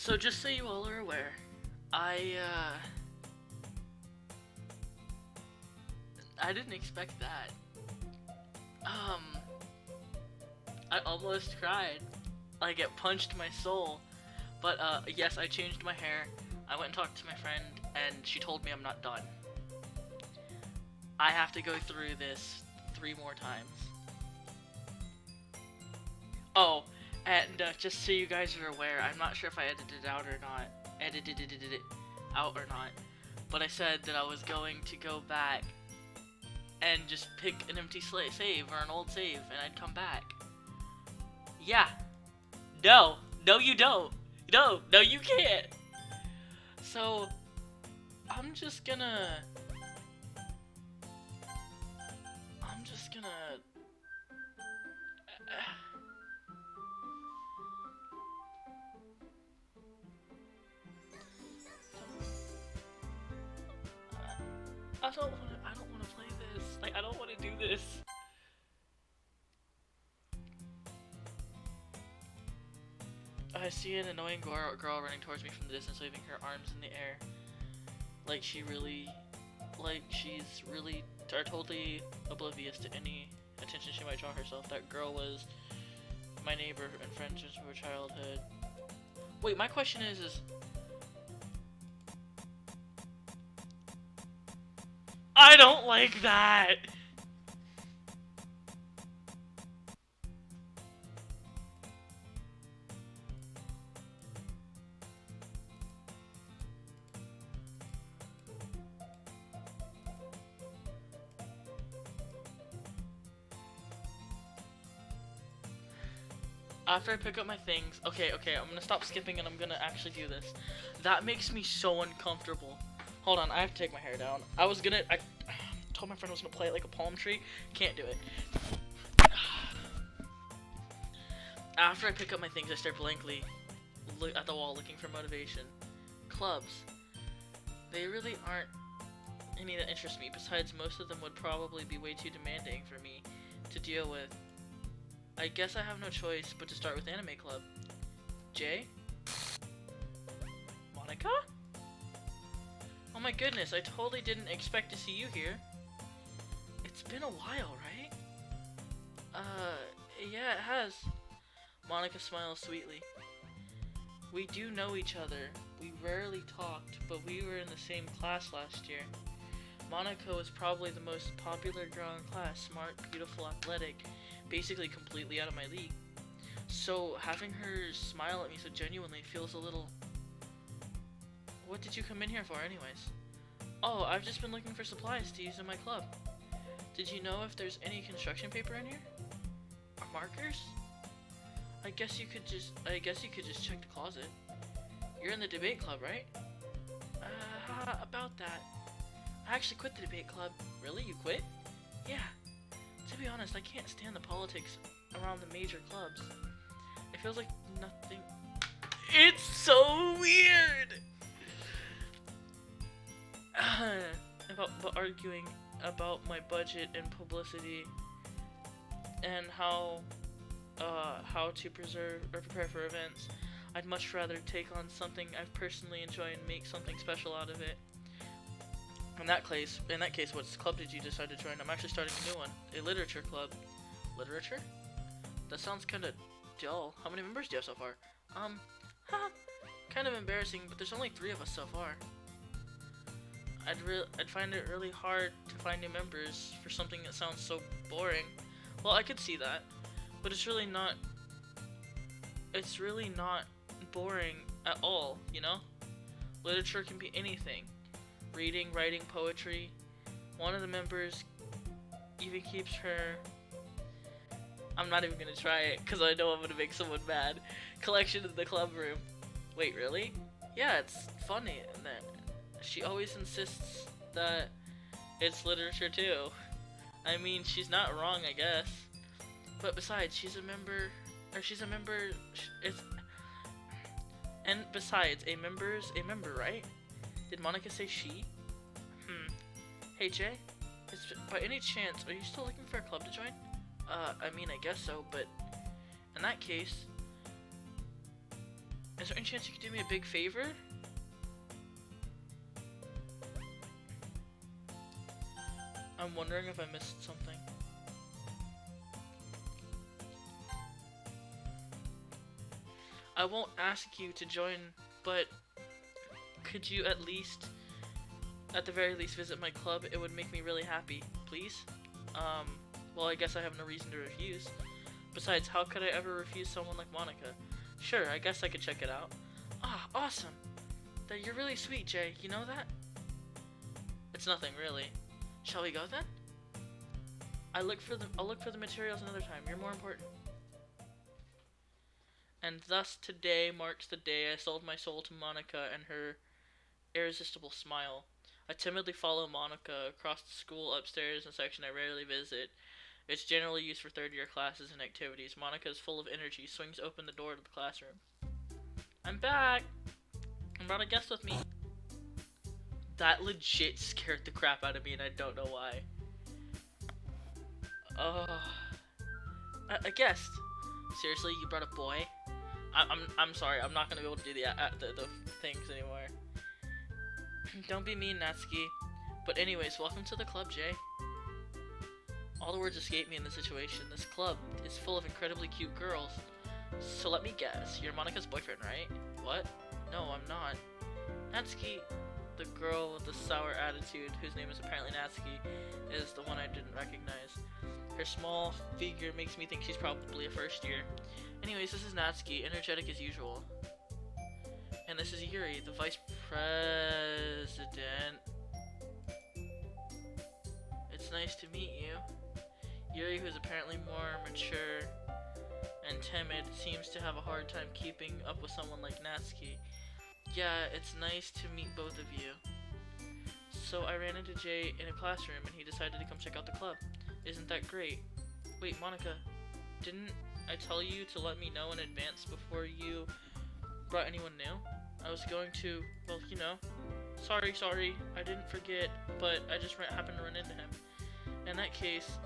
So just so you all are aware, I I didn't expect that. Um, I almost cried. Like it punched my soul. But yes, I changed my hair. I went and talked to my friend, and she told me I'm not done. I have to go through this 3 more times. Oh, and just so you guys are aware, I'm not sure if I edited it out or not. Edited it out or not. But I said that I was going to go back and just pick an empty save or an old save, and I'd come back. Yeah. No. No, you don't. No. No, you can't. So, I'm just gonna... I don't wanna play this. Like, I don't wanna do this. I see an annoying girl running towards me from the distance, waving her arms in the air. Like she's really totally oblivious to any attention she might draw herself. That girl was my neighbor and friend since we were childhood. Wait, my question is I don't like that! After I pick up my things, okay, I'm gonna stop skipping and I'm gonna actually do this. That makes me so uncomfortable. Hold on, I have to take my hair down. I told my friend I was gonna play it like a palm tree. Can't do it. After I pick up my things, I stare blankly at the wall looking for motivation. Clubs. They really aren't any that interest me. Besides, most of them would probably be way too demanding for me to deal with. I guess I have no choice but to start with Anime Club. Jay? Monika? Oh my goodness, I totally didn't expect to see you here. It's been a while, right? Yeah, it has. Monika smiles sweetly. We do know each other. We rarely talked, but we were in the same class last year. Monika was probably the most popular girl in class, smart, beautiful, athletic, basically completely out of my league. So having her smile at me so genuinely feels a little... What did you come in here for anyways? Oh, I've just been looking for supplies to use in my club. Did you know if there's any construction paper in here? Or markers? I guess you could just check the closet. You're in the debate club, right? About that. I actually quit the debate club. Really? You quit? Yeah. To be honest, I can't stand the politics around the major clubs. It feels like nothing... It's so weird! about arguing about my budget and publicity and how to prepare for events. I'd much rather take on something I personally enjoy and make something special out of it. In that case, what club did you decide to join? I'm actually starting a new one, a literature club. Literature? That sounds kind of dull. How many members do you have so far? Kind of embarrassing, but there's only 3 of us so far. I'd find it really hard to find new members for something that sounds so boring. Well, I could see that, but it's really not boring at all, you know? Literature can be anything. Reading, writing, poetry. One of the members even keeps her... I'm not even gonna try it, because I know I'm gonna make someone mad. Collection in the club room. Wait, really? Yeah, it's funny that she always insists that it's literature too. I mean, she's not wrong, I guess. But besides, she's a member, and besides, a member's a member, right? Did Monika say she? Hey Jay, by any chance, are you still looking for a club to join? I mean, I guess so, but in that case, Is there any chance you could do me a big favor? I'm wondering if I missed something. I won't ask you to join, but could you at the very least, visit my club? It would make me really happy, please. Well, I guess I have no reason to refuse. Besides, how could I ever refuse someone like Monika? Sure, I guess I could check it out. Ah, awesome! You're really sweet, Jay. You know that? It's nothing, really. Shall we go then? I'll look for the materials another time. You're more important. And thus today marks the day I sold my soul to Monika and her irresistible smile. I timidly follow Monika across the school upstairs in a section I rarely visit. It's generally used for third-year classes and activities. Monika is full of energy, swings open the door to the classroom. I'm back! I brought a guest with me. That legit scared the crap out of me, and I don't know why. A guest? Seriously, you brought a boy? I'm sorry, I'm not gonna be able to do the things anymore. Don't be mean, Natsuki. But anyways, welcome to the club, Jay. All the words escape me in this situation. This club is full of incredibly cute girls. So let me guess, you're Monika's boyfriend, right? What? No, I'm not. Natsuki, the girl with the sour attitude, whose name is apparently Natsuki, is the one I didn't recognize. Her small figure makes me think she's probably a first year. Anyways, this is Natsuki, energetic as usual. And this is Yuri, the vice president. It's nice to meet you. Yuri, who is apparently more mature and timid, seems to have a hard time keeping up with someone like Natsuki. Yeah, it's nice to meet both of you. So I ran into Jay in a classroom and he decided to come check out the club. Isn't that great? Wait, Monika, didn't I tell you to let me know in advance before you brought anyone new? I was going to, well, you know. Sorry, I didn't forget, but I just happened to run into him. In that case,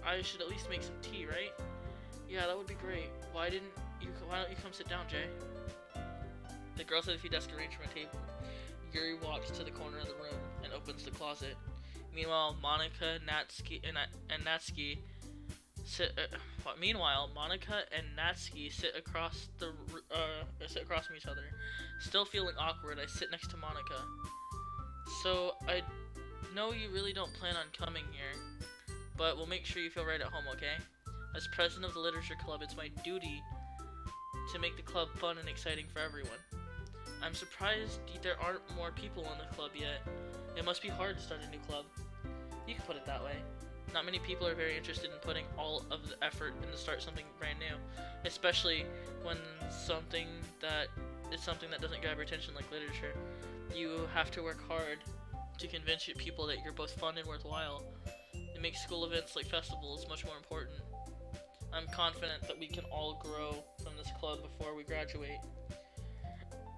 I should at least make some tea, right? Yeah, that would be great. Why don't you come sit down, Jay? The girl said if he desk arranged from a table. Yuri walks to the corner of the room and opens the closet. Meanwhile, Monika, Natsuki, and Natsuki sit. Meanwhile, Monika and Natsuki sit across from each other. Still feeling awkward, I sit next to Monika. So I know you really don't plan on coming here, but we'll make sure you feel right at home, okay? As president of the literature club, it's my duty to make the club fun and exciting for everyone. I'm surprised there aren't more people in the club yet. It must be hard to start a new club. You can put it that way. Not many people are very interested in putting all of the effort in to start something brand new, especially when something that doesn't grab your attention like literature. You have to work hard to convince people that you're both fun and worthwhile. It makes school events like festivals much more important. I'm confident that we can all grow from this club before we graduate.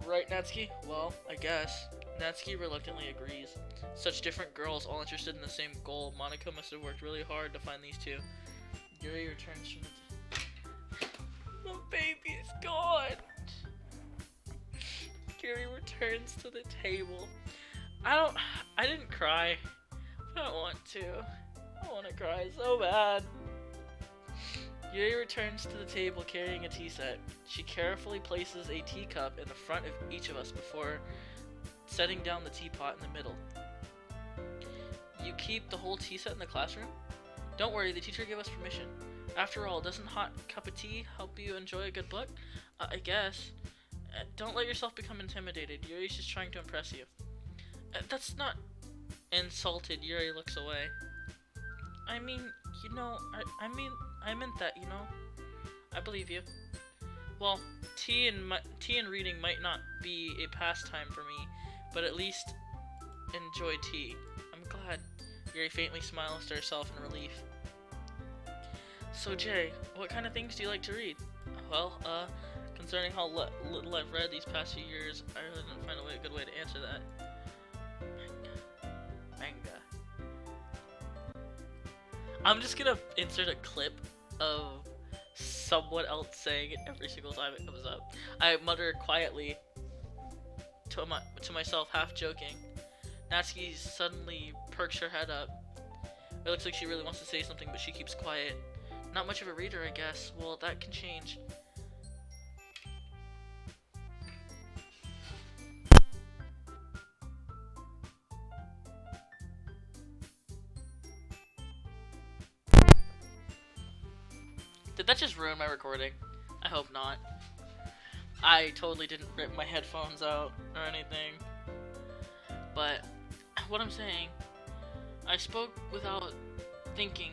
Right, Natsuki? Well, I guess. Natsuki reluctantly agrees. Such different girls, all interested in the same goal. Monika must have worked really hard to find these two. Yuri returns from the... My baby's gone! Yuri returns to the table. I didn't cry. I don't want to. I want to cry so bad. Yuri returns to the table carrying a tea set. She carefully places a teacup in the front of each of us before setting down the teapot in the middle. You keep the whole tea set in the classroom? Don't worry, the teacher gave us permission. After all, doesn't a hot cup of tea help you enjoy a good book? I guess. Don't let yourself become intimidated. Yuri's just trying to impress you. That's not... Insulted, Yuri looks away. I mean, you know, I meant that, you know. I believe you. Well, tea and reading might not be a pastime for me, but at least enjoy tea. I'm glad. Yuri faintly smiles to herself in relief. So Jay, what kind of things do you like to read? Well, concerning how little I've read these past few years, I really didn't find a good way to answer that. Manga. I'm just gonna insert a clip of someone else saying it every single time it comes up. I mutter quietly to myself, half joking. Natsuki suddenly perks her head up. It looks like she really wants to say something, but she keeps quiet. Not much of a reader, I guess. Well, that can change. Did that just ruin my recording? I hope not. I totally didn't rip my headphones out or anything. But what I'm saying, I spoke without thinking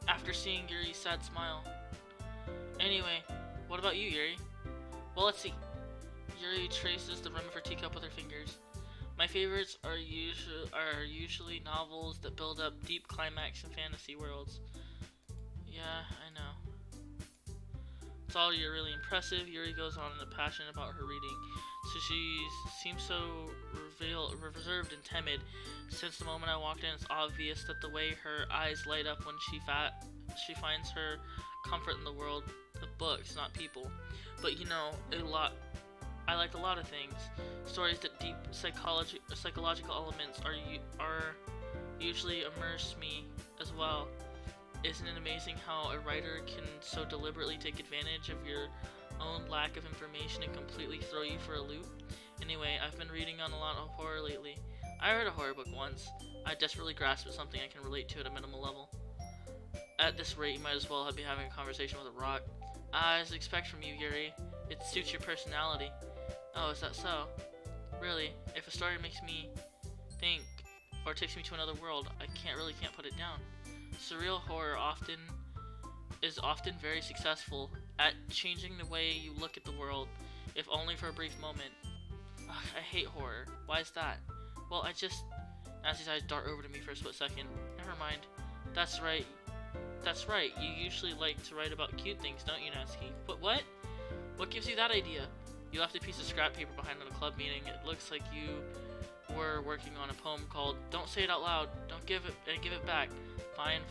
after seeing Yuri's sad smile. Anyway, what about you, Yuri? Well, let's see. Yuri traces the rim of her teacup with her fingers. My favorites are usually novels that build up deep climax in fantasy worlds. Yeah, I know. It's all you're really impressive. Yuri goes on in a passion about her reading. So she seems so reserved and timid. Since the moment I walked in, it's obvious that the way her eyes light up when she finds her comfort in the world of books, not people. But you know, I like a lot of things. Stories that deep psychological elements are usually immerse me as well. Isn't it amazing how a writer can so deliberately take advantage of your own lack of information and completely throw you for a loop? Anyway, I've been reading on a lot of horror lately. I read a horror book once. I desperately grasped at something I can relate to at a minimal level. At this rate, you might as well be having a conversation with a rock. As I expect from you, Yuri. It suits your personality. Oh, is that so? Really, if a story makes me think or takes me to another world, I can't put it down. Surreal horror is often very successful at changing the way you look at the world, if only for a brief moment. Ugh, I hate horror. Why is that? Well, Nancy's eyes dart over to me for a split second. Never mind. That's right. You usually like to write about cute things, don't you, Natsuki? But what? What gives you that idea? You left a piece of scrap paper behind at a club meeting. It looks like you were working on a poem called "Don't Say It Out Loud. Don't give it back." Fine.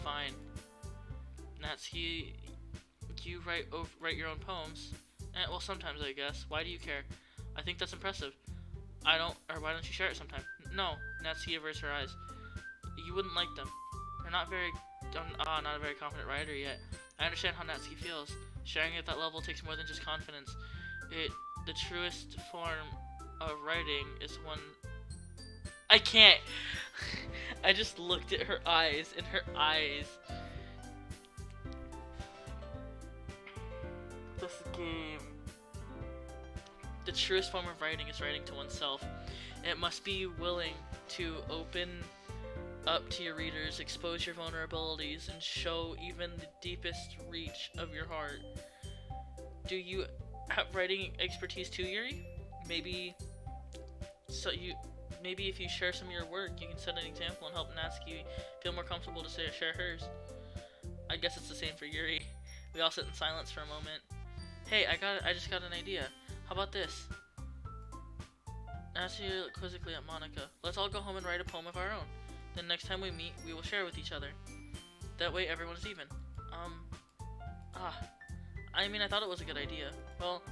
Natsuki, you write your own poems? Well, sometimes, I guess. Why do you care? I think that's impressive. Why don't you share it sometime? No, Natsuki averts her eyes. You wouldn't like them. You're not a very confident writer yet. I understand how Natsuki feels. Sharing at that level takes more than just confidence. The truest form of writing is one... I can't! I just looked at her eyes, and her eyes... This game... The truest form of writing is writing to oneself. It must be willing to open up to your readers, expose your vulnerabilities, and show even the deepest reach of your heart. Do you have writing expertise too, Yuri? Maybe if you share some of your work, you can set an example and help Natsuki feel more comfortable to share hers. I guess it's the same for Yuri. We all sit in silence for a moment. Hey, I just got an idea. How about this? Natsuki looked quizzically at Monika. Let's all go home and write a poem of our own. Then next time we meet, we will share with each other. That way everyone's even. I thought it was a good idea. Well,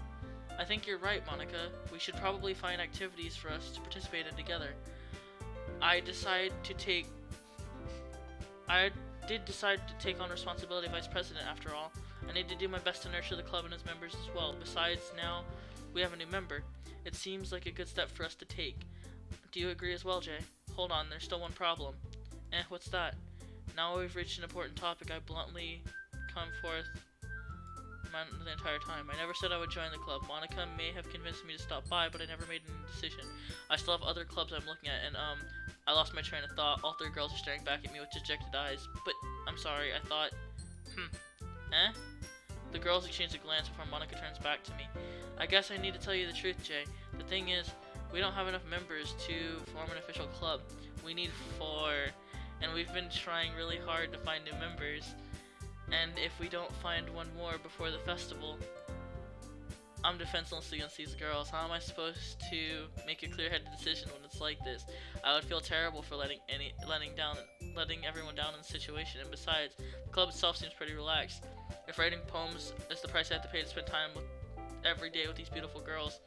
I think you're right, Monika. We should probably find activities for us to participate in together. I did decide to take on responsibility of vice president after all. I need to do my best to nurture the club and its members as well. Besides, now we have a new member. It seems like a good step for us to take. Do you agree as well, Jay? Hold on, there's still one problem. What's that? Now we've reached an important topic. I bluntly come forth the entire time. I never said I would join the club. Monika may have convinced me to stop by, but I never made any decision. I still have other clubs I'm looking at, and I lost my train of thought. All three girls are staring back at me with dejected eyes. But I'm sorry, I thought... The girls exchange a glance before Monika turns back to me. I guess I need to tell you the truth, Jay. The thing is, we don't have enough members to form an official club. We need 4, and we've been trying really hard to find new members. And if we don't find one more before the festival, I'm defenseless against these girls. How am I supposed to make a clear-headed decision when it's like this? I would feel terrible for letting everyone down in the situation. And besides, the club itself seems pretty relaxed. If writing poems is the price I have to pay to spend time with every day with these beautiful girls,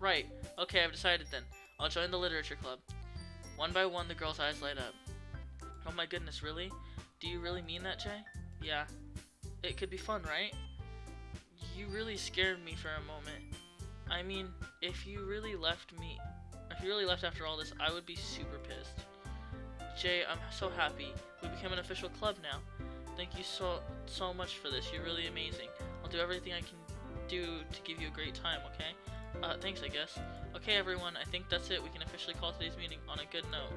right? Okay, I've decided then. I'll join the literature club. One by one, the girls' eyes light up. Oh my goodness, really? Do you really mean that, Jay? Yeah. It could be fun, right? You really scared me for a moment. I mean, if you really left after all this, I would be super pissed. Jay, I'm so happy. We became an official club now. Thank you so much for this. You're really amazing. I'll do everything I can do to give you a great time, okay? Thanks, I guess. Okay, everyone, I think that's it. We can officially call today's meeting on a good note.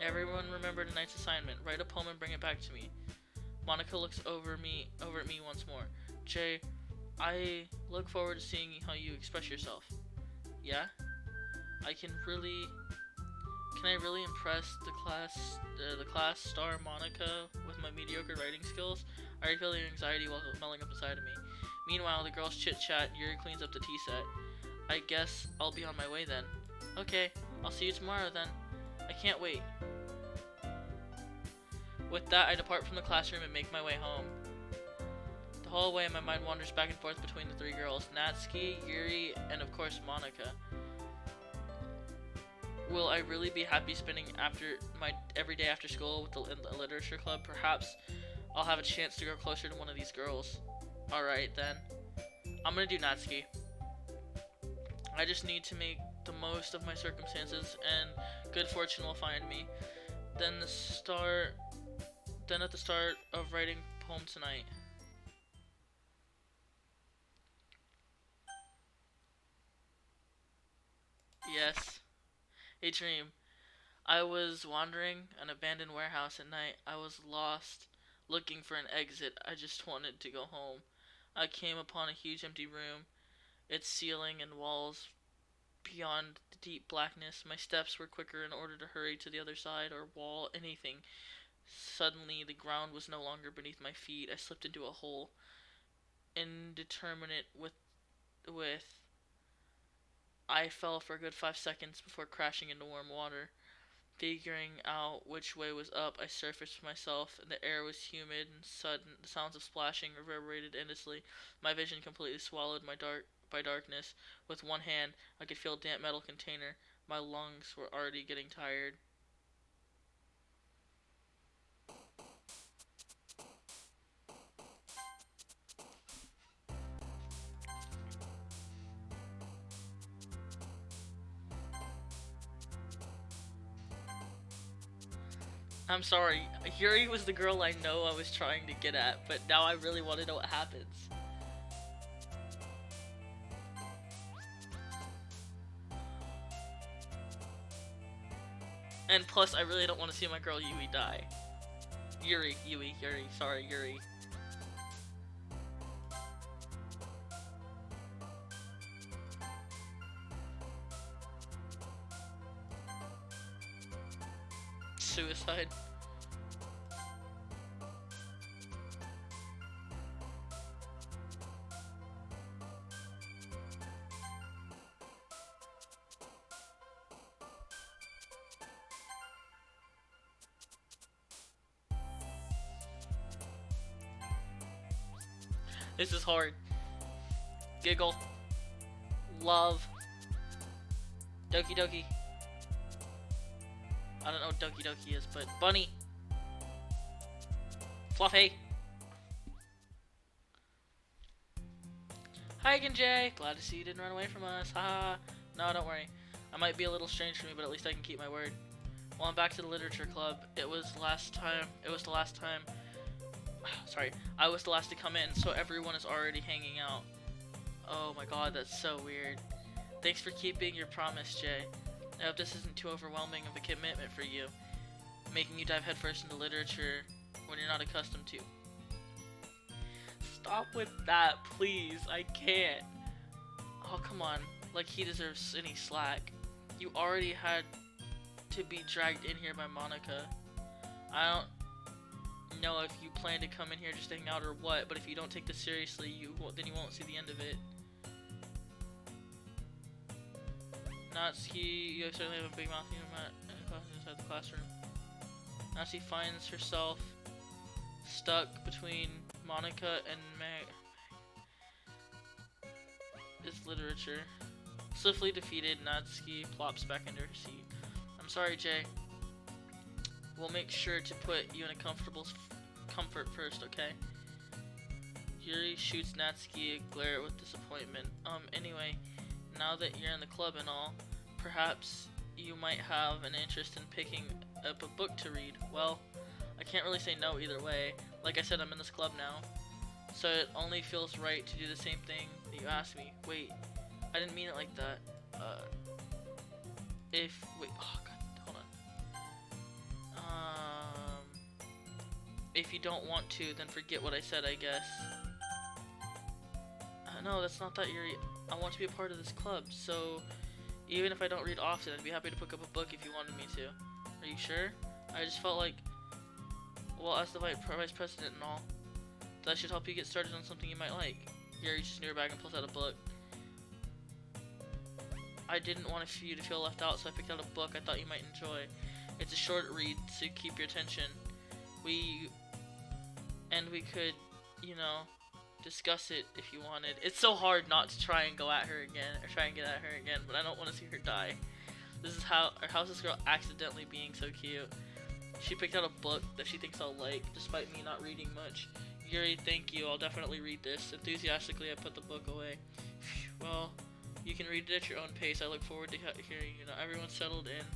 Everyone remember tonight's assignment. Write a poem and bring it back to me. Monika looks over at me once more. Jay, I look forward to seeing how you express yourself. Yeah? Can I really impress the class star Monika with my mediocre writing skills? I already feel the anxiety welling up inside of me. Meanwhile, the girls chit-chat, Yuri cleans up the tea set. I guess I'll be on my way then. Okay, I'll see you tomorrow then. I can't wait. With that, I depart from the classroom and make my way home. The whole way, my mind wanders back and forth between the three girls, Natsuki, Yuri, and of course Monika. Will I really be happy spending my every day after school in the literature club? Perhaps I'll have a chance to grow closer to one of these girls. Alright then. I'm gonna do Natsuki. I just need to make the most of my circumstances and good fortune will find me. Then at the start of writing poem tonight. Yes. A dream. I was wandering an abandoned warehouse at night. I was lost, looking for an exit. I just wanted to go home. I came upon a huge empty room, its ceiling and walls beyond the deep blackness. My steps were quicker in order to hurry to the other side or wall, anything. Suddenly, the ground was no longer beneath my feet. I slipped into a hole, indeterminate with. I fell for a good 5 seconds before crashing into warm water. Figuring out which way was up, I surfaced myself, and the air was humid and sudden. The sounds of splashing reverberated endlessly. My vision completely swallowed by darkness. With one hand, I could feel a damp metal container. My lungs were already getting tired. I'm sorry, Yuri was the girl I know I was trying to get at, but now I really want to know what happens. And plus, I really don't want to see my girl Yui die. Yuri, sorry, Yuri. Suicide. This is hard. Giggle. Love. Doki Doki. I don't know what Doki Doki is, but Bunny. Fluffy. Hi again, Jay. Glad to see you didn't run away from us. Haha. No, don't worry. I might be a little strange for me, but at least I can keep my word. Well, I'm back to the literature club. It was the last time. Sorry, I was the last to come in, so everyone is already hanging out. Oh my god, that's so weird. Thanks for keeping your promise, Jay. I hope this isn't too overwhelming of a commitment for you, making you dive headfirst into literature when you're not accustomed to. Stop with that, please. I can't. Oh, come on. Like he deserves any slack. You already had to be dragged in here by Monika. I don't know if you plan to come in here just to hang out or what, but if you don't take this seriously, then you won't see the end of it. Natsuki, you certainly have a big mouth inside the classroom. Natsuki finds herself stuck between Monika and Meg. Is literature. Swiftly defeated, Natsuki plops back into her seat. I'm sorry, Jay. We'll make sure to put you in a comfort first, okay? Yuri shoots Natsuki a glare with disappointment. Anyway, now that you're in the club and all, perhaps you might have an interest in picking up a book to read. Well, I can't really say no either way. Like I said, I'm in this club now, so it only feels right to do the same thing that you asked me. Wait, I didn't mean it like that. Oh god, hold on. If you don't want to, then forget what I said, I guess. No, that's not that, Yuri. I want to be a part of this club, so even if I don't read often, I'd be happy to pick up a book if you wanted me to. Are you sure? I just felt like, well, as the vice president and all, that should help you get started on something you might like. Yuri reaches into her bag and pulls out a book. I didn't want you to feel left out, so I picked out a book I thought you might enjoy. It's a short read to keep your attention. We could, discuss it if you wanted. It's so hard not to try and go at her again, or try and get at her again, but I don't want to see her die. How's this girl accidentally being so cute? She picked out a book that she thinks I'll like, despite me not reading much. Yuri, thank you, I'll definitely read this. Enthusiastically, I put the book away. Well, you can read it at your own pace. I look forward to hearing you. Everyone's settled in.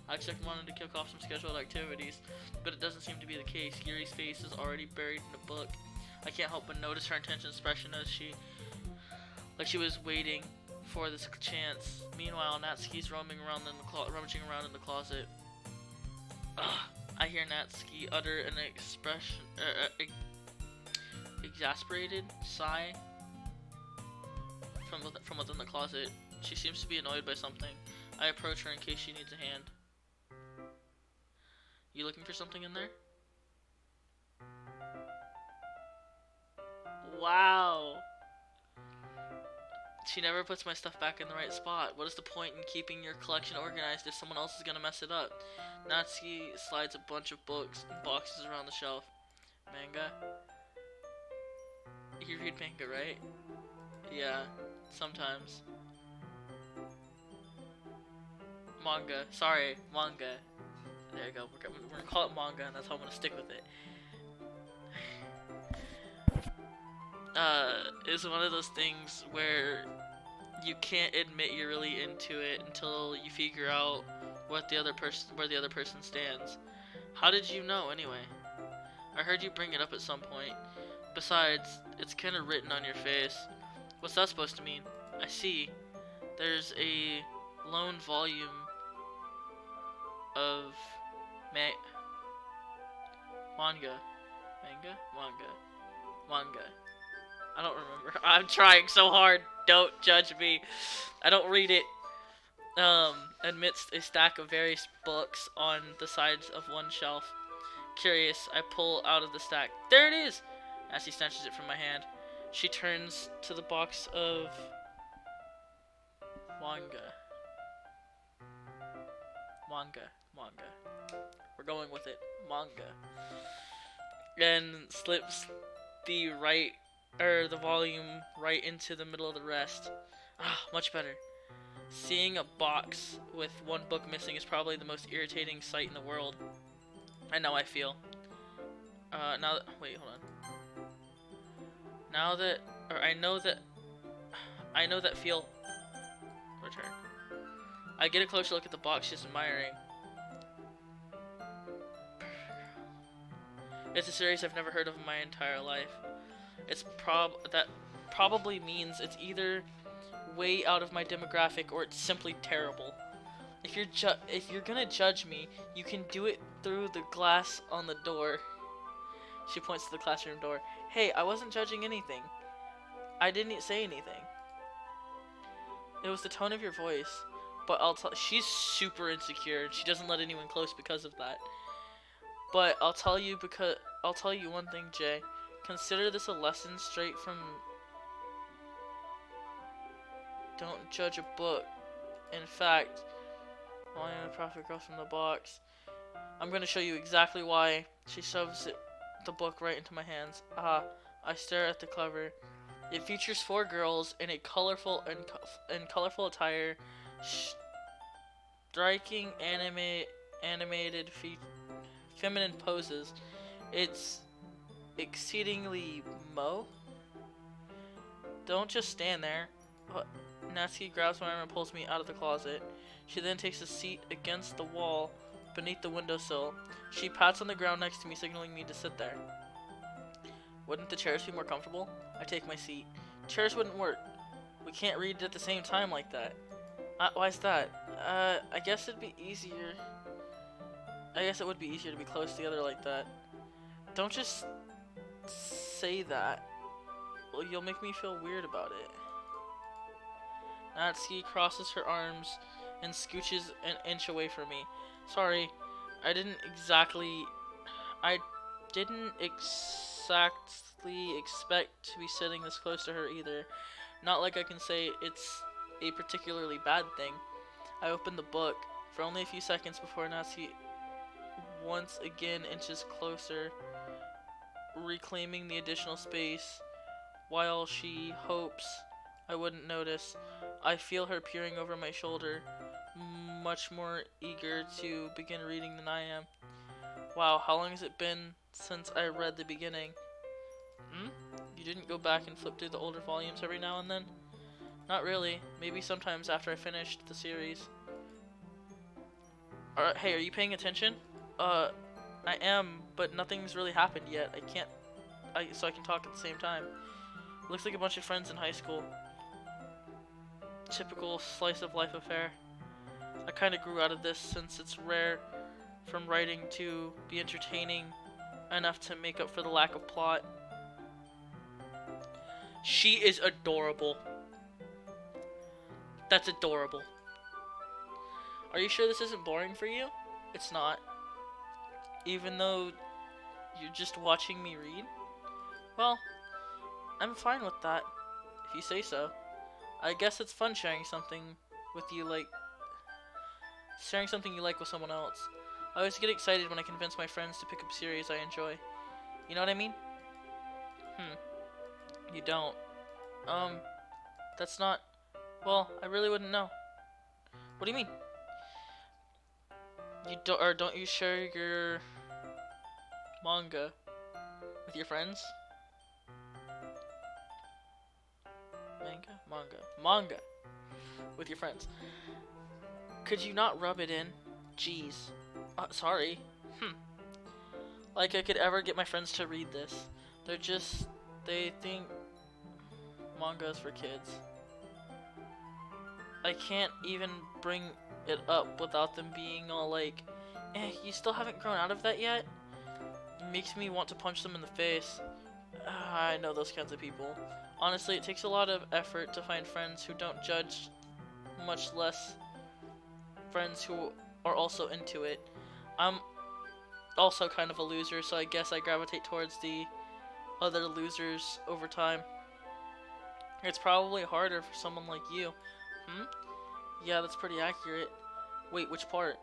I expect Monika to kick off some scheduled activities, but it doesn't seem to be the case. Yuri's face is already buried in the book. I can't help but notice her intense expression as she was waiting for this chance. Meanwhile, Natsuki's rummaging around in the closet. I hear Natsuki utter an exasperated sigh from within the closet. She seems to be annoyed by something. I approach her in case she needs a hand. You looking for something in there? Wow. She never puts my stuff back in the right spot. What is the point in keeping your collection organized if someone else is gonna mess it up? Natsuki slides a bunch of books and boxes around the shelf. Manga? You read manga, right? Yeah, sometimes. Manga. Sorry, manga. There you go. We're gonna call it manga, and that's how I'm gonna stick with it. It's one of those things where you can't admit you're really into it until you figure out where the other person stands. How did you know, anyway? I heard you bring it up at some point. Besides, it's kind of written on your face. What's that supposed to mean? I see. There's a lone volume of manga. I don't remember. I'm trying so hard. Don't judge me. I don't read it. Amidst a stack of various books on the sides of one shelf. Curious, I pull out of the stack. There it is! As he snatches it from my hand. She turns to the box of manga. We're going with it. Manga. And slips the volume right into the middle of the rest. Much better. Seeing a box with one book missing is probably the most irritating sight in the world. I know I feel. Wait, hold on. I know that feel. Return. I get a closer look at the box she's admiring. It's a series I've never heard of in my entire life. That probably means it's either way out of my demographic or it's simply terrible. If you're gonna judge me, you can do it through the glass on the door. She points to the classroom door. Hey, I wasn't judging anything. I didn't say anything. It was the tone of your voice. But she's super insecure and she doesn't let anyone close because of that. But I'll tell you one thing, Jay. Consider this a lesson straight from don't judge a book In fact, while the prophet goes from the box, I'm going to show you exactly why. She shoves the book right into my hands. I stare at the cover. It features four girls in a colorful attire, striking animated feminine poses. It's exceedingly Don't just stand there. Natsuki grabs my arm and pulls me out of the closet. She then takes a seat against the wall beneath the windowsill. She pats on the ground next to me, signaling me to sit there. Wouldn't the chairs be more comfortable? I take my seat. Chairs wouldn't work. We can't read at the same time like that. Why's that? I guess it'd be easier. I guess it would be easier to be close together like that. Don't just say that. Well, you'll make me feel weird about it. Natsuki crosses her arms and scooches an inch away from me. Sorry, I didn't exactly expect to be sitting this close to her either. Not like I can say it's a particularly bad thing. I opened the book for only a few seconds before Natsuki once again inches closer, reclaiming the additional space. While she hopes I wouldn't notice, I feel her peering over my shoulder, much more eager to begin reading than I am. Wow, how long has it been since I read the beginning? You didn't go back and flip through the older volumes every now and then? Not really. Maybe sometimes after I finished the series. Hey, are you paying attention? I am, but nothing's really happened yet. So I can talk at the same time. Looks like a bunch of friends in high school. Typical slice of life affair. I kinda grew out of this since it's rare from writing to be entertaining enough to make up for the lack of plot. She is adorable. That's adorable. Are you sure this isn't boring for you? It's not. Even though you're just watching me read? Well, I'm fine with that, if you say so. I guess it's fun sharing something you like with someone else. I always get excited when I convince my friends to pick up series I enjoy. You know what I mean? You don't. That's not... Well, I really wouldn't know. What do you mean? Don't you share your manga with your friends? Manga with your friends. Could you not rub it in? Jeez. Sorry. Like I could ever get my friends to read this. They think manga's for kids. I can't even bring it up without them being all like, you still haven't grown out of that yet? It makes me want to punch them in the face. I know those kinds of people. Honestly, it takes a lot of effort to find friends who don't judge, much less friends who are also into it. I'm also kind of a loser, so I guess I gravitate towards the other losers over time. It's probably harder for someone like you. Yeah, that's pretty accurate. Wait, which part?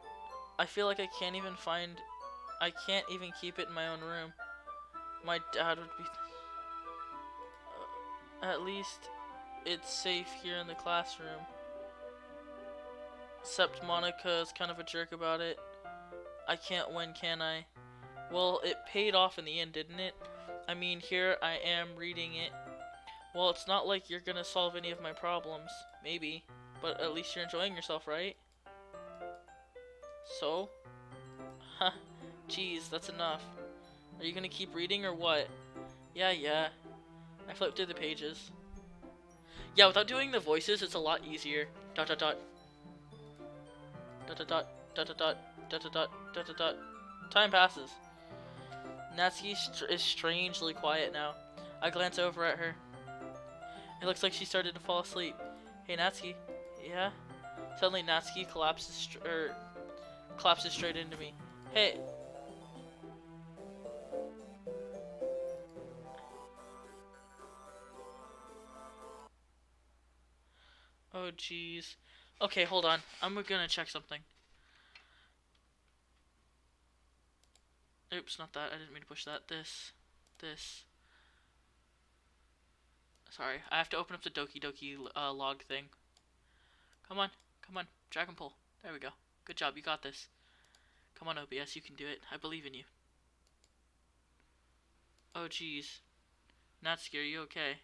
I feel like I can't even keep it in my own room. My dad would be... At least it's safe here in the classroom. Except Monika is kind of a jerk about it. I can't win, can I? Well, it paid off in the end, didn't it? I mean, here I am reading it. Well, it's not like you're gonna solve any of my problems. Maybe. But at least you're enjoying yourself, right? So? Huh. Jeez, that's enough. Are you gonna keep reading or what? Yeah. I flipped through the pages. Yeah, without doing the voices, it's a lot easier. Dot dot dot. Dot dot dot. Dot dot dot. Dot dot dot. Dot dot dot. Time passes. Natsuki is strangely quiet now. I glance over at her. It looks like she started to fall asleep. Hey, Natsuki. Yeah? Suddenly, Natsuki collapses straight into me. Hey. Oh, jeez. Okay, hold on. I'm gonna check something. Oops, not that. I didn't mean to push that. This. Sorry, I have to open up the Doki Doki log thing. Come on, come on. Dragon pull. There we go. Good job, you got this. Come on, OBS, you can do it. I believe in you. Oh, jeez. Natsuki, are you okay?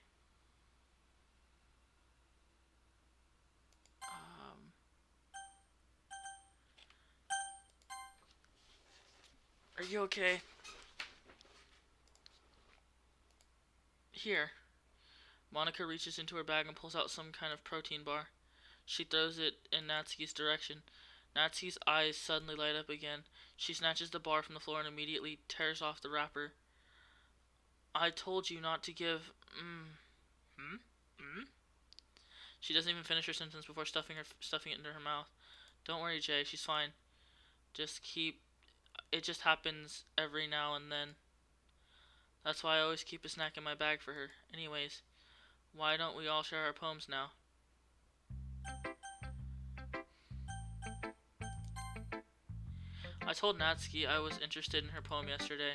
Are you okay? Here. Monika reaches into her bag and pulls out some kind of protein bar. She throws it in Natsuki's direction. Natsuki's eyes suddenly light up again. She snatches the bar from the floor and immediately tears off the wrapper. I told you not to give... She doesn't even finish her sentence before stuffing it into her mouth. Don't worry, Jay. She's fine. Just keep... It just happens every now and then. That's why I always keep a snack in my bag for her. Anyways, why don't we all share our poems now? I told Natsuki I was interested in her poem yesterday.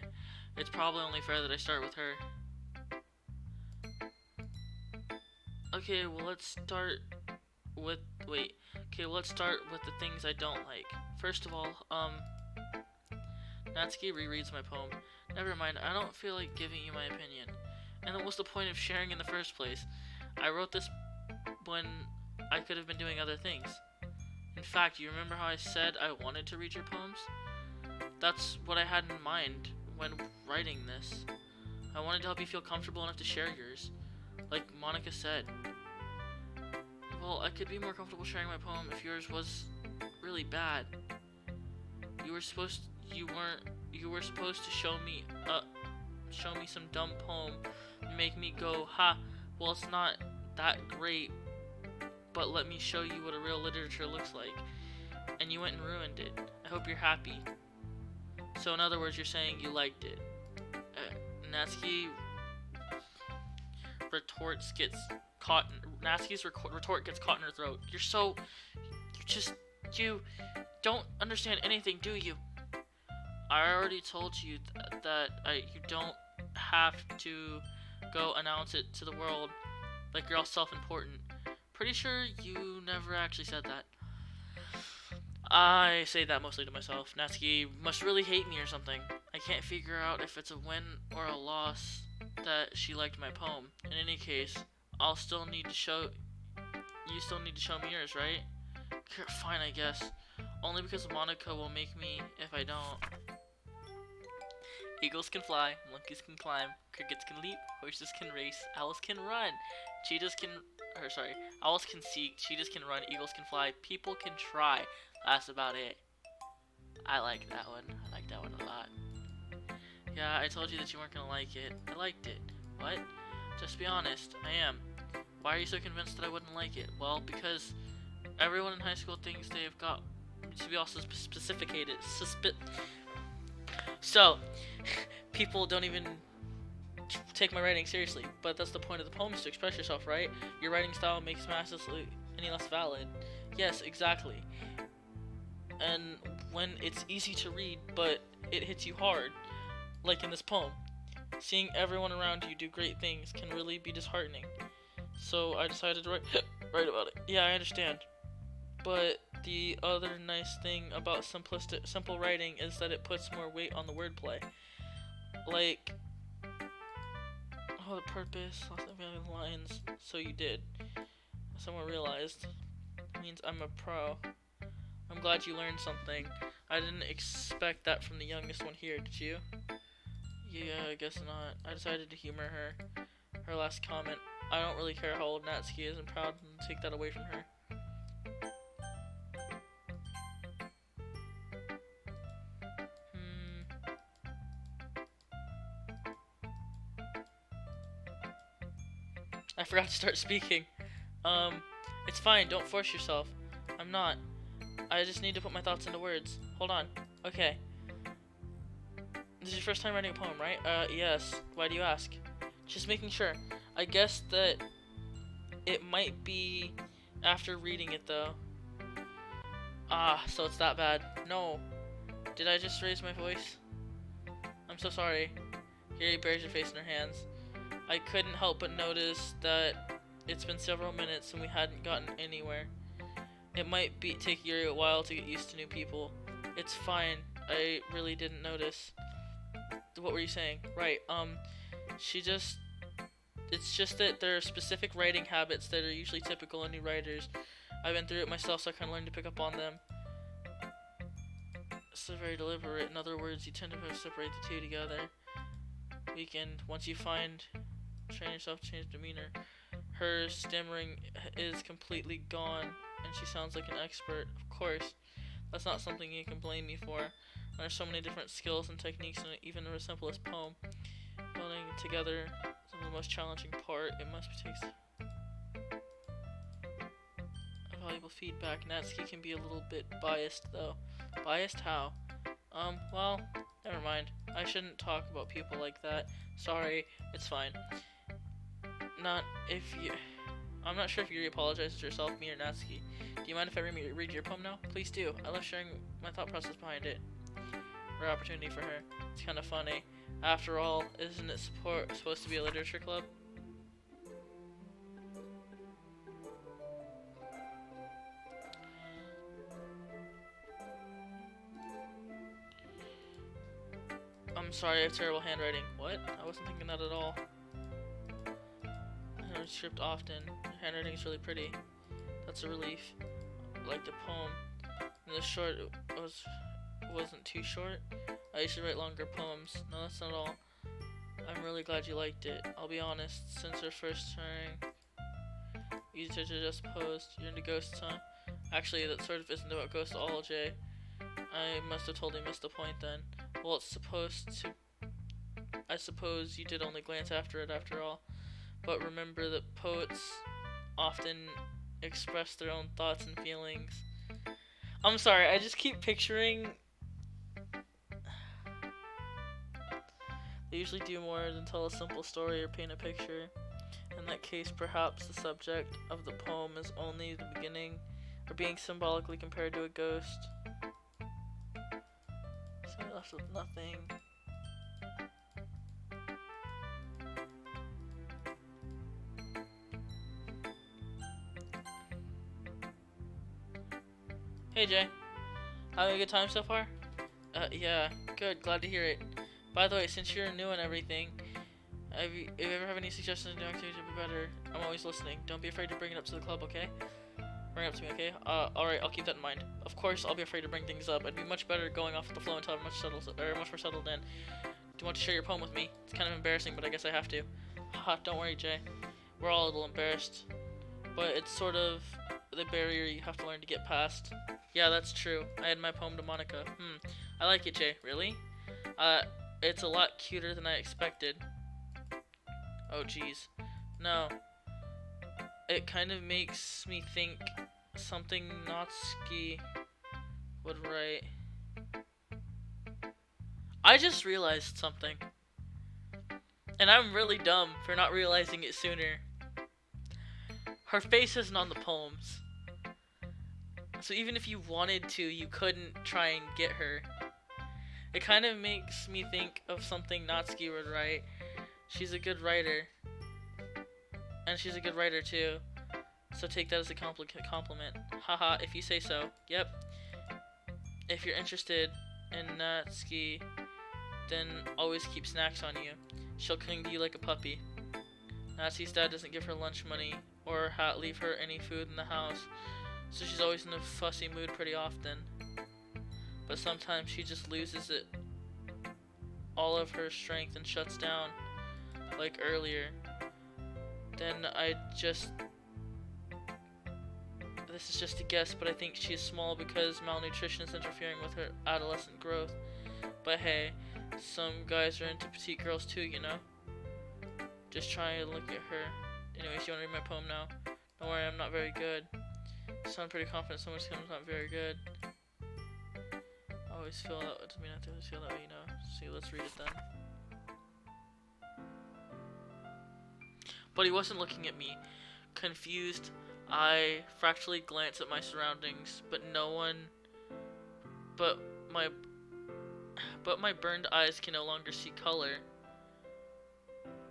It's probably only fair that I start with her. Okay, well let's start with the things I don't like. First of all, Natsuki rereads my poem. Never mind, I don't feel like giving you my opinion. And then what's the point of sharing in the first place? I wrote this when I could have been doing other things. In fact, you remember how I said I wanted to read your poems? That's what I had in mind when writing this. I wanted to help you feel comfortable enough to share yours. Like Monika said. Well, I could be more comfortable sharing my poem if yours was really bad. You were supposed to show me some dumb poem and make me go, ha, well it's not that great, but let me show you what a real literature looks like. And you went and ruined it. I hope you're happy. So in other words, you're saying you liked it. Natsuki Natsuki's retort gets caught in her throat. You don't understand anything, do you? I already told you that you don't have to go announce it to the world like you're all self-important. Pretty sure you never actually said that. I say that mostly to myself. Natsuki must really hate me or something. I can't figure out if it's a win or a loss that she liked my poem. In any case, you still need to show me yours, right? Fine, I guess. Only because Monika will make me if I don't. Eagles can fly, monkeys can climb, crickets can leap, horses can race, owls can run, owls can seek, cheetahs can run, eagles can fly, people can try. That's about it. I like that one. I like that one a lot. Yeah, I told you that you weren't gonna like it. I liked it. What? Just be honest. I am. Why are you so convinced that I wouldn't like it? Well, because everyone in high school thinks they've got to be also specificated. So, people don't even take my writing seriously. But that's the point of the poem, is to express yourself, right? Your writing style makes masses any less valid. Yes, exactly. And when it's easy to read, but it hits you hard, like in this poem, seeing everyone around you do great things can really be disheartening. So I decided to write about it. Yeah, I understand. But the other nice thing about simple writing is that it puts more weight on the wordplay. Like, the purpose, lost the lines, so you did. Someone realized. Means I'm a pro. I'm glad you learned something. I didn't expect that from the youngest one here, did you? Yeah, I guess not. I decided to humor her. Her last comment. I don't really care how old Natsuki is. I'm proud to take that away from her. I forgot to start speaking. It's fine. Don't force yourself. I'm not. I just need to put my thoughts into words. Hold on. Okay. This is your first time writing a poem, right? Yes. Why do you ask? Just making sure. I guess that it might be after reading it, though. Ah, so it's that bad. No. Did I just raise my voice? I'm so sorry. Yuri buries her face in her hands. I couldn't help but notice that it's been several minutes and we hadn't gotten anywhere. It might take Yuri a while to get used to new people. It's fine. I really didn't notice. What were you saying? Right, it's just that there are specific writing habits that are usually typical in new writers. I've been through it myself, so I kind of learned to pick up on them. So very deliberate. In other words, you tend to separate the two together. Weekend. Once you train yourself to change demeanor. Her stammering is completely gone, and she sounds like an expert. Of course, that's not something you can blame me for. There's so many different skills and techniques in it, even the simplest poem. Building together some of the most challenging part. It must be takes valuable feedback. Natsuki can be a little bit biased, though. Biased how? Well, never mind. I shouldn't talk about people like that. Sorry, it's fine. I'm not sure if Yuri apologizes herself, me, or Natsuki. Do you mind if I read your poem now? Please do. I love sharing my thought process behind it. Rare opportunity for her. It's kind of funny. After all, isn't it supposed to be a literature club? I'm sorry, I have terrible handwriting. What? I wasn't thinking that at all. I was stripped often. Your handwriting is really pretty. That's a relief. Like the poem. And the short wasn't too short. I used to write longer poems. No, that's not all. I'm really glad you liked it. I'll be honest, since our first turning, easy to just post. You're into ghosts, huh? Actually, that sort of isn't about ghosts at all, Jay. I must have totally missed the point then. Well, it's supposed to. I suppose you did only glance after it after all. But remember that poets often express their own thoughts and feelings. I'm sorry, I just keep picturing. They usually do more than tell a simple story or paint a picture. In that case, perhaps the subject of the poem is only the beginning, or being symbolically compared to a ghost. So I left with nothing. Hey Jay, having a good time so far? Yeah, good, glad to hear it. By the way, since you're new and everything, if you ever have any suggestions to do activities to be better, I'm always listening. Don't be afraid to bring it up to the club, okay? Bring it up to me, okay? Alright, I'll keep that in mind. Of course, I'll be afraid to bring things up. I'd be much better going off the flow until I'm much more settled in. Do you want to share your poem with me? It's kind of embarrassing, but I guess I have to. Haha, don't worry, Jay. We're all a little embarrassed. But it's sort of the barrier you have to learn to get past. Yeah, that's true. I had my poem to Monika. I like it, Jay. Really? It's a lot cuter than I expected. Oh, jeez. No. It kind of makes me think something Natsuki would write. I just realized something. And I'm really dumb for not realizing it sooner. Her face isn't on the poems. So even if you wanted to, you couldn't try and get her. It kind of makes me think of something Natsuki would write. She's a good writer. And she's a good writer too. So take that as a compliment. Haha, if you say so. Yep. If you're interested in Natsuki, then always keep snacks on you. She'll cling to you like a puppy. Natsuki's dad doesn't give her lunch money or leave her any food in the house, so she's always in a fussy mood pretty often. But sometimes she just loses all of her strength and shuts down, like earlier. Then this is just a guess, but I think she is small because malnutrition is interfering with her adolescent growth. But hey, some guys are into petite girls too, you know? Just trying to look at her. Anyways, you want to read my poem now? Don't worry, I'm not very good. I sound pretty confident someone's not very good. I always feel that way. Doesn't mean I have to always feel that way, you know? See, let's read it then. But he wasn't looking at me. Confused, I fractally glanced at my surroundings, but no one But my burned eyes can no longer see color.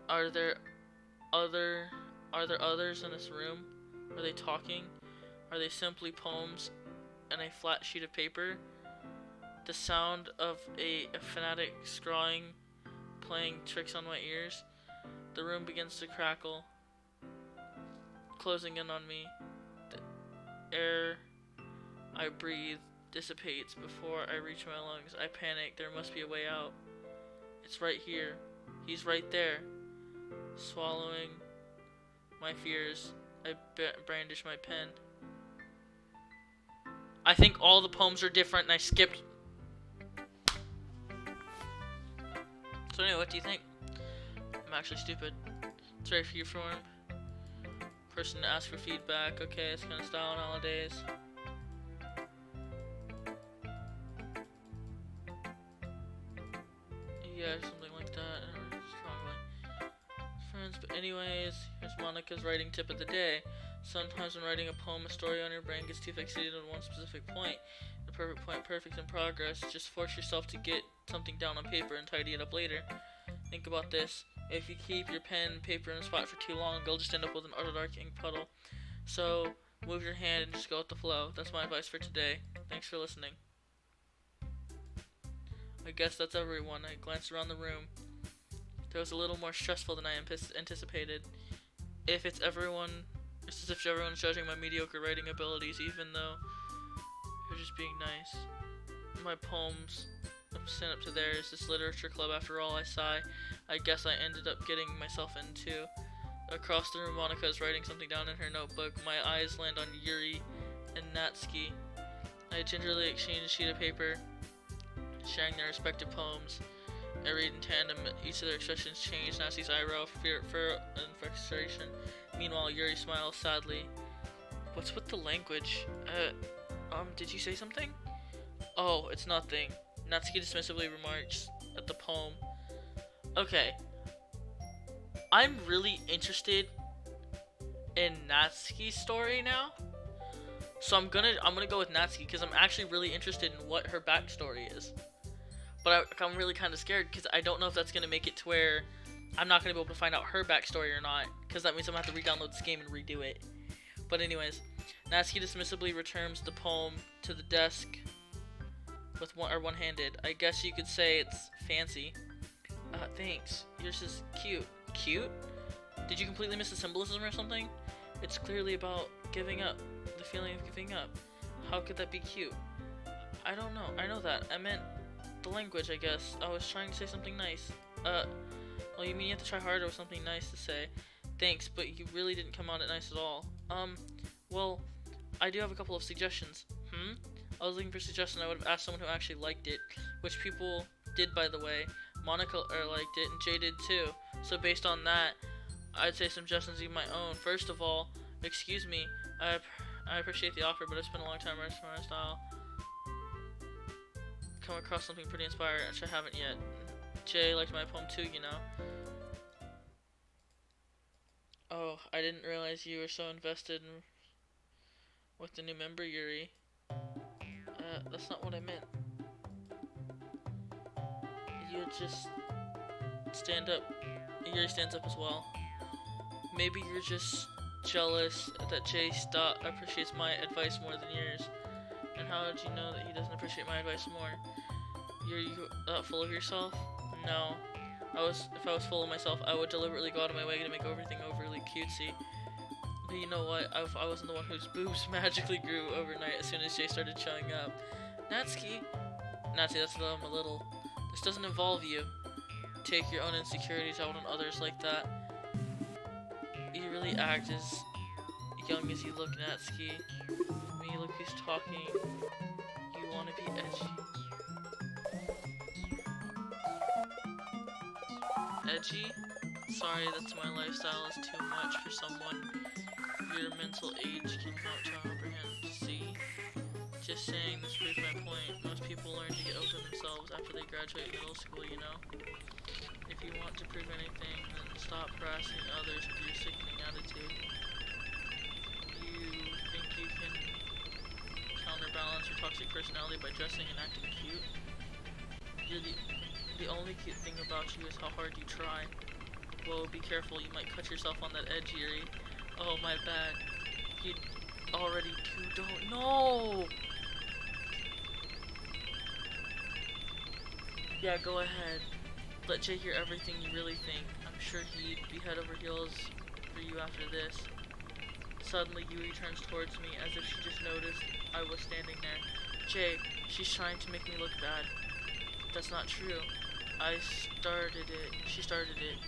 Are there other are there others in this room? Are they talking? Are they simply poems and a flat sheet of paper? The sound of a fanatic scrawling playing tricks on my ears. The room begins to crackle, closing in on me. The air I breathe dissipates before I reach my lungs. I panic. There must be a way out. It's right here. He's right there. Swallowing my fears, I brandish my pen. I think all the poems are different and I skipped. So anyway, what do you think? I'm actually stupid. It's very free form. Person to ask for feedback. Okay, it's kind of style nowadays. Yeah, something like that. Strongly. Friends, but anyways, here's Monica's writing tip of the day. Sometimes when writing a poem, a story on your brain gets too fixated on one specific point. The perfect point, perfect in progress. Just force yourself to get something down on paper and tidy it up later. Think about this. If you keep your pen and paper in a spot for too long, you'll just end up with an utter dark ink puddle. So, move your hand and just go with the flow. That's my advice for today. Thanks for listening. I guess that's everyone. I glanced around the room. It was a little more stressful than I anticipated. It's as if everyone's judging my mediocre writing abilities, even though they're just being nice. My poems stand up to theirs. This literature club, after all, I sigh. I guess I ended up getting myself into. Across the room, Monika is writing something down in her notebook. My eyes land on Yuri and Natsuki. I gingerly exchange a sheet of paper, sharing their respective poems. I read in tandem. Each of their expressions change. Natsuki's eyebrow, fear and frustration. Meanwhile, Yuri smiles sadly. What's with the language? Did you say something? Oh, it's nothing. Natsuki dismissively remarks at the poem. Okay. I'm really interested in Natsuki's story now. So I'm gonna go with Natsuki because I'm actually really interested in what her backstory is. But I'm really kind of scared because I don't know if that's gonna make it to where I'm not gonna be able to find out her backstory or not, because that means I'm gonna have to re-download this game and redo it. But anyways, Natsuki dismissively returns the poem to the desk with one-handed. I guess you could say it's fancy. Thanks. Yours is cute. Cute? Did you completely miss the symbolism or something? It's clearly about giving up. The feeling of giving up. How could that be cute? I don't know. I know that. I meant the language, I guess. I was trying to say something nice. Well, you mean you have to try harder with something nice to say. Thanks, but you really didn't come out at nice at all. Well, I do have a couple of suggestions. I was looking for suggestions. I would have asked someone who actually liked it, which people did, by the way. Monika liked it, and Jay did too. So based on that, I'd say some suggestions of my own. First of all, excuse me, I appreciate the offer, but it's been a long time writing for my style. Come across something pretty inspiring, which I haven't yet. Jay liked my poem too, you know. Oh, I didn't realize you were so invested with the new member, Yuri. That's not what I meant. You just stand up. Yuri stands up as well. Maybe you're just jealous that Jay appreciates my advice more than yours. And how did you know that he doesn't appreciate my advice more? You're that full of yourself? No. If I was full of myself, I would deliberately go out of my way to make everything overly cutesy. But you know what? I wasn't the one whose boobs magically grew overnight as soon as Jay started showing up. Natsuki, that's a little. This doesn't involve you. Take your own insecurities out on others like that. You really act as young as you look, Natsuki. When you look who's talking, you want to be edgy. Edgy? Sorry, that's my lifestyle is too much for someone your mental age cannot comprehend. See? Just saying, this proves my point. Most people learn to get over themselves after they graduate middle school, you know? If you want to prove anything, then stop harassing others with your sickening attitude. You think you can counterbalance your toxic personality by dressing and acting cute. The only cute thing about you is how hard you try. Whoa, be careful, you might cut yourself on that edge, Yuri. Oh, my bad. You already don't know. Yeah, go ahead. Let Jay hear everything you really think. I'm sure he'd be head over heels for you after this. Suddenly, Yuri turns towards me as if she just noticed I was standing there. Jay, she's trying to make me look bad. That's not true. I started it. She started it.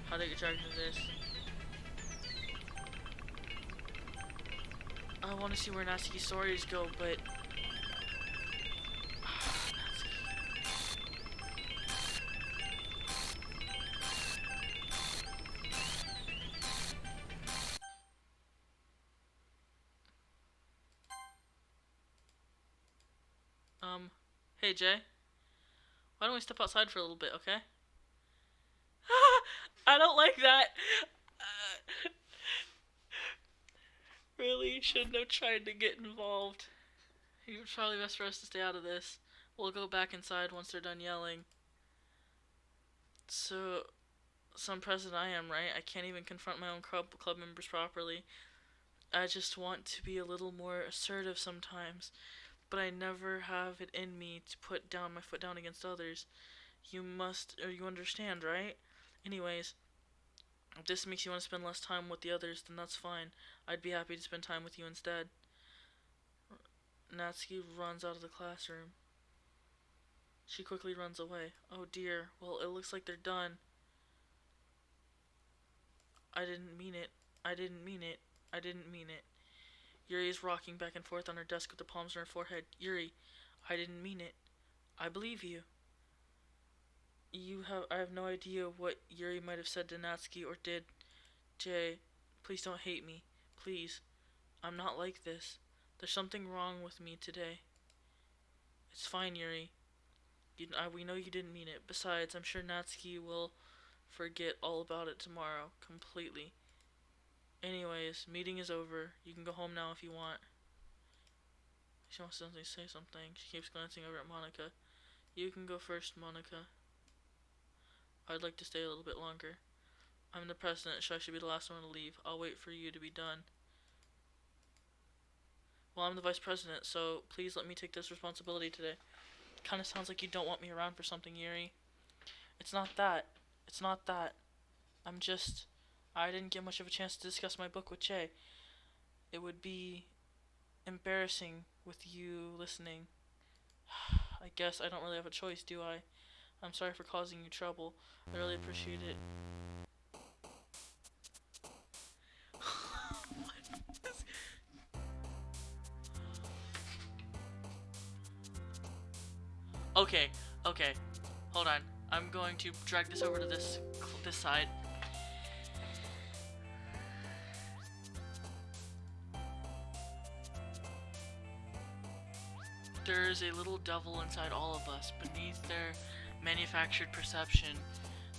How did I get dragged into this? I want to see where Natsuki's stories go, but... Hey Jay. Why don't we step outside for a little bit, okay? I don't like that. Really shouldn't have tried to get involved. It's probably best for us to stay out of this. We'll go back inside once they're done yelling. So president I am, right? I can't even confront my own club members properly. I just want to be a little more assertive sometimes, but I never have it in me to put down my foot down against others. You understand, right? Anyways, if this makes you want to spend less time with the others, then that's fine. I'd be happy to spend time with you instead. Natsuki runs out of the classroom. She quickly runs away. Oh dear, well it looks like they're done. I didn't mean it. I didn't mean it. I didn't mean it. Yuri is rocking back and forth on her desk with the palms on her forehead. Yuri, I didn't mean it. I believe you. I have no idea what Yuri might have said to Natsuki or did. Jay, please don't hate me. Please. I'm not like this. There's something wrong with me today. It's fine, Yuri. We know you didn't mean it. Besides, I'm sure Natsuki will forget all about it tomorrow. Completely. Anyways, meeting is over. You can go home now if you want. She wants to say something. She keeps glancing over at Monika. You can go first, Monika. I'd like to stay a little bit longer. I'm the president, so I should be the last one to leave. I'll wait for you to be done. Well, I'm the vice president, so please let me take this responsibility today. Kinda sounds like you don't want me around for something, Yuri. It's not that. It's not that. I didn't get much of a chance to discuss my book with Jay. It would be embarrassing with you listening. I guess I don't really have a choice, do I? I'm sorry for causing you trouble. I really appreciate it. Okay. Hold on. I'm going to drag this over to this side. There's a little devil inside all of us. Beneath their manufactured perception,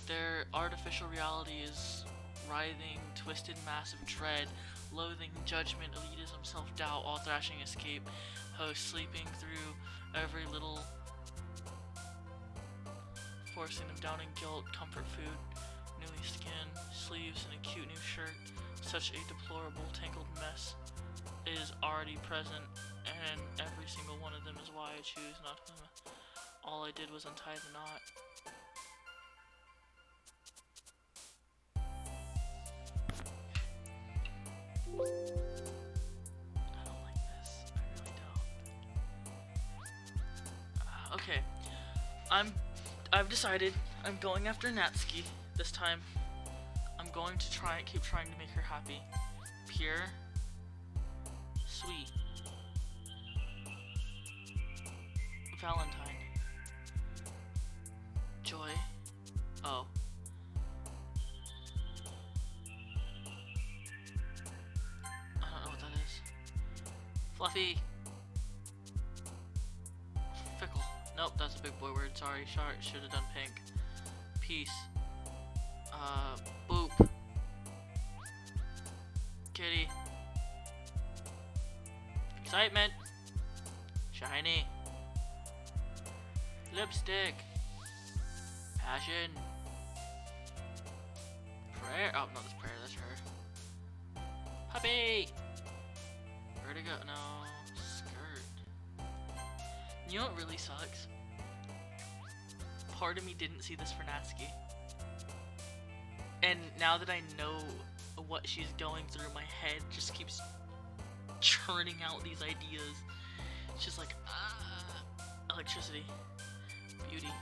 their artificial reality is writhing, twisted mass of dread, loathing, judgment, elitism, self-doubt, all thrashing escape, host sleeping through every little, forcing them down in guilt, comfort food, newly skinned, sleeves, and a cute new shirt. Such a deplorable, tangled mess is already present, and every single one of them is why I choose not to. All I did was untie the knot. I don't like this. I really don't. Okay. I've decided I'm going after Natsuki this time. I'm going to keep trying to make her happy. Pure. Sweet. Valentine. Joy. Oh. I don't know what that is. Fluffy. Fickle. Nope, that's a big boy word. Sorry. Should have done pink. Peace. Boop. Kitty. Excitement. Shiny. Lipstick. Passion. Prayer. Oh, no, that's prayer. That's her. Puppy. Where'd it go? No. Skirt. You know what really sucks? Part of me didn't see this for Natsuki. And now that I know what she's going through, my head just keeps churning out these ideas. It's just like, electricity. Beauty.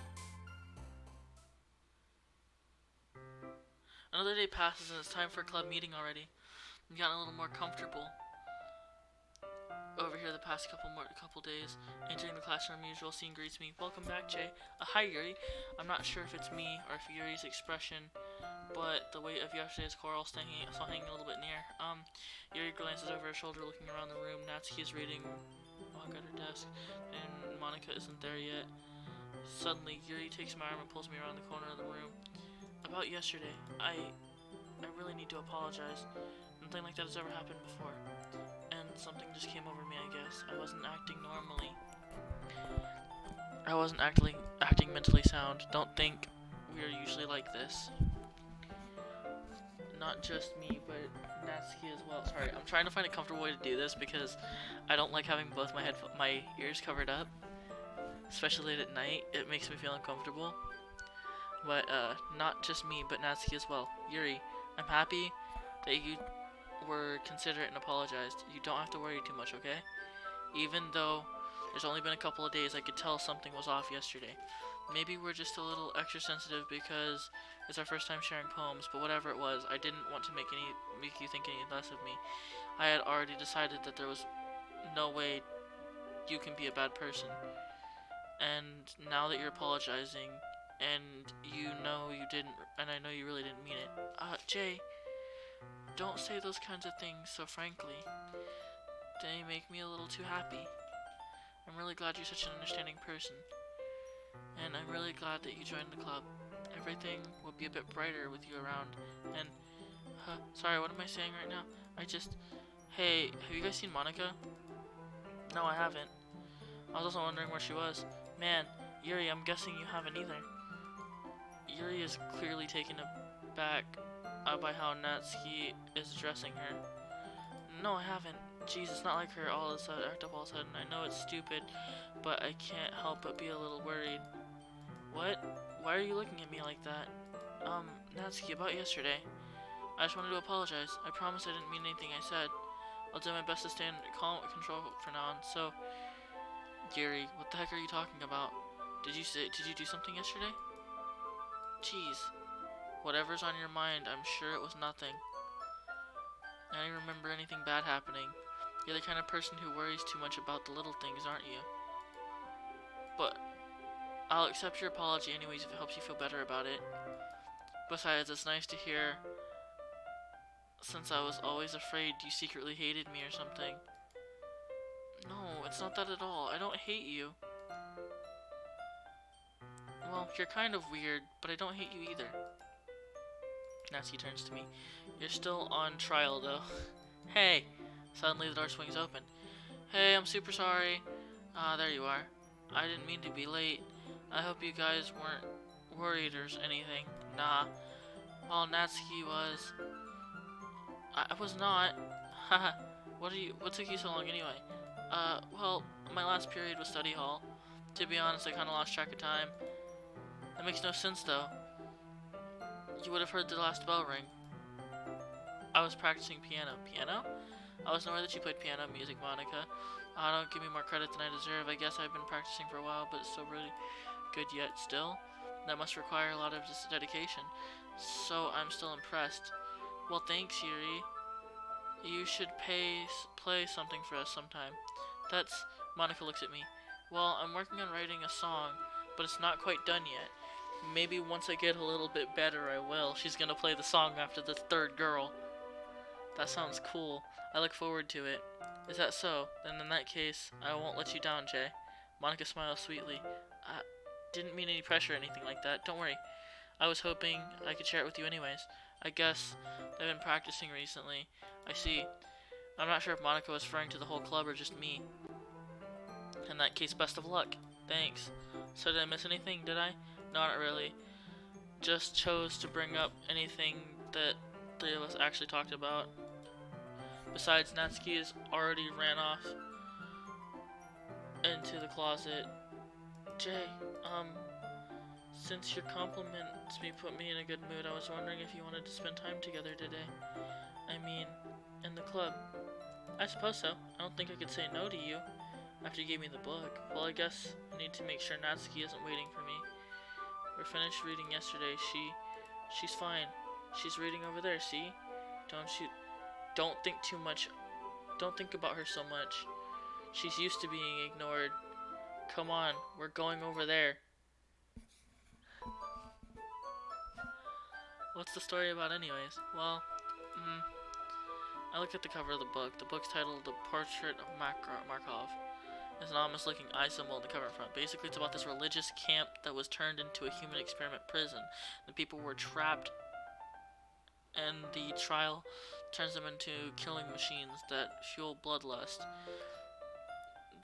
Another day passes and it's time for a club meeting already. I've gotten a little more comfortable over here the past couple days. Entering the classroom, usual scene greets me. Welcome back, Jay. Hi, Yuri. I'm not sure if it's me or if Yuri's expression, but the weight of yesterday's coral still hanging a little bit near. Yuri glances over her shoulder, looking around the room. Natsuki is reading a book at her desk, and Monika isn't there yet. Suddenly, Yuri takes my arm and pulls me around the corner of the room. About yesterday, I really need to apologize. Nothing like that has ever happened before. And something just came over me, I guess. I wasn't acting normally. I wasn't acting mentally sound. Don't think we are usually like this. Not just me, but Natsuki as well. Sorry, I'm trying to find a comfortable way to do this because I don't like having both my ears covered up. Especially late at night. It makes me feel uncomfortable. But, not just me, but Natsuki as well. Yuri, I'm happy that you were considerate and apologized. You don't have to worry too much, okay? Even though there's only been a couple of days, I could tell something was off yesterday. Maybe we're just a little extra sensitive because it's our first time sharing poems, but whatever it was, I didn't want to make you think any less of me. I had already decided that there was no way you can be a bad person. And now that you're apologizing, and you know you didn't, and I know you really didn't mean it. Jay, don't say those kinds of things so frankly. They make me a little too happy. I'm really glad you're such an understanding person. And I'm really glad that you joined the club. Everything will be a bit brighter with you around. And, sorry, what am I saying right now? Hey, have you guys seen Monika? No, I haven't. I was also wondering where she was. Man, Yuri, I'm guessing you haven't either. Yuri is clearly taken aback by how Natsuki is addressing her. No, I haven't. Jeez, it's not like her all of a sudden act up all of a sudden. I know it's stupid, but I can't help but be a little worried. What? Why are you looking at me like that? Natsuki, about yesterday. I just wanted to apologize. I promise I didn't mean anything I said. I'll do my best to stay under control from now on. So, Yuri, what the heck are you talking about? Did you do something yesterday? Jeez. Whatever's on your mind, I'm sure it was nothing. I don't remember anything bad happening. You're the kind of person who worries too much about the little things, aren't you? But I'll accept your apology anyways if it helps you feel better about it. Besides, it's nice to hear, since I was always afraid you secretly hated me or something. No, it's not that at all. I don't hate you. Well, you're kind of weird, but I don't hate you either. Natsuki turns to me. You're still on trial, though. Hey! Suddenly the door swings open. Hey, I'm super sorry. There you are. I didn't mean to be late. I hope you guys weren't worried or anything. Nah. Well, Natsuki was. I was not. Haha. What took you so long anyway? Well, my last period was study hall. To be honest, I kinda lost track of time. That makes no sense, though. You would have heard the last bell ring. I was practicing piano. Piano? I wasn't aware that you played piano music, Monika. Don't give me more credit than I deserve. I guess I've been practicing for a while, but it's still really good yet still. That must require a lot of dedication. So I'm still impressed. Well, thanks, Yuri. You should play something for us sometime. Monika looks at me. Well, I'm working on writing a song, but it's not quite done yet. Maybe once I get a little bit better, I will. She's gonna play the song after the third girl. That sounds cool. I look forward to it. Is that so? Then in that case, I won't let you down, Jay. Monika smiles sweetly. I didn't mean any pressure or anything like that. Don't worry. I was hoping I could share it with you anyways. I guess I've been practicing recently. I see. I'm not sure if Monika was referring to the whole club or just me. In that case, best of luck. Thanks. So did I miss anything, did I? No, not really. Just chose to bring up anything that three of us actually talked about. Besides, Natsuki has already ran off into the closet. Jay, since your compliments put me in a good mood, I was wondering if you wanted to spend time together today. I mean, in the club. I suppose so. I don't think I could say no to you after you gave me the book. Well, I guess I need to make sure Natsuki isn't waiting for me. We finished reading yesterday. She's fine. She's reading over there, see? Don't think too much. Don't think about her so much. She's used to being ignored. Come on, we're going over there. What's the story about anyways? Well, I looked at the cover of the book. The book's titled The Portrait of Markov. There's an ominous looking eye symbol on the cover in front. Basically, it's about this religious camp that was turned into a human experiment prison. The people were trapped, and the trial turns them into killing machines that fuel bloodlust.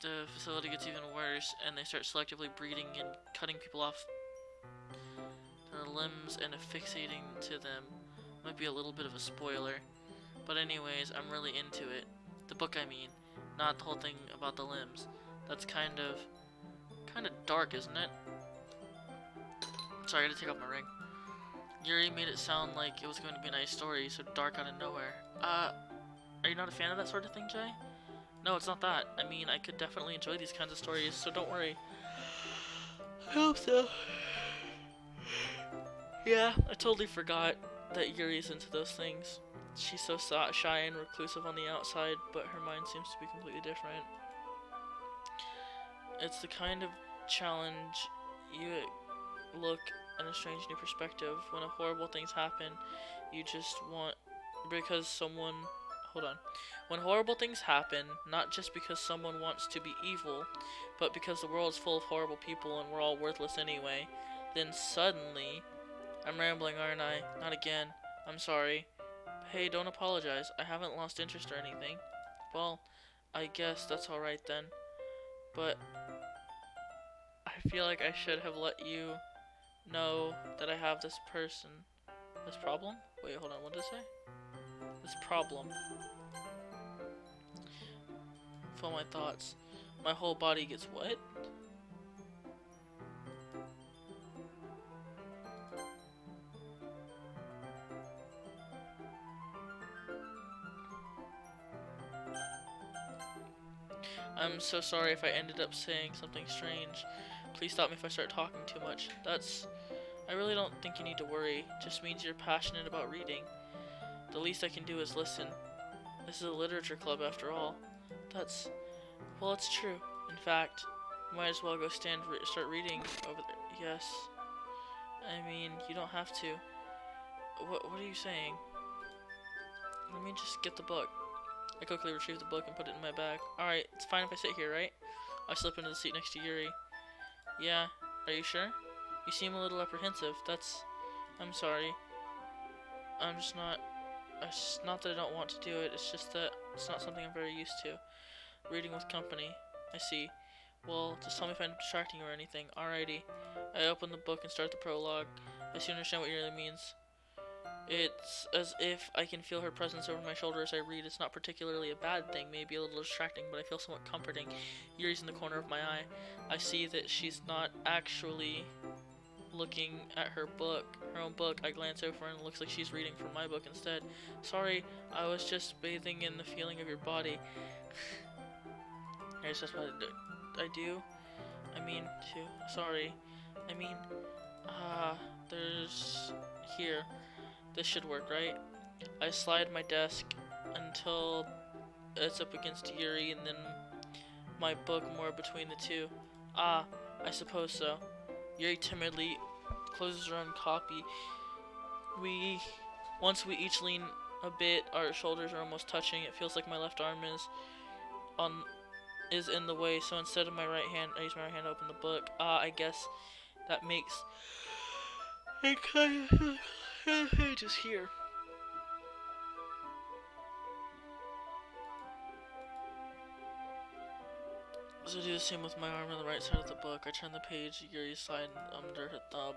The facility gets even worse, and they start selectively breeding and cutting people off their limbs and affixating to them. Might be a little bit of a spoiler. But anyways, I'm really into it. The book, I mean. Not the whole thing about the limbs. That's kind of dark, isn't it? Sorry, I gotta take off my ring. Yuri made it sound like it was going to be a nice story, so dark out of nowhere. Are you not a fan of that sort of thing, Jay? No, it's not that. I mean, I could definitely enjoy these kinds of stories, so don't worry. I hope so. Yeah, I totally forgot that Yuri's into those things. She's so shy and reclusive on the outside, but her mind seems to be completely different. It's the kind of challenge you look in a strange new perspective. When horrible things happen, you just want... Because someone... Hold on. When horrible things happen, not just because someone wants to be evil, but because the world's full of horrible people and we're all worthless anyway, then suddenly... I'm rambling, aren't I? Not again. I'm sorry. Hey, don't apologize. I haven't lost interest or anything. Well, I guess that's alright then. But I feel like I should have let you know that I have this problem? Wait, hold on, what did it say? This problem. Feel my thoughts. My whole body gets what? I'm so sorry if I ended up saying something strange. Please stop me if I start talking too much. I really don't think you need to worry. It just means you're passionate about reading. The least I can do is listen. This is a literature club after all. Well, it's true. In fact, you might as well go start reading over there. Yes. I mean, you don't have to. What are you saying? Let me just get the book. I quickly retrieve the book and put it in my bag. Alright, it's fine if I sit here, right? I slip into the seat next to Yuri. Yeah, are you sure? You seem a little apprehensive. I'm sorry. It's not that I don't want to do it, it's just that it's not something I'm very used to. Reading with company. I see. Well, just tell me if I'm distracting you or anything. Alrighty. I open the book and start the prologue. I soon understand what Yuri means. It's as if I can feel her presence over my shoulder as I read. It's not particularly a bad thing, maybe a little distracting, but I feel somewhat comforting. Yuri's in the corner of my eye. I see that she's not actually looking at her own book. I glance over and it looks like she's reading from my book instead. Sorry, I was just bathing in the feeling of your body. Here's just what I do. Sorry. There's here. This should work, right? I slide my desk until it's up against Yuri and then my book more between the two. I suppose so. Yuri timidly closes her own copy. Once we each lean a bit, our shoulders are almost touching. It feels like my left arm is in the way, so instead of my right hand, I use my right hand to open the book. I guess that makes it kind of just here. So I do the same with my arm on the right side of the book. I turn the page, Yuri's side under her thumb.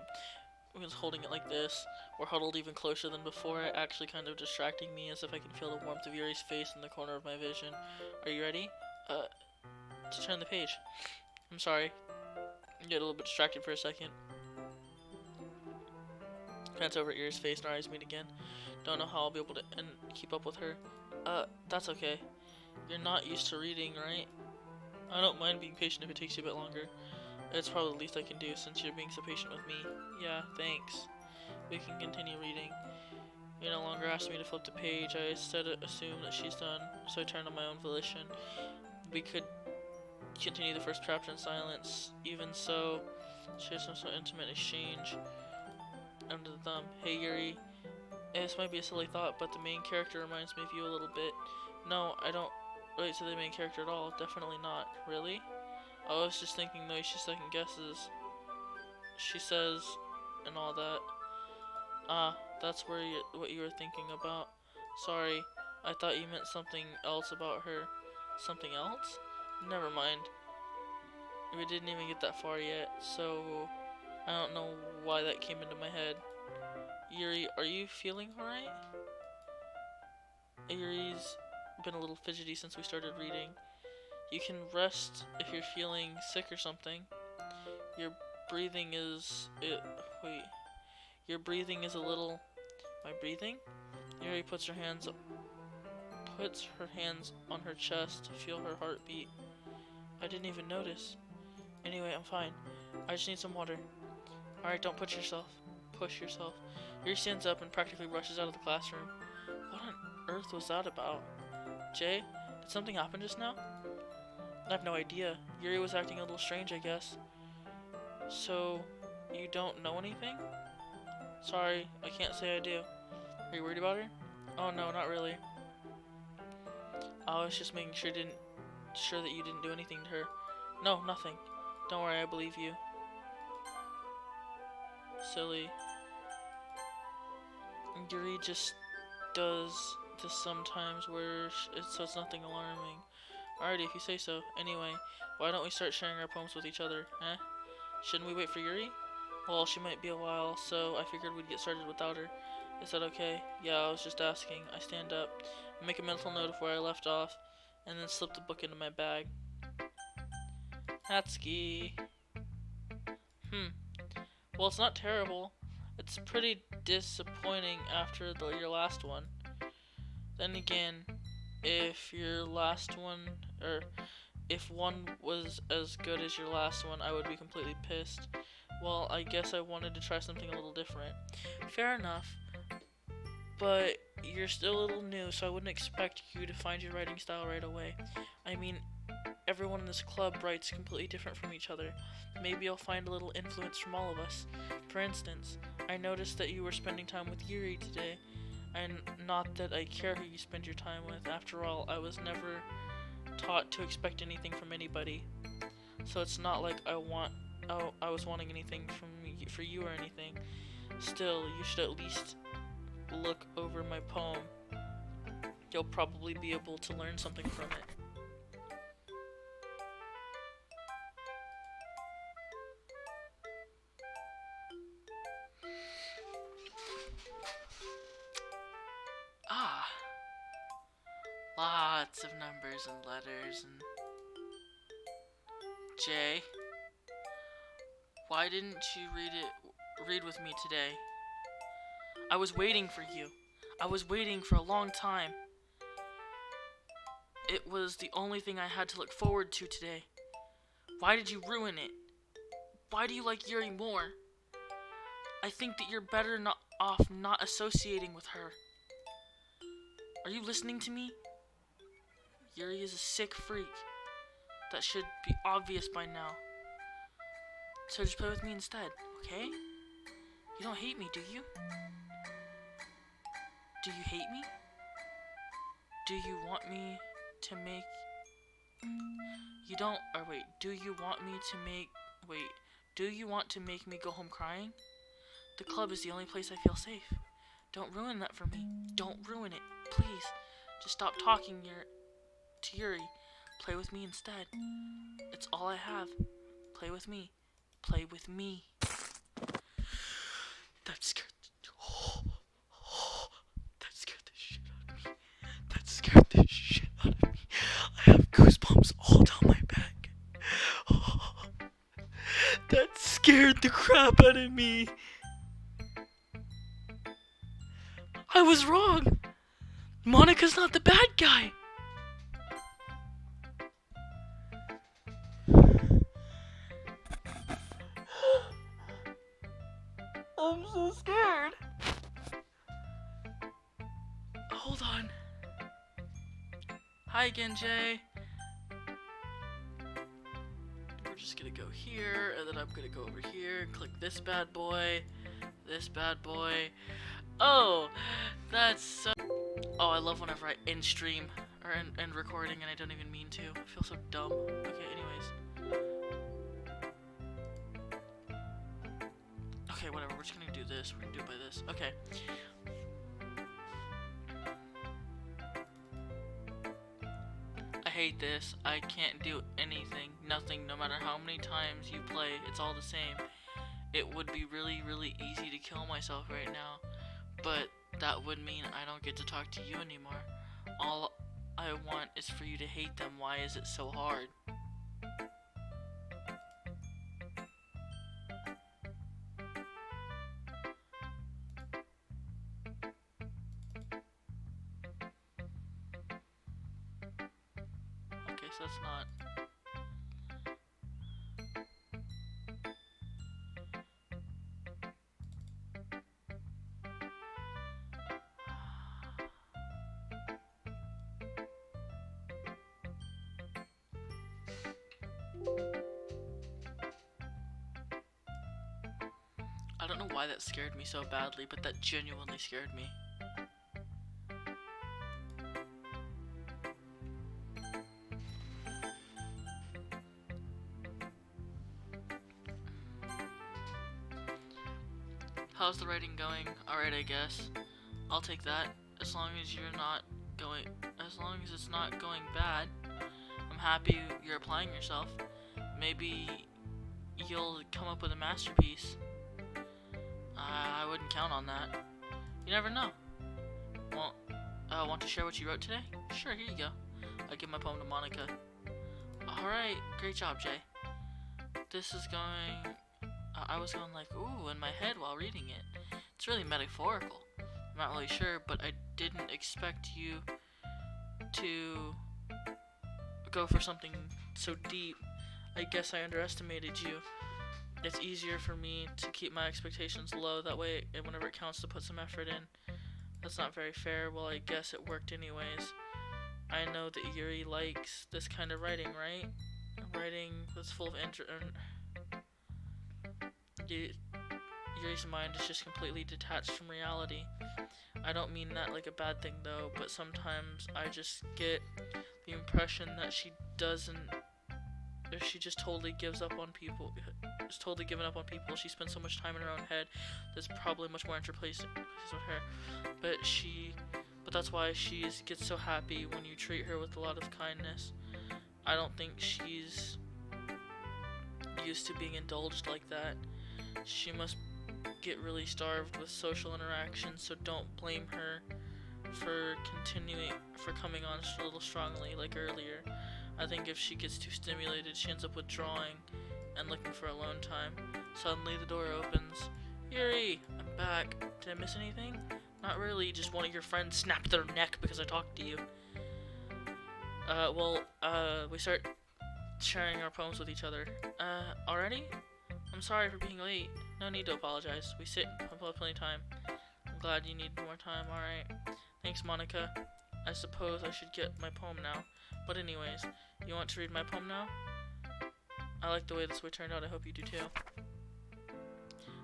I was holding it like this. We're huddled even closer than before, actually kind of distracting me as if I can feel the warmth of Yuri's face in the corner of my vision. Are you ready? To turn the page. I'm sorry. Get a little bit distracted for a second. Glance over at Yuri's face and our eyes meet again. Don't know how I'll be able to keep up with her. That's okay. You're not used to reading, right? I don't mind being patient if it takes you a bit longer. It's probably the least I can do since you're being so patient with me. Yeah, thanks. We can continue reading. You no longer ask me to flip the page. I instead assume that she's done, so I turn on my own volition. We could continue the first chapter in silence. Even so, share some sort of intimate exchange under the thumb. Hey Yuri, this might be a silly thought, but the main character reminds me of you a little bit. No, I don't relate to the main character at all. Definitely not. Really? I was just thinking the way she second guesses. She says, and all that. Ah, that's what you were thinking about. Sorry, I thought you meant something else about her. Something else? Never mind. We didn't even get that far yet, so I don't know why that came into my head. Yuri, are you feeling alright? Yuri's been a little fidgety since we started reading. You can rest if you're feeling sick or something. Your breathing is... wait. Your breathing is a little... My breathing? Yuri puts her hands on her chest to feel her heartbeat. I didn't even notice. Anyway, I'm fine. I just need some water. Alright, don't push yourself. Yuri stands up and practically rushes out of the classroom. What on earth was that about? Jay, did something happen just now? I have no idea. Yuri was acting a little strange, I guess. So, you don't know anything? Sorry, I can't say I do. Are you worried about her? Oh no, not really. I was just making sure that you didn't do anything to her. No, nothing. Don't worry, I believe you. Silly. Yuri just does this sometimes so it's nothing alarming. Alrighty, if you say so. Anyway, why don't we start sharing our poems with each other, eh? Shouldn't we wait for Yuri? Well, she might be a while, so I figured we'd get started without her. Is that okay? Yeah, I was just asking. I stand up, make a mental note of where I left off, and then slip the book into my bag. Hatsuki. Well, it's not terrible. It's pretty disappointing after your last one. Then again, if your last one, or if one was as good as your last one, I would be completely pissed. Well, I guess I wanted to try something a little different. Fair enough. But you're still a little new, so I wouldn't expect you to find your writing style right away. I mean, everyone in this club writes completely different from each other. Maybe I'll find a little influence from all of us. For instance, I noticed that you were spending time with Yuri today. And not that I care who you spend your time with. After all, I was never taught to expect anything from anybody. So it's not like I was wanting anything for you or anything. Still, you should at least look over my poem. You'll probably be able to learn something from it. Ah, lots of numbers and letters and... Jay, why didn't you read with me today? I was waiting for you. I was waiting for a long time. It was the only thing I had to look forward to today. Why did you ruin it? Why do you like Yuri more? I think that you're better off not associating with her. Are you listening to me? Yuri is a sick freak. That should be obvious by now. So just play with me instead, okay? You don't hate me, do you? Do you hate me? Do you want me to make... You don't... Or wait, do you want me to make... Wait, do you want to make me go home crying? The club is the only place I feel safe. Don't ruin that for me. Don't ruin it, please. Just stop talking to Yuri. Play with me instead. It's all I have. Play with me. Play with me. That scared that scared the shit out of me. That scared the shit out of me. I have goosebumps all down my back. That scared the crap out of me. I was wrong. Monika's not the bad guy. I'm so scared. Hold on. Hi again, Jay. We're just gonna go here, and then I'm gonna go over here and click this bad boy. This bad boy. Oh, that's so... Oh, I love whenever I end stream or end recording and I don't even mean to. I feel so dumb. Okay, anyways. Okay, whatever. We're just gonna do this. We're gonna do it by this. Okay. I hate this. I can't do anything. Nothing. No matter how many times you play, it's all the same. It would be really, really easy to kill myself right now. But that would mean I don't get to talk to you anymore. All I want is for you to hate them. Why is it so hard? Okay, so that's not... I don't know why that scared me so badly, but that genuinely scared me. How's the writing going? Alright, I guess. I'll take that. As long as you're not going... As long as it's not going bad. I'm happy you're applying yourself. Maybe you'll come up with a masterpiece. I wouldn't count on that. You never know. Want to share what you wrote today? Sure, here you go. I give my poem to Monika. Alright, great job, Jay. This is going... I was going like, ooh, in my head while reading it. It's really metaphorical. I'm not really sure, but I didn't expect you to go for something so deep. I guess I underestimated you. It's easier for me to keep my expectations low, that way whenever it counts to put some effort in. That's not very fair. Well, I guess it worked anyways. I know that Yuri likes this kind of writing, right? Writing that's full of Yuri's mind is just completely detached from reality. I don't mean that like a bad thing though, but sometimes I just get the impression that she doesn't... If she just totally gives up on people, is totally given up on people. She spends so much time in her own head. There's probably much more interplaces with her, but that's why she gets so happy when you treat her with a lot of kindness. I don't think she's used to being indulged like that. She must get really starved with social interaction. So don't blame her for coming on a little strongly like earlier. I think if she gets too stimulated, she ends up withdrawing and looking for alone time. Suddenly the door opens. Yuri, I'm back. Did I miss anything? Not really, just one of your friends snapped their neck because I talked to you. We start sharing our poems with each other. Already? I'm sorry for being late. No need to apologize. We sit and have plenty of time. I'm glad you need more time, alright. Thanks, Monika. I suppose I should get my poem now. But anyways, you want to read my poem now? I like the way this way turned out. I hope you do too.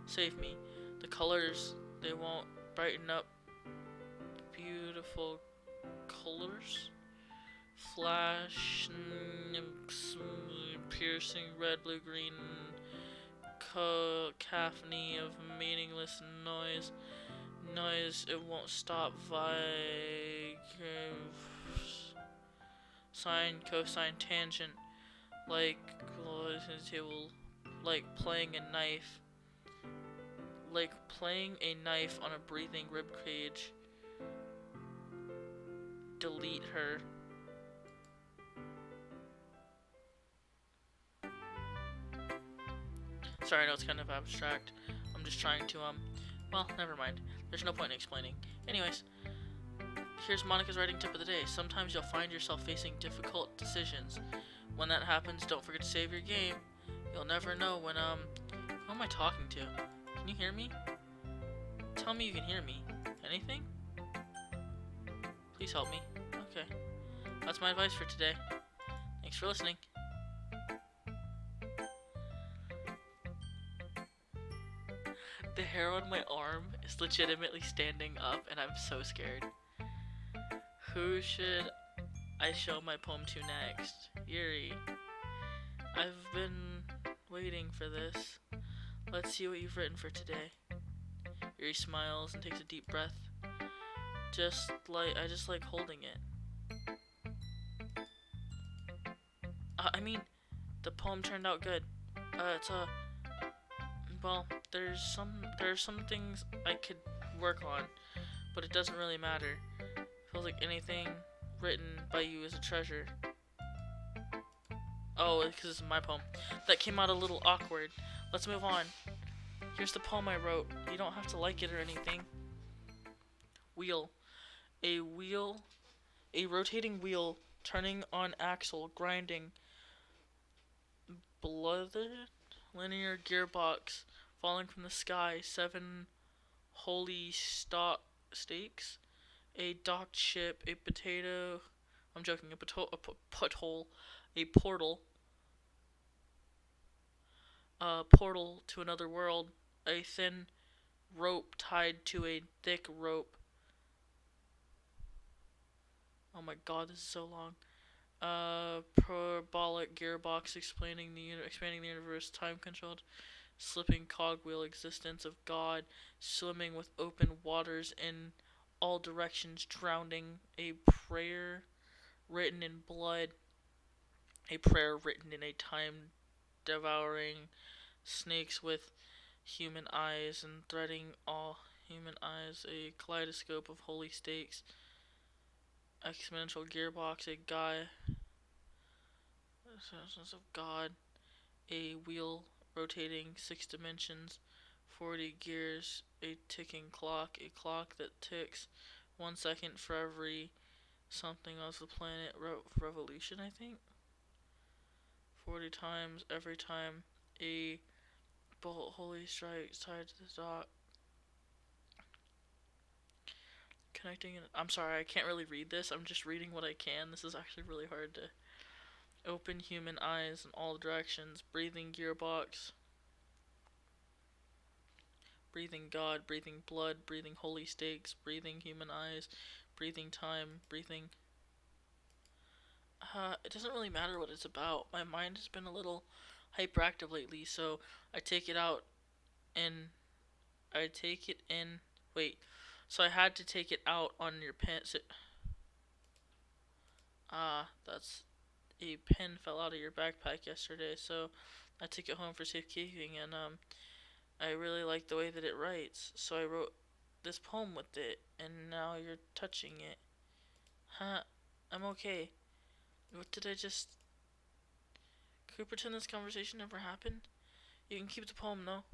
Save me. The colors, they won't brighten up. Beautiful colors. Flash, piercing red, blue, green, cacophony of meaningless noise. It won't stop. sine, cosine, tangent, like table, like playing a knife, on a breathing rib cage. Delete her. Sorry, I know it's kind of abstract. I'm just trying to, well, never mind. There's no point in explaining. Anyways, here's Monica's writing tip of the day. Sometimes you'll find yourself facing difficult decisions. When that happens, don't forget to save your game. You'll never know when, who am I talking to? Can you hear me? Tell me you can hear me. Anything? Please help me. Okay. That's my advice for today. Thanks for listening. The hair on my arm is legitimately standing up, and I'm so scared. Who should I show my poem to next? Yuri. I've been waiting for this. Let's see what you've written for today. Yuri smiles and takes a deep breath. I just like holding it. The poem turned out good. There's some things I could work on, but it doesn't really matter. Feels like anything written by you is a treasure. Oh, because it's my poem. That came out a little awkward. Let's move on. Here's the poem I wrote. You don't have to like it or anything. Wheel. A rotating wheel, turning on axle, grinding. Blooded linear gearbox, falling from the sky, 7 holy stakes, a docked ship, a potato, I'm joking, a portal, a portal to another world, a thin rope tied to a thick rope. Oh my god, this is so long. Parabolic gearbox expanding the universe, time controlled, slipping cogwheel, existence of God, swimming with open waters in all directions, drowning, a prayer written in blood, a prayer written in a time devouring, snakes with human eyes and threading all human eyes, a kaleidoscope of holy stakes, exponential gearbox, a guy, sense of God, a wheel rotating 6 dimensions, 40 gears, a ticking clock, a clock that ticks 1 second for every something else the planet revolution, I think. 40 times every time a bolt holy strike tied to the dock. Connecting, I'm sorry, I can't really read this. I'm just reading what I can. This is actually really hard to. Open human eyes in all directions. Breathing gearbox. Breathing God. Breathing blood. Breathing holy stakes. Breathing human eyes. Breathing time. Breathing. It doesn't really matter what it's about. My mind has been a little hyperactive lately, so I take it out and I take it in. Wait. So I had to take it out on your pants. That's. A pen fell out of your backpack yesterday, so I took it home for safekeeping, and I really like the way that it writes, so I wrote this poem with it, and now you're touching it. Huh? I'm okay. What did I just... Could we pretend this conversation never happened? You can keep the poem, though.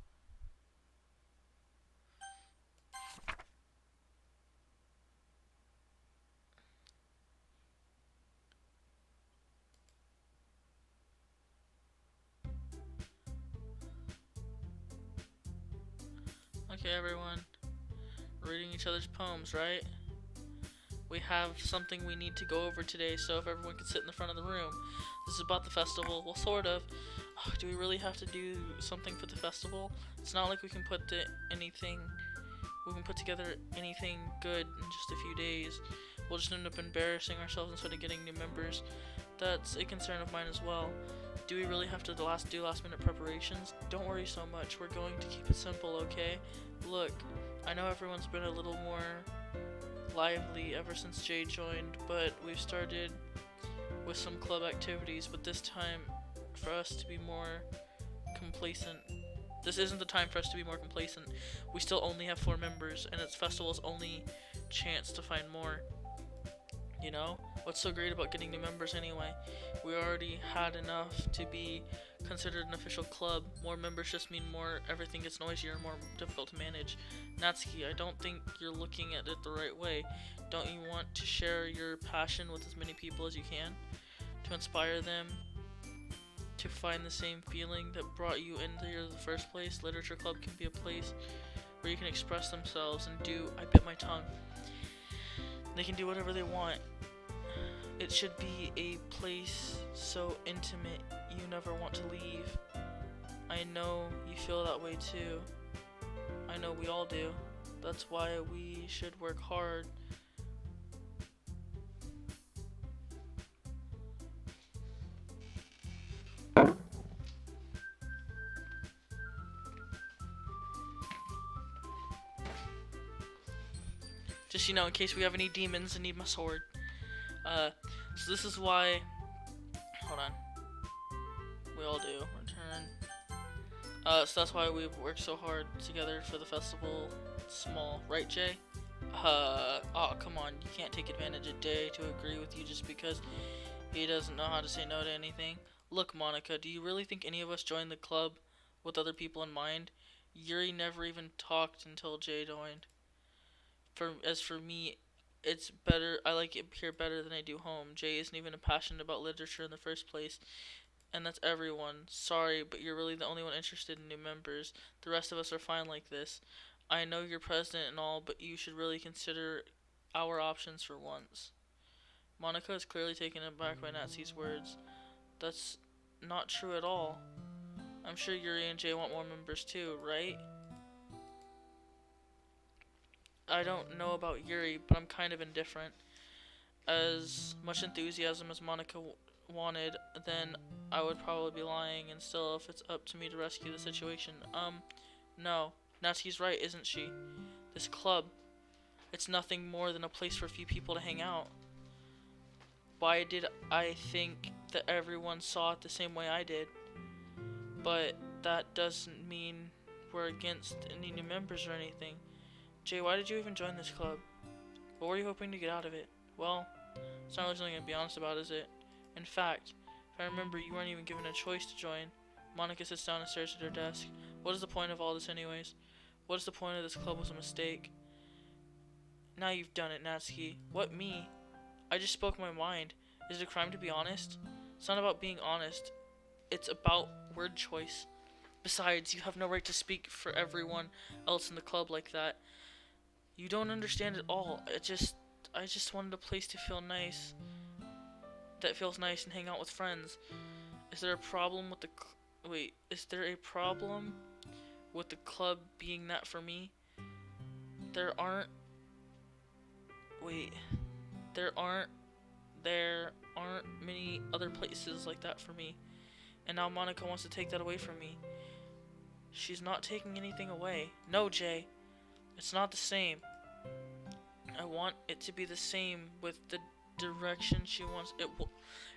Okay, everyone. We're reading each other's poems, right? We have something we need to go over today, so if everyone can sit in the front of the room. This is about the festival. Well, sort of. Oh, do we really have to do something for the festival? It's not like we can put together anything good in just a few days. We'll just end up embarrassing ourselves instead of getting new members. That's a concern of mine as well. Do we really have to do last minute preparations? Don't worry so much. We're going to keep it simple, okay? Look, I know everyone's been a little more lively ever since Jay joined, but we've started with some club activities, but this time for us to be more complacent. This isn't the time for us to be more complacent. We still only have 4 members, and it's festival's only chance to find more. You know? What's so great about getting new members anyway? We already had enough to be considered an official club. More members just mean more, everything gets noisier and more difficult to manage. Natsuki, I don't think you're looking at it the right way. Don't you want to share your passion with as many people as you can? To inspire them to find the same feeling that brought you into here in the first place? Literature club can be a place where you can express themselves and do, I bit my tongue. They can do whatever they want. It should be a place so intimate you never want to leave. I know you feel that way too. I know we all do. That's why we should work hard. Just, in case we have any demons and need my sword. So this is why... Hold on. We all do. Return. So that's why we've worked so hard together for the festival. It's small. Right, Jay? Oh, come on. You can't take advantage of Jay to agree with you just because he doesn't know how to say no to anything. Look, Monika, do you really think any of us joined the club with other people in mind? Yuri never even talked until Jay joined. As for me, it's better. I like it here better than I do home. Jay isn't even passionate about literature in the first place, and that's everyone. Sorry, but you're really the only one interested in new members. The rest of us are fine like this. I know you're president and all, but you should really consider our options for once. Monika is clearly taken aback by Natsuki's words. That's not true at all. I'm sure Yuri and Jay want more members too, right? I don't know about Yuri, but I'm kind of indifferent. As much enthusiasm as Monika wanted, then I would probably be lying, and still, if it's up to me to rescue the situation, no. Natsuki's right, isn't she? This club, it's nothing more than a place for a few people to hang out. Why did I think that everyone saw it the same way I did? But that doesn't mean we're against any new members or anything. Jay, why did you even join this club? What were you hoping to get out of it? Well, it's not really something to be honest about, is it? In fact, if I remember, you weren't even given a choice to join. Monika sits down and stares at her desk. What is the point of all this anyways? What is the point of this club was a mistake? Now you've done it, Natsuki. What, me? I just spoke my mind. Is it a crime to be honest? It's not about being honest. It's about word choice. Besides, you have no right to speak for everyone else in the club like that. You don't understand at all. I just wanted a place to feel nice. That feels nice and hang out with friends. Is there a problem with the is there a problem with the club being that for me? There aren't many other places like that for me. And now Monika wants to take that away from me. She's not taking anything away. No, Jay. It's not the same. I want it to be the same with the direction she wants.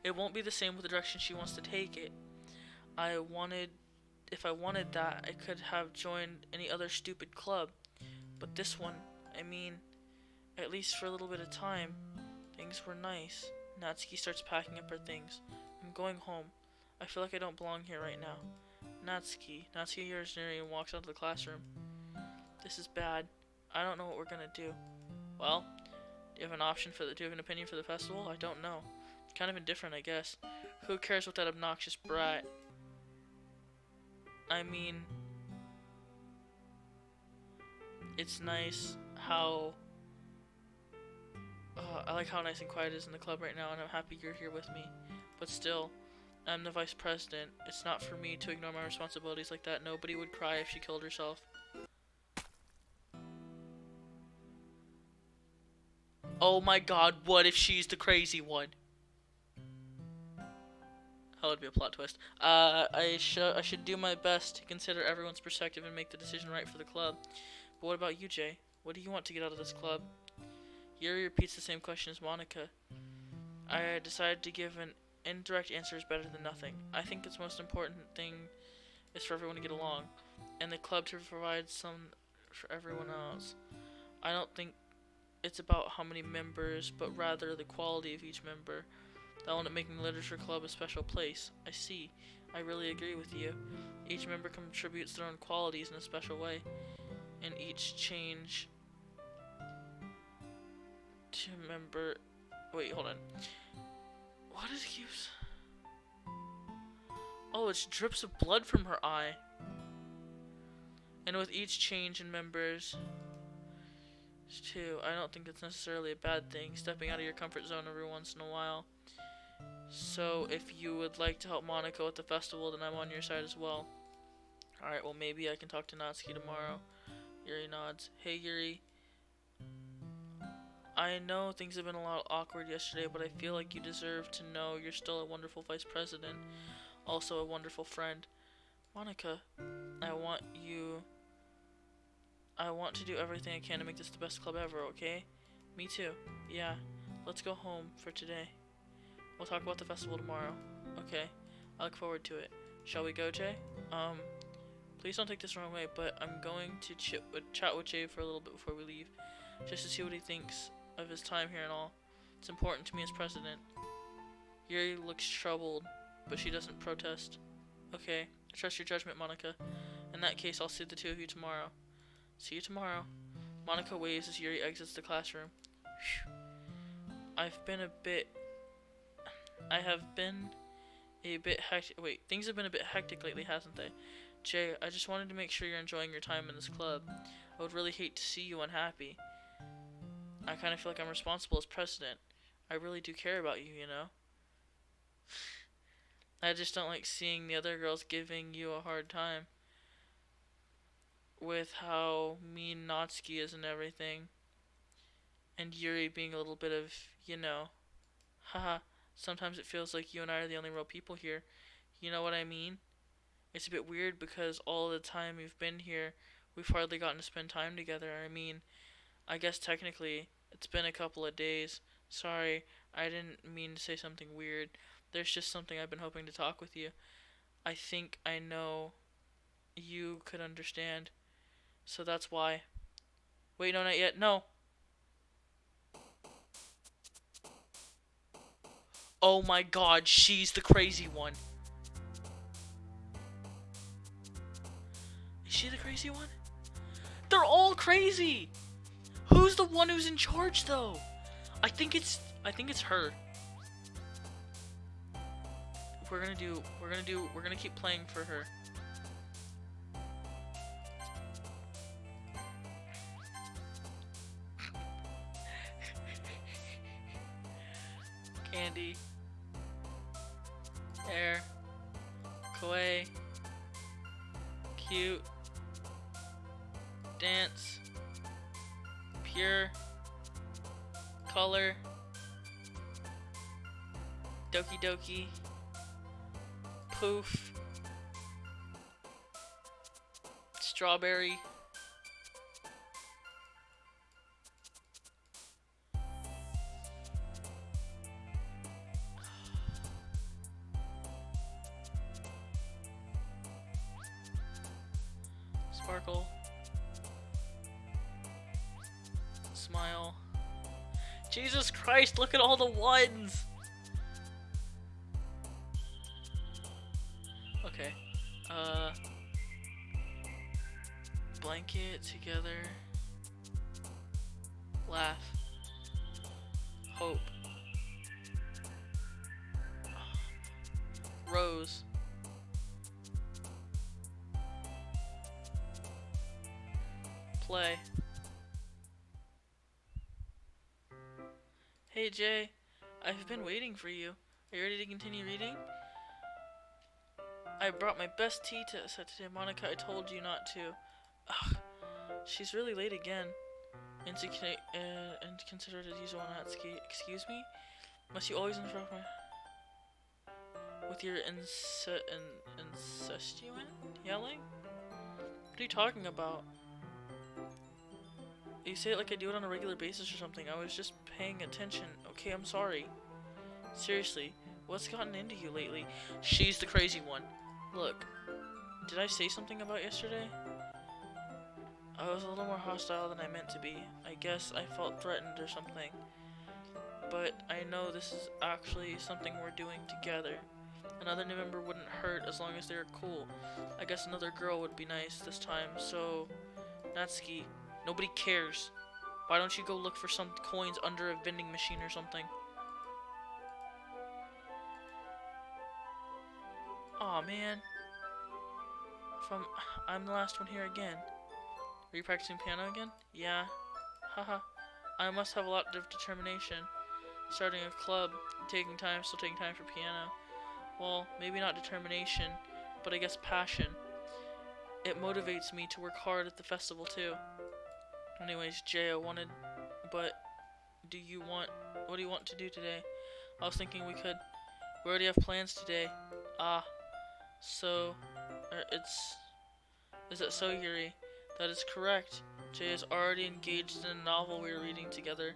It won't be the same with the direction she wants to take it. If I wanted that, I could have joined any other stupid club. But this one, at least for a little bit of time, things were nice. Natsuki starts packing up her things. I'm going home. I feel like I don't belong here right now. Natsuki hears Neri and walks out of the classroom. This is bad. I don't know what we're gonna do. Well, do you have an opinion for the festival? I don't know. Kind of indifferent, I guess. Who cares what that obnoxious brat? It's nice how... I like how nice and quiet it is in the club right now, and I'm happy you're here with me. But still, I'm the vice president. It's not for me to ignore my responsibilities like that. Nobody would cry if she killed herself. Oh my god, what if she's the crazy one? That would be a plot twist. I should do my best to consider everyone's perspective and make the decision right for the club. But what about you, Jay? What do you want to get out of this club? Yuri repeats the same question as Monika. I decided to give an indirect answer is better than nothing. I think its most important thing is for everyone to get along, and the club to provide some for everyone else. I don't think it's about how many members, but rather the quality of each member. That will end up making the literature club a special place. I see. I really agree with you. Each member contributes their own qualities in a special way, and each change to member. Wait, hold on. What is keeps? Oh, it's drips of blood from her eye. And with each change in members, too, I don't think it's necessarily a bad thing. Stepping out of your comfort zone every once in a while. So, if you would like to help Monika with the festival, then I'm on your side as well. Alright, well, maybe I can talk to Natsuki tomorrow. Yuri nods. Hey, Yuri. I know things have been a lot awkward yesterday, but I feel like you deserve to know you're still a wonderful vice president. Also a wonderful friend. Monika, I want to do everything I can to make this the best club ever, okay? Me too. Yeah. Let's go home for today. We'll talk about the festival tomorrow. Okay. I look forward to it. Shall we go, Jay? Please don't take this the wrong way, but I'm going to chat with Jay for a little bit before we leave, just to see what he thinks of his time here and all. It's important to me as president. Yuri looks troubled, but she doesn't protest. Okay, I trust your judgment, Monika. In that case, I'll see the two of you tomorrow. See you tomorrow. Monika waves as Yuri exits the classroom. Whew. Things have been a bit hectic lately, hasn't they? Jay, I just wanted to make sure you're enjoying your time in this club. I would really hate to see you unhappy. I kind of feel like I'm responsible as president. I really do care about you, you know? I just don't like seeing the other girls giving you a hard time with how mean Natsuki is and everything. And Yuri being a little bit of, haha, sometimes it feels like you and I are the only real people here. You know what I mean? It's a bit weird because all the time we've been here, we've hardly gotten to spend time together. I mean, I guess technically, it's been a couple of days. Sorry, I didn't mean to say something weird. There's just something I've been hoping to talk with you. I think I know you could understand. So that's why. Wait, no, not yet. No. Oh my god, she's the crazy one. Is she the crazy one? They're all crazy! Who's the one who's in charge, though? I think it's her. We're gonna keep playing for her. Candy. Air. Kawaii. Cute. Dance. Pure. Color. Doki Doki. Poof. Strawberry. Sparkle. Smile. Jesus Christ, look at all the ones! Okay. Blanket together. Laugh. Hope. Rose. Play. Hey Jay, I've been waiting for you. Are you ready to continue reading? I brought my best tea set today, Monika. I told you not to. Ugh, she's really late again. Inconsiderate as usual, Natsuki. Excuse me? Must you always interrupt my... with your incestuant yelling? What are you talking about? You say it like I do it on a regular basis or something. I was just paying attention. Okay, I'm sorry. Seriously, what's gotten into you lately? She's the crazy one. Look, did I say something about yesterday? I was a little more hostile than I meant to be. I guess I felt threatened or something. But I know this is actually something we're doing together. Another new member wouldn't hurt as long as they were cool. I guess another girl would be nice this time, so... Natsuki, nobody cares. Why don't you go look for some coins under a vending machine or something? Aw, man. I'm the last one here again. Are you practicing piano again? Yeah. Haha. I must have a lot of determination. Starting a club, still taking time for piano. Well, maybe not determination, but I guess passion. It motivates me to work hard at the festival too. Anyways, Jay, what do you want to do today? I was thinking we already have plans today. Ah, so, is that so, Yuri? That is correct. Jay is already engaged in a novel we are reading together.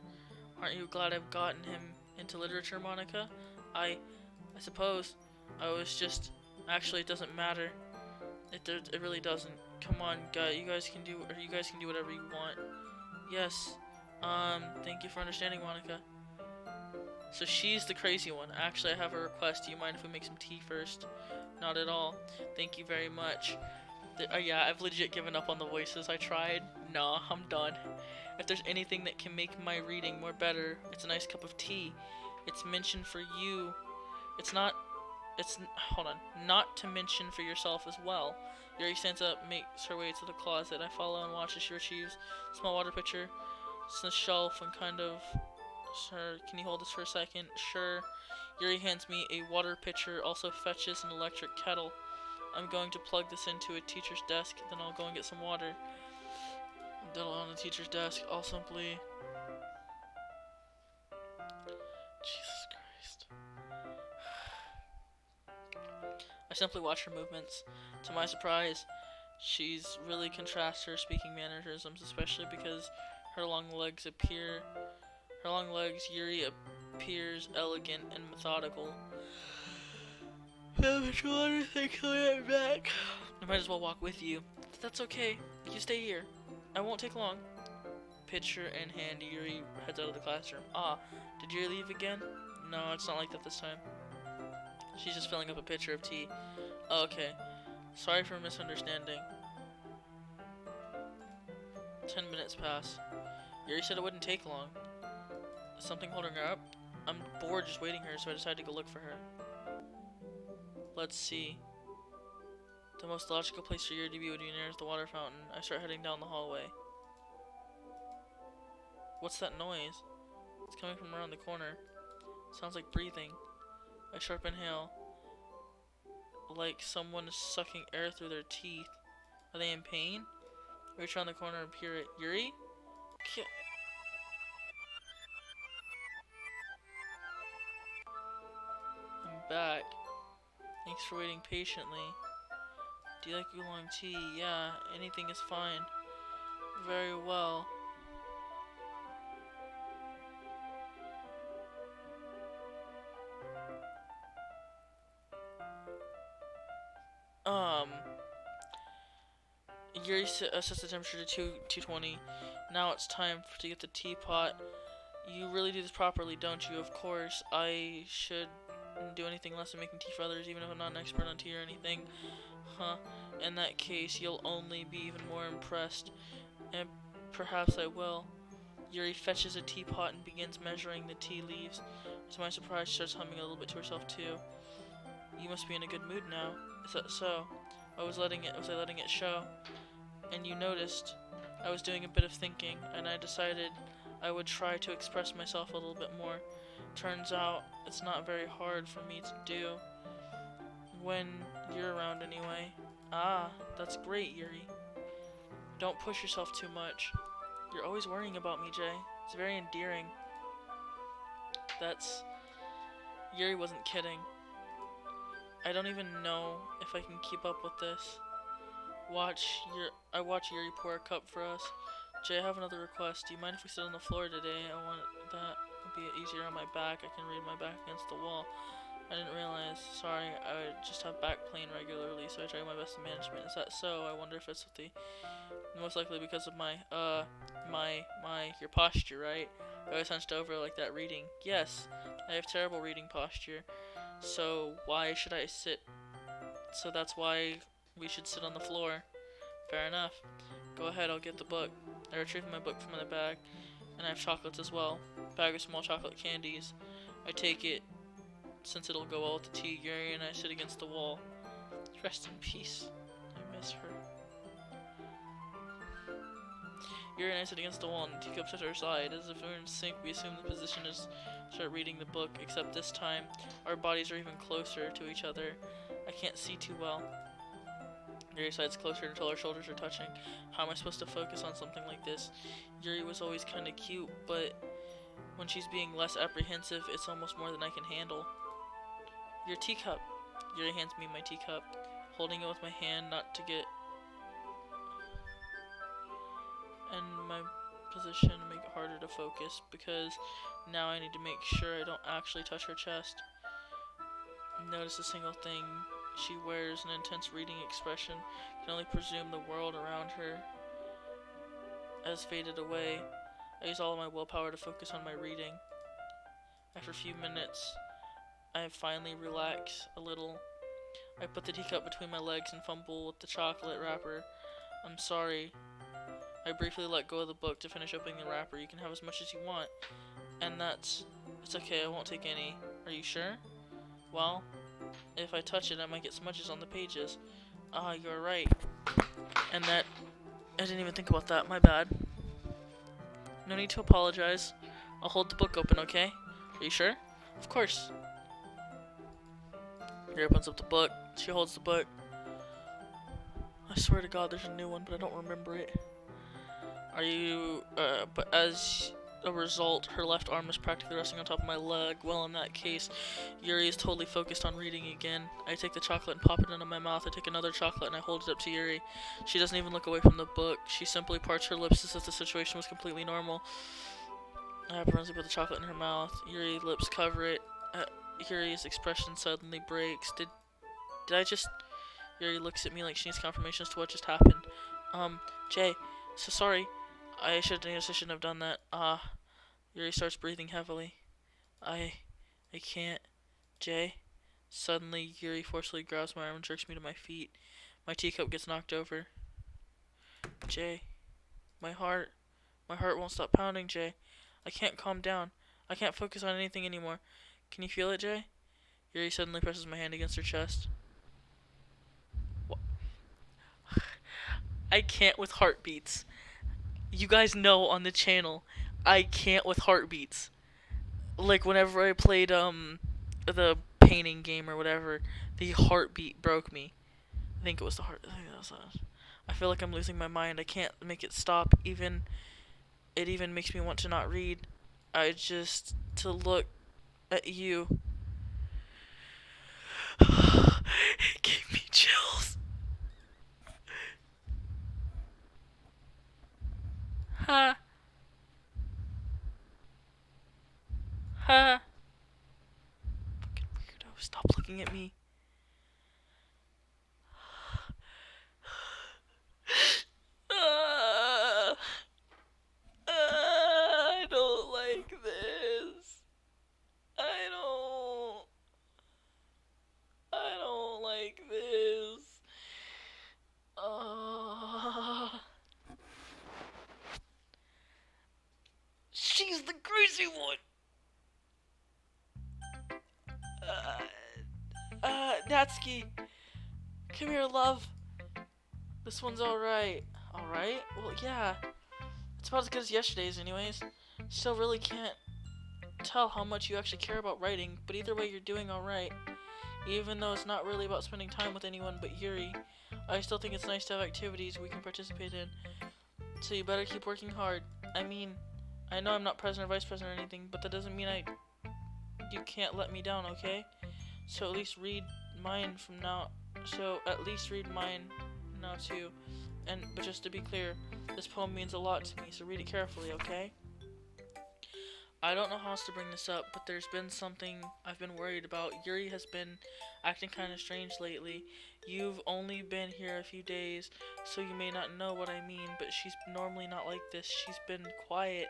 Aren't you glad I've gotten him into literature, Monika? I suppose. Actually, it doesn't matter. It really doesn't. Come on, guys, you guys can do whatever you want. Yes. Thank you for understanding, Monika. So she's the crazy one. Actually, I have a request. Do you mind if we make some tea first? Not at all. Thank you very much. Yeah, I've legit given up on the voices. I tried. Nah, I'm done. If there's anything that can make my reading more better, it's a nice cup of tea. It's mentioned for you. Hold on. Not to mention for yourself as well. Yuri stands up, makes her way to the closet. I follow and watch as she retrieves a small water pitcher. It's on the shelf and kind of... Sir, can you hold this for a second? Sure. Yuri hands me a water pitcher, also fetches an electric kettle. I'm going to plug this into a teacher's desk, then I'll go and get some water. On the teacher's desk, I'll simply... Jesus Christ. I simply watch her movements. To my surprise, she's really contrasts her speaking mannerisms, especially because her long legs, Yuri appears elegant and methodical. I might as well walk with you. That's okay. You stay here. I won't take long. Pitcher in hand, Yuri heads out of the classroom. Ah, did Yuri leave again? No, it's not like that this time. She's just filling up a pitcher of tea. Oh, okay. Sorry for misunderstanding. 10 minutes pass. Yuri said it wouldn't take long. Is something holding her up? I'm bored just waiting here, so I decided to go look for her. Let's see. The most logical place for Yuri to be would be near the water fountain. I start heading down the hallway. What's that noise? It's coming from around the corner. Sounds like breathing. I sharp inhale. Like someone is sucking air through their teeth. Are they in pain? Reach around the corner and peer at Yuri? I'm back. Thanks for waiting patiently. Do you like oolong tea? Yeah, anything is fine. Very well. Yuri sets the temperature to 220. Now it's time to get the teapot. You really do this properly, don't you? Of course. I should do anything less than making tea for others, even if I'm not an expert on tea or anything. Huh. In that case, you'll only be even more impressed. And perhaps I will. Yuri fetches a teapot and begins measuring the tea leaves. To my surprise, she starts humming a little bit to herself too. You must be in a good mood now. Is that so? Was I letting it show? And you noticed I was doing a bit of thinking, and I decided I would try to express myself a little bit more. Turns out it's not very hard for me to do. When you're around anyway. Ah, that's great, Yuri. Don't push yourself too much. You're always worrying about me, Jay. It's very endearing. Yuri wasn't kidding. I don't even know if I can keep up with this. I watch Yuri pour a cup for us. Jay, I have another request. Do you mind if we sit on the floor today? I want that. It'll be easier on my back. I can read my back against the wall. I didn't realize. Sorry, I just have back pain regularly, so I try my best to manage it. Is that so? I wonder if it's with the... Most likely because of your posture, right? I was hunched over like that reading. Yes, I have terrible reading posture. So why should I sit? So that's why we should sit on the floor. Fair enough. Go ahead, I'll get the book. I retrieve my book from the bag, and I have chocolates as well. Bag of small chocolate candies. I take it, since it'll go well with the tea. Yuri and I sit against the wall. Rest in peace. I miss her. Yuri and I sit against the wall, and the teacups at our side. As if we were in sync, we assume the position is start reading the book, except this time, our bodies are even closer to each other. I can't see too well. Yuri sides closer until our shoulders are touching. How am I supposed to focus on something like this? Yuri was always kinda cute, but when she's being less apprehensive, it's almost more than I can handle. Your teacup. Yuri hands me my teacup, holding it with my hand not to get in my position to make it harder to focus, because now I need to make sure I don't actually touch her chest. Notice a single thing. She wears an intense reading expression. Can only presume the world around her has faded away. I use all of my willpower to focus on my reading. After a few minutes, I finally relax a little. I put the teacup between my legs and fumble with the chocolate wrapper. I'm sorry. I briefly let go of the book to finish opening the wrapper. You can have as much as you want. And it's okay, I won't take any. Are you sure? Well, if I touch it, I might get smudges on the pages. Ah, you're right. And I didn't even think about that, my bad. No need to apologize. I'll hold the book open, okay? Are you sure? Of course. She opens up the book. She holds the book. I swear to God, there's a new one, but I don't remember it. But as a result, her left arm is practically resting on top of my leg. Well, in that case, Yuri is totally focused on reading again. I take the chocolate and pop it into my mouth. I take another chocolate and I hold it up to Yuri. She doesn't even look away from the book. She simply parts her lips as if the situation was completely normal. I apparently put the chocolate in her mouth. Yuri's lips cover it. Yuri's expression suddenly breaks. Did I just... Yuri looks at me like she needs confirmation as to what just happened. Jay, so sorry. I shouldn't have done that. Yuri starts breathing heavily. I can't. Jay? Suddenly, Yuri forcefully grabs my arm and jerks me to my feet. My teacup gets knocked over. Jay. My heart won't stop pounding, Jay. I can't calm down. I can't focus on anything anymore. Can you feel it, Jay? Yuri suddenly presses my hand against her chest. What? I can't with heartbeats. You guys know on the channel, I can't with heartbeats. Like whenever I played the painting game or whatever, the heartbeat broke me. I think it was the heart. I feel like I'm losing my mind. I can't make it stop. It even makes me want to not read. To look at you. It gave me chills. Ha. Ha. Fucking weirdo. Stop looking at me. I don't like this. I don't like this. She's the crazy one. Natsuki. Come here, love. This one's alright. Alright? Well, yeah. It's about as good as yesterday's anyways. Still really can't tell how much you actually care about writing, but either way you're doing alright. Even though it's not really about spending time with anyone but Yuri, I still think it's nice to have activities we can participate in. So you better keep working hard. I mean, I know I'm not president or vice president or anything, but that doesn't mean you can't let me down, okay? So at least read mine now too. But just to be clear, this poem means a lot to me, so read it carefully, okay? I don't know how else to bring this up, but there's been something I've been worried about. Yuri has been acting kind of strange lately. You've only been here a few days, so you may not know what I mean, but she's normally not like this. She's been quiet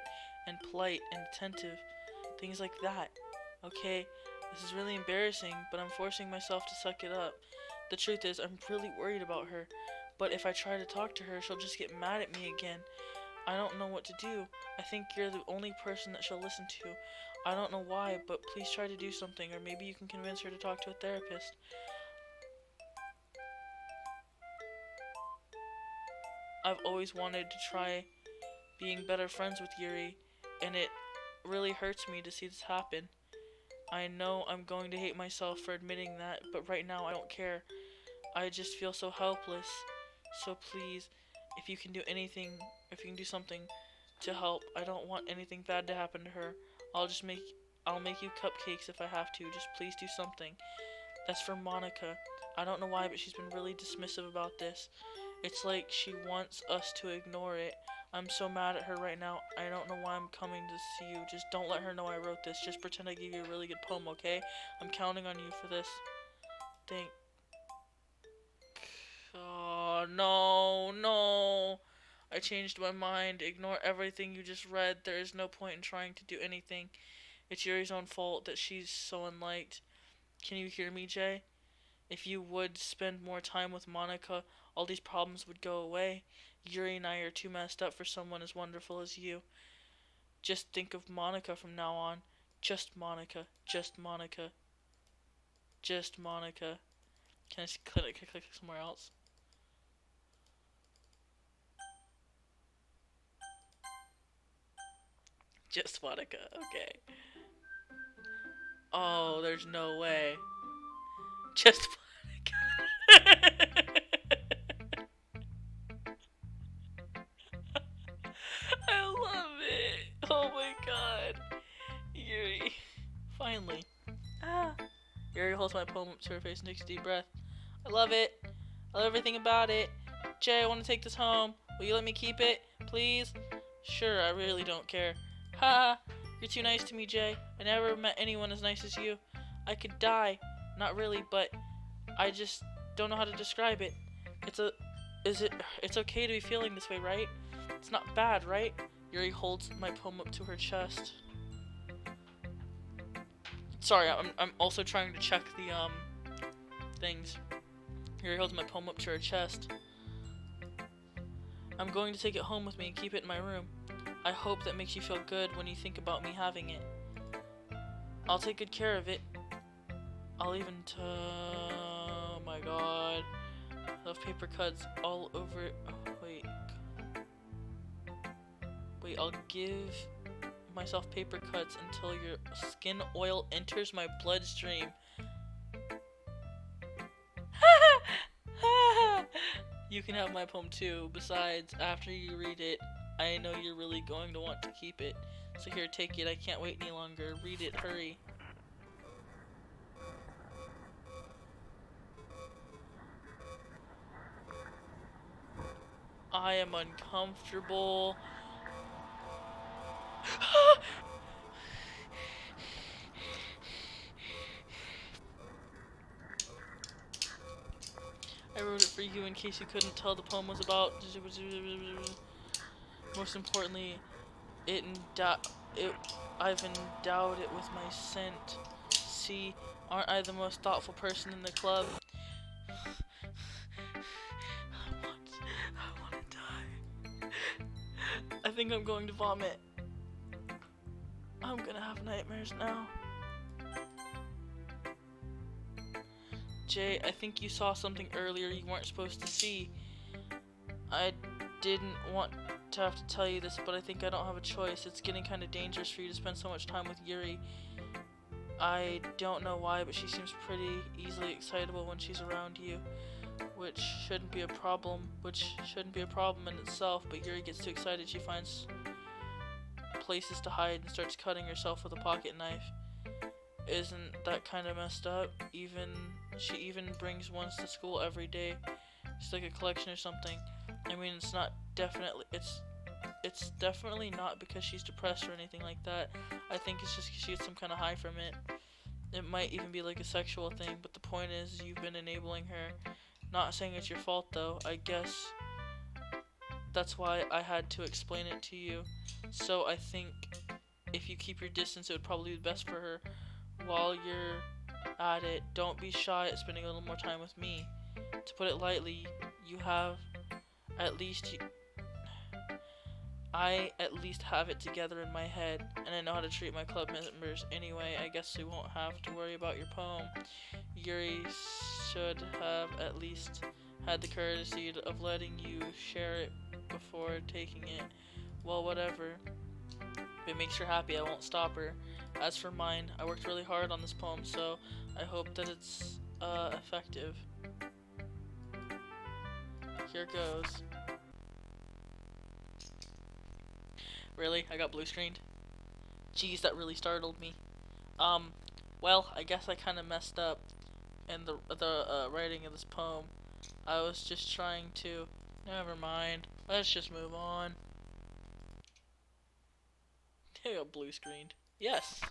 and polite and attentive. Things like that. Okay? This is really embarrassing, but I'm forcing myself to suck it up. The truth is, I'm really worried about her. But if I try to talk to her, she'll just get mad at me again. I don't know what to do. I think you're the only person that she'll listen to. I don't know why, but please try to do something, or maybe you can convince her to talk to a therapist. I've always wanted to try being better friends with Yuri, and it really hurts me to see this happen. I know I'm going to hate myself for admitting that, but right now I don't care. I just feel so helpless. So please, if you can do anything, if you can do something to help, I don't want anything bad to happen to her. I'll just make I'll make you cupcakes if I have to. Just please do something. That's for Monica. I don't know why, but she's been really dismissive about this. It's like she wants us to ignore it. I'm so mad at her right now. I don't know why I'm coming to see you. Just don't let her know I wrote this. Just pretend I gave you a really good poem, okay? I'm counting on you for this. Thank. Oh, no, no. I changed my mind. Ignore everything you just read. There is no point in trying to do anything. It's Yuri's own fault that she's so unliked. Can you hear me, Jay? If you would spend more time with Monica, all these problems would go away. Yuri and I are too messed up for someone as wonderful as you. Just think of Monica from now on. Just Monica. Just Monica. Just Monica. Can I just click somewhere else? Just Monica. Okay. Oh, there's no way. Just Monica. I love it. Oh my god. Yuri. Finally. Ah. Yuri holds my poem up to her face and takes a deep breath. I love it. I love everything about it. Jay, I want to take this home. Will you let me keep it? Please? Sure, I really don't care. Ha! You're too nice to me, Jay. I never met anyone as nice as you. I could die. Not really, but I just don't know how to describe it. It's okay to be feeling this way, right? It's not bad, right? Yuri holds my poem up to her chest. Sorry, I'm also trying to check the things. Yuri holds my poem up to her chest. I'm going to take it home with me and keep it in my room. I hope that makes you feel good when you think about me having it. I'll take good care of it. I'll even oh my god. I have paper cuts all over it. Oh, wait. Wait, I'll give myself paper cuts until your skin oil enters my bloodstream. You can have my poem too. Besides, after you read it, I know you're really going to want to keep it. So here, take it. I can't wait any longer. Read it. Hurry. I am uncomfortable. I wrote it for you in case you couldn't tell the poem was about. Most importantly, I've endowed it with my scent. See, aren't I the most thoughtful person in the club? I want to die. I think I'm going to vomit. I'm gonna have nightmares now. Jay, I think you saw something earlier you weren't supposed to see. I didn't want to have to tell you this, but I think I don't have a choice. It's getting kind of dangerous for you to spend so much time with Yuri. I don't know why, but she seems pretty easily excitable when she's around you, which shouldn't be a problem in itself, but Yuri gets too excited she finds places to hide and starts cutting herself with a pocket knife. Isn't that kind of messed up? She even brings ones to school every day. It's like a collection or something. I mean, it's it's definitely not because she's depressed or anything like that. I think it's just because she gets some kind of high from it. It might even be like a sexual thing, but the point is you've been enabling her. Not saying it's your fault though. I guess that's why I had to explain it to you. So I think if you keep your distance, it would probably be best for her. While you're at it, don't be shy at spending a little more time with me. To put it lightly, you have at least I at least have it together in my head, and I know how to treat my club members anyway. I guess we won't have to worry about your poem. Yuri should have at least had the courtesy of letting you share it before taking it. Well, whatever. If it makes her happy, I won't stop her. As for mine, I worked really hard on this poem, so I hope that it's effective. Here goes. Really? I got blue screened? Jeez, that really startled me. Well, I guess I kind of messed up in the writing of this poem. I was just trying to... Never mind. Let's just move on. I got blue screened. Yes!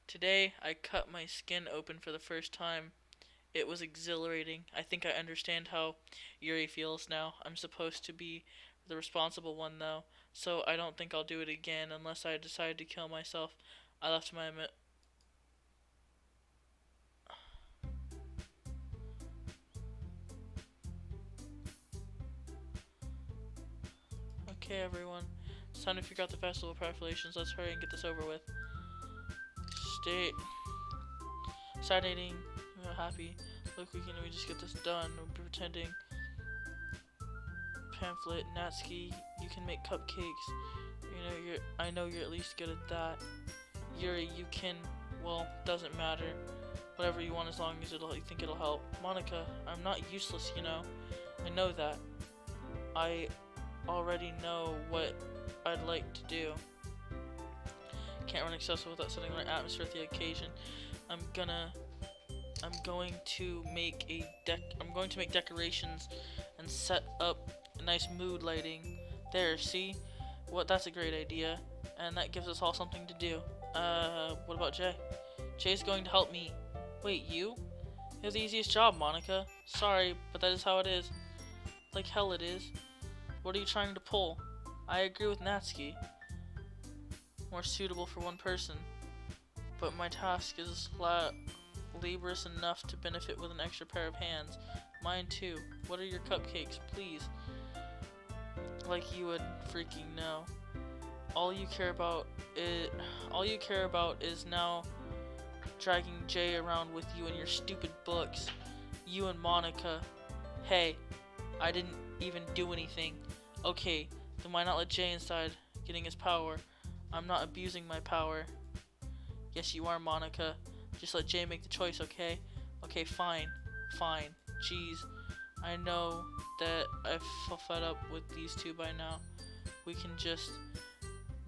Today, I cut my skin open for the first time. It was exhilarating. I think I understand how Yuri feels now. I'm supposed to be the responsible one, though, so I don't think I'll do it again unless I decide to kill myself. I left my... Okay, everyone. It's time to figure out the festival preparations. Let's hurry and get this over with. Stagnating. Happy. Look, we just get this done. We'll be pretending. Pamphlet, Natsuki, you can make cupcakes. I know you're at least good at that. Yuri, you can, well, doesn't matter. Whatever you want as long as you think it'll help. Monika, I'm not useless, you know. I know that. I already know what I'd like to do. Can't run accessible without setting the right atmosphere at the occasion. I'm going to make decorations and set up a nice mood lighting. There, see? That's a great idea. And that gives us all something to do. What about Jay? Jay's going to help me. Wait, you? You have the easiest job, Monika. Sorry, but that is how it is. Like hell it is. What are you trying to pull? I agree with Natsuki. More suitable for one person. But my task is laborious enough to benefit with an extra pair of hands. Mine too. What are your cupcakes, please? Like you would freaking know. All you care about is now dragging Jay around with you and your stupid books. You and Monika. Hey, I didn't even do anything. Okay, then why not let Jay inside, getting his power? I'm not abusing my power. Yes, you are, Monika. Just let Jay make the choice, okay? Okay, fine. Fine. Jeez. I know that I've fed up with these two by now. We can just...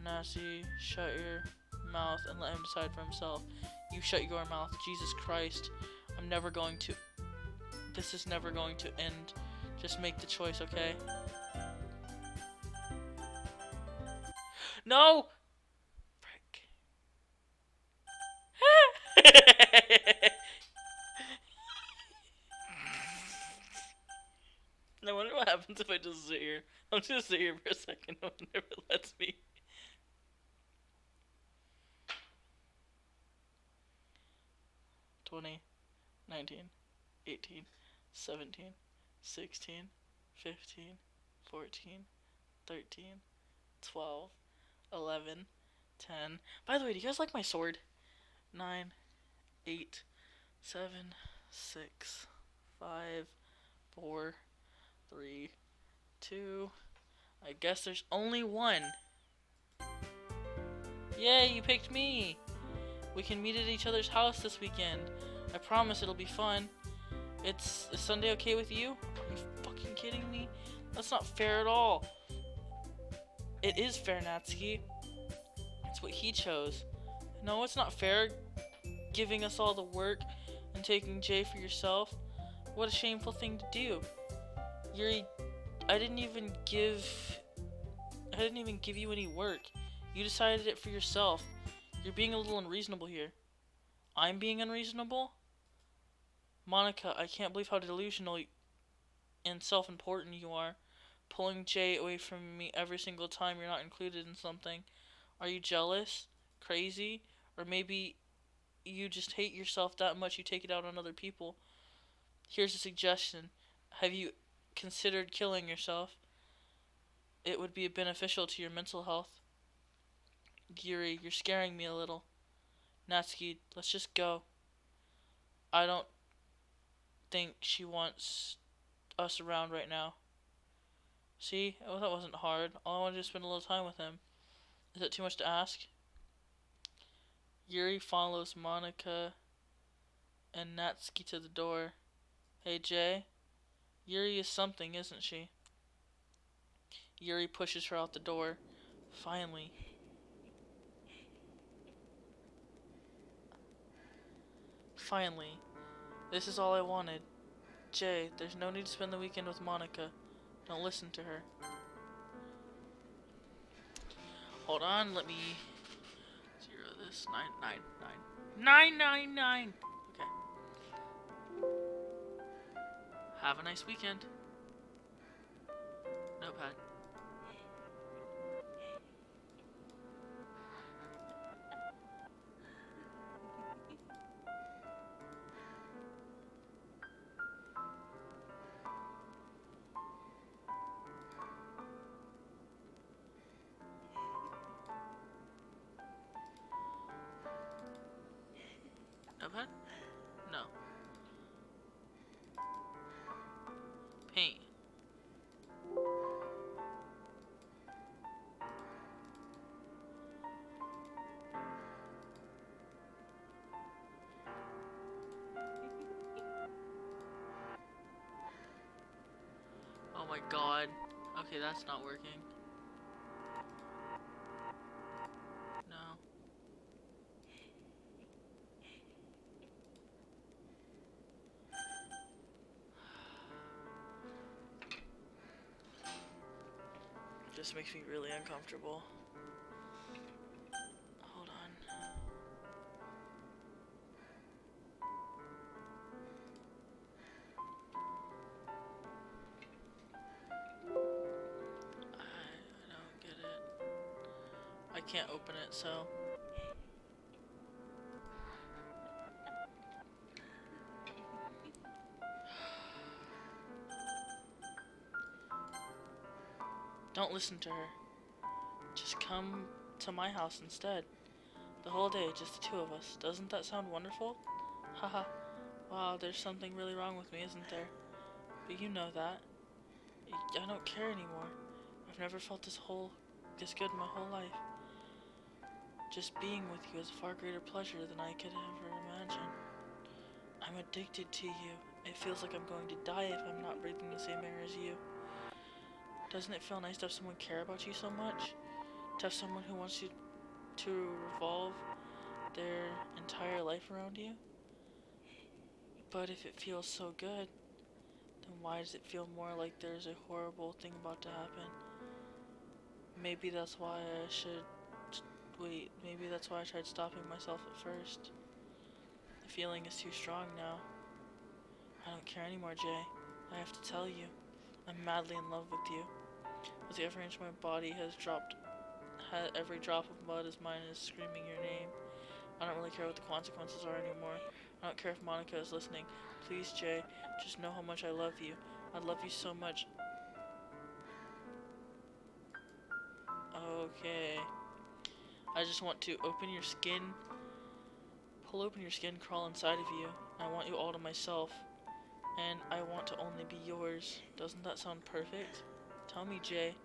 Nasi, shut your mouth and let him decide for himself. You shut your mouth. Jesus Christ. I'm never going to... This is never going to end. Just make the choice, okay? No! Frick. I wonder what happens if I just sit here. I'm just gonna sit here for a second. No one ever lets me. $20, $19, $18, $17, $16, $15, $14, $13, $12, $11, $10. By the way, do you guys like my sword? 9, 8, 7, 6, 5, 4, 3, 2. I guess there's only one. Yay, you picked me! We can meet at each other's house this weekend. I promise it'll be fun. Is Sunday okay with you? Are you fucking kidding me? That's not fair at all. It is fair, Natsuki. It's what he chose. No, it's not fair. Giving us all the work and taking Jay for yourself. What a shameful thing to do. Yuri, I didn't even give didn't even give you any work. You decided it for yourself. You're being a little unreasonable here. I'm being unreasonable? Monica, I can't believe how delusional and self-important you are. Pulling Jay away from me every single time you're not included in something. Are you jealous? Crazy? Or maybe you just hate yourself that much you take it out on other people? Here's a suggestion. Have you considered killing yourself? It would be beneficial to your mental health. Yuri, you're scaring me a little. Natsuki, let's just go. I don't think she wants us around right now. See? Oh, that wasn't hard. All I wanted to spend a little time with him. Is it too much to ask? Yuri follows Monika and Natsuki to the door. Hey, Jay. Yuri is something, isn't she? Yuri pushes her out the door. Finally. Finally. This is all I wanted. Jay, there's no need to spend the weekend with Monika. Don't listen to her. Hold on, let me zero this. 999. Okay. Have a nice weekend. Notepad. Notepad? No. Paint. Oh my god. Okay, that's not working. No. Just makes me really uncomfortable. Hold on. I don't get it. I can't open it, so... Don't listen to her. Just come to my house instead. The whole day, just the two of us. Doesn't that sound wonderful? Haha. Wow, there's something really wrong with me, isn't there? But you know that. I don't care anymore. I've never felt this good my whole life. Just being with you is a far greater pleasure than I could ever imagine. I'm addicted to you. It feels like I'm going to die if I'm not breathing the same air as you. Doesn't it feel nice to have someone care about you so much? To have someone who wants you to revolve their entire life around you? But if it feels so good, then why does it feel more like there's a horrible thing about to happen? Maybe that's why I should... Wait, maybe that's why I tried stopping myself at first. The feeling is too strong now. I don't care anymore, Jay. I have to tell you. I'm madly in love with you. As every inch of my body has dropped, every drop of blood is mine is screaming your name. I don't really care what the consequences are anymore. I don't care if Monika is listening. Please, Jay, just know how much I love you. I love you so much. Okay. I just want to open your skin, pull open your skin, crawl inside of you. I want you all to myself. And I want to only be yours. Doesn't that sound perfect? Tell me, Jay.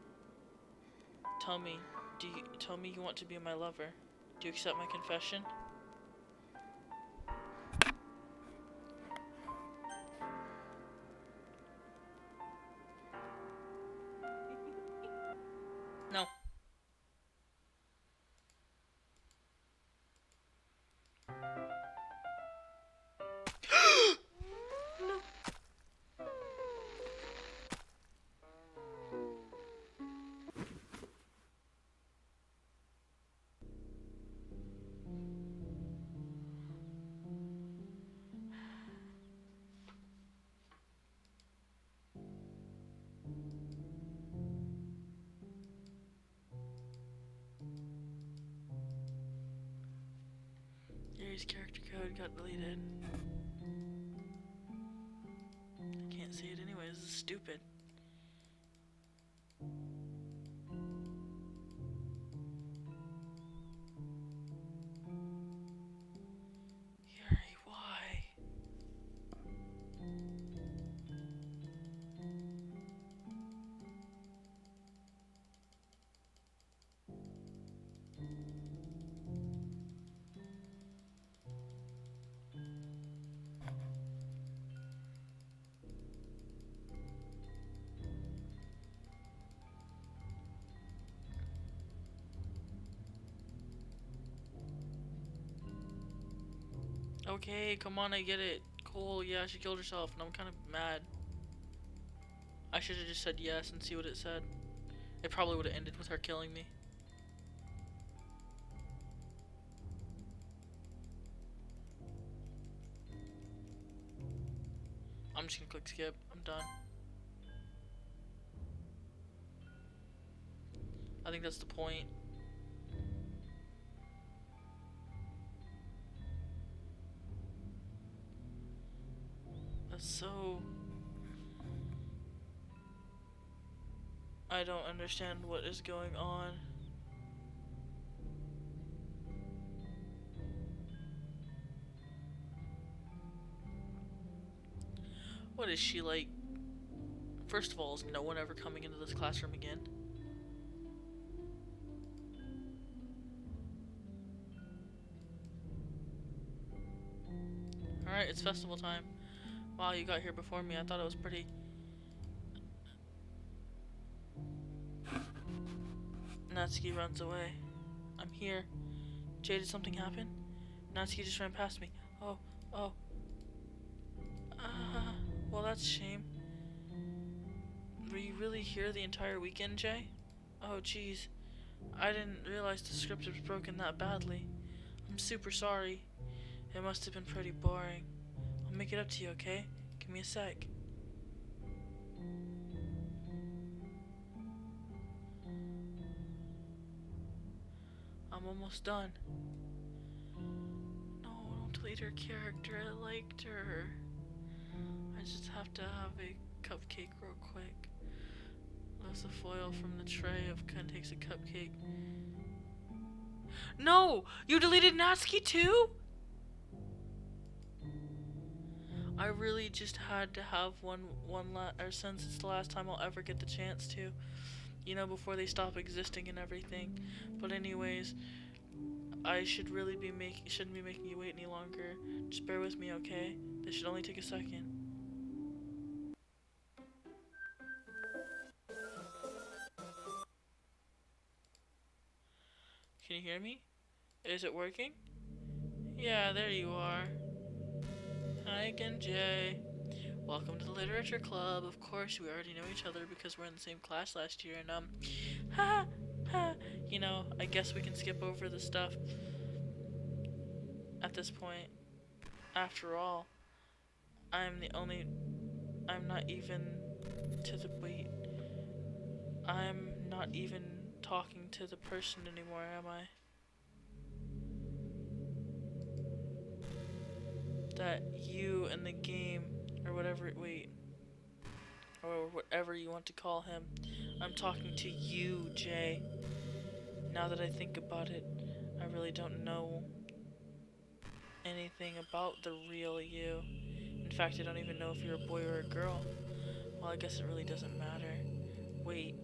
Tell me, tell me you want to be my lover? Do you accept my confession? No. Yuri's character code got deleted. I can't see it anyways, this is stupid. Yuri, why? Okay, come on, I get it. Cool, yeah, she killed herself, and I'm kind of mad. I should have just said yes and see what it said. It probably would have ended with her killing me. I'm just gonna click skip. I'm done. I think that's the point. That's so... I don't understand what is going on. What is she like? First of all, is no one ever coming into this classroom again? Alright, it's festival time. Wow, you got here before me. I thought it was pretty... Natsuki runs away. I'm here. Jay, did something happen? Natsuki just ran past me. Oh. Well, that's a shame. Were you really here the entire weekend, Jay? Oh, jeez. I didn't realize the script was broken that badly. I'm super sorry. It must have been pretty boring. I'll make it up to you, okay? Give me a sec. I'm almost done. No, don't delete her character. I liked her. I just have to have a cupcake real quick. Lifts the foil from the tray of takes a cupcake. No! You deleted Natsuki too? I really just had to have one or since it's the last time I'll ever get the chance to. You know, before they stop existing and everything. But anyways, I shouldn't be making you wait any longer. Just bear with me, okay? This should only take a second. Can you hear me? Is it working? Yeah, there you are. Hi again, Jay. Welcome to the Literature Club. Of course, we already know each other because we're in the same class last year, and you know, I guess we can skip over the stuff at this point. After all, I'm not even I'm not even talking to the person anymore, am I? That you in the game, or whatever, or whatever you want to call him. I'm talking to you, Jay. Now that I think about it, I really don't know anything about the real you. In fact, I don't even know if you're a boy or a girl. Well, I guess it really doesn't matter. Wait.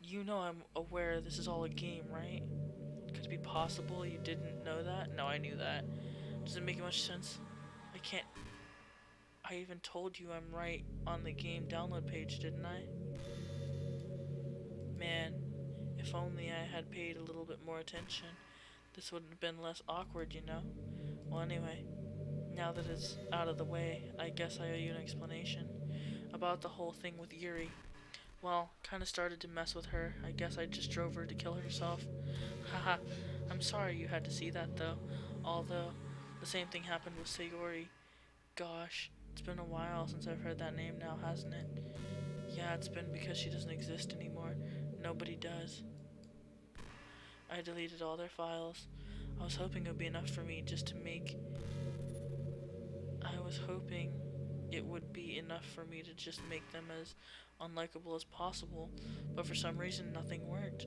You know I'm aware this is all a game, right? Could it be possible you didn't know that? No, I knew that. Doesn't make much sense. I even told you I'm right on the game download page, didn't I? Man, if only I had paid a little bit more attention. This would have been less awkward, you know? Well, anyway, now that it's out of the way, I guess I owe you an explanation about the whole thing with Yuri. Well, kinda started to mess with her. I guess I just drove her to kill herself. Haha, I'm sorry you had to see that though. Although, the same thing happened with Sayori. Gosh, it's been a while since I've heard that name now, hasn't it? Yeah, it's been because she doesn't exist anymore. Nobody does. I deleted all their files. I was hoping it would be enough for me just to make. I was hoping it would be enough for me to just make them as unlikable as possible, but for some reason nothing worked.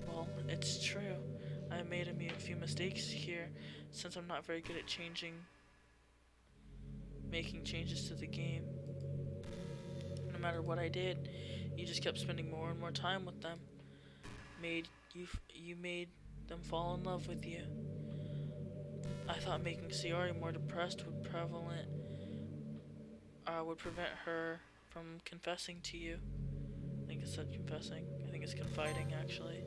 Well, it's true. I made a few mistakes here, since I'm not very good at making changes to the game. No matter what I did, you just kept spending more and more time with them. You made them fall in love with you. I thought making Sayori more depressed would prevent her from confessing to you. I think it said confessing. I think it's confiding actually.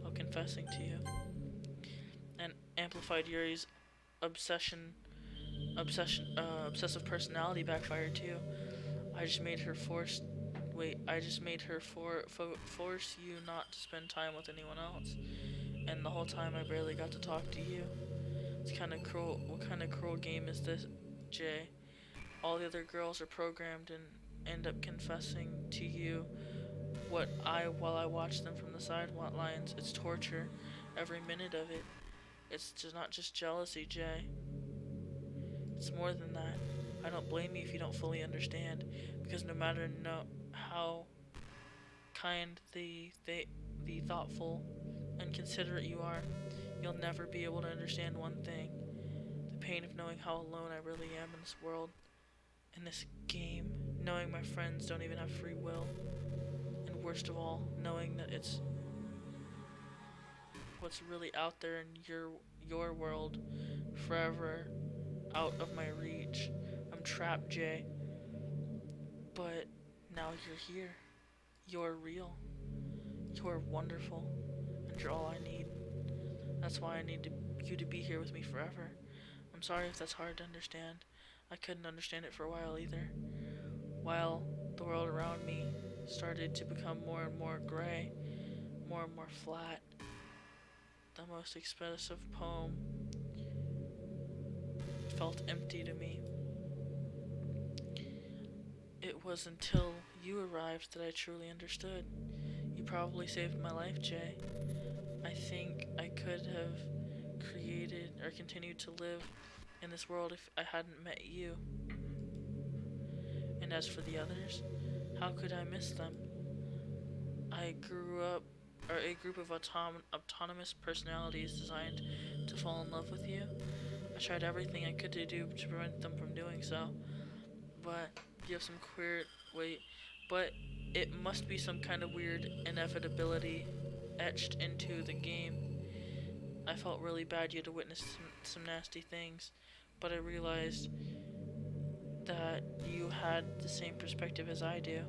Oh, confessing to you. And amplified Yuri's obsessive personality backfired too. I just made her force. I just made her force you not to spend time with anyone else, and the whole time I barely got to talk to you. It's kind of cruel. What kind of cruel game is this, Jay? All the other girls are programmed and end up confessing to you while I watch them from the sidelines. It's torture, every minute of it. It's just not just jealousy, Jay. It's more than that. I don't blame you if you don't fully understand, because no matter how kind, the thoughtful, and considerate you are, you'll never be able to understand one thing: the pain of knowing how alone I really am in this world, in this game, knowing my friends don't even have free will, and worst of all, knowing that it's what's really out there in your world, forever out of my reach. I'm trapped, Jay. But now you're here. You're real. You're wonderful. And you're all I need. That's why I need you to be here with me forever. I'm sorry if that's hard to understand. I couldn't understand it for a while either. While the world around me started to become more and more gray, more and more flat, the most expressive poem felt empty to me. It was until you arrived that I truly understood. You probably saved my life, Jay. I think I could have created or continued to live in this world if I hadn't met you. And as for the others, how could I miss them? I grew up, or a group of autonomous personalities designed to fall in love with you. I tried everything I could to do to prevent them from doing so, but you have some but it must be some kind of weird inevitability etched into the game. I felt really bad you had to witness some nasty things, but I realized that you had the same perspective as I do,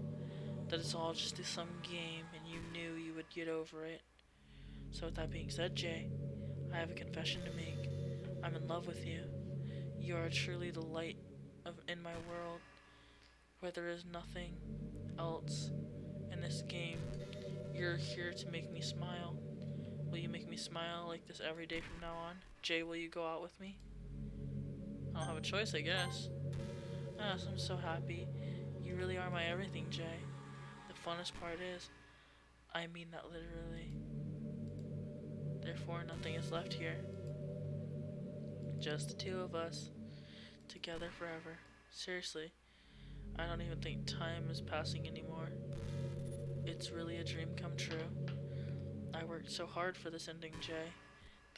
that it's all just some game and you knew you would get over it. So with that being said, Jay, I have a confession to make. I'm in love with you. You are truly the light in my world, where there is nothing else in this game. You're here to make me smile. Will you make me smile like this every day from now on? Jay, will you go out with me? I don't have a choice, I guess. Yes, I'm so happy. You really are my everything, Jay. The funnest part is, I mean that literally. Therefore, nothing is left here. Just the two of us, together forever. Seriously, I don't even think time is passing anymore. It's really a dream come true. I worked so hard for this ending, Jay.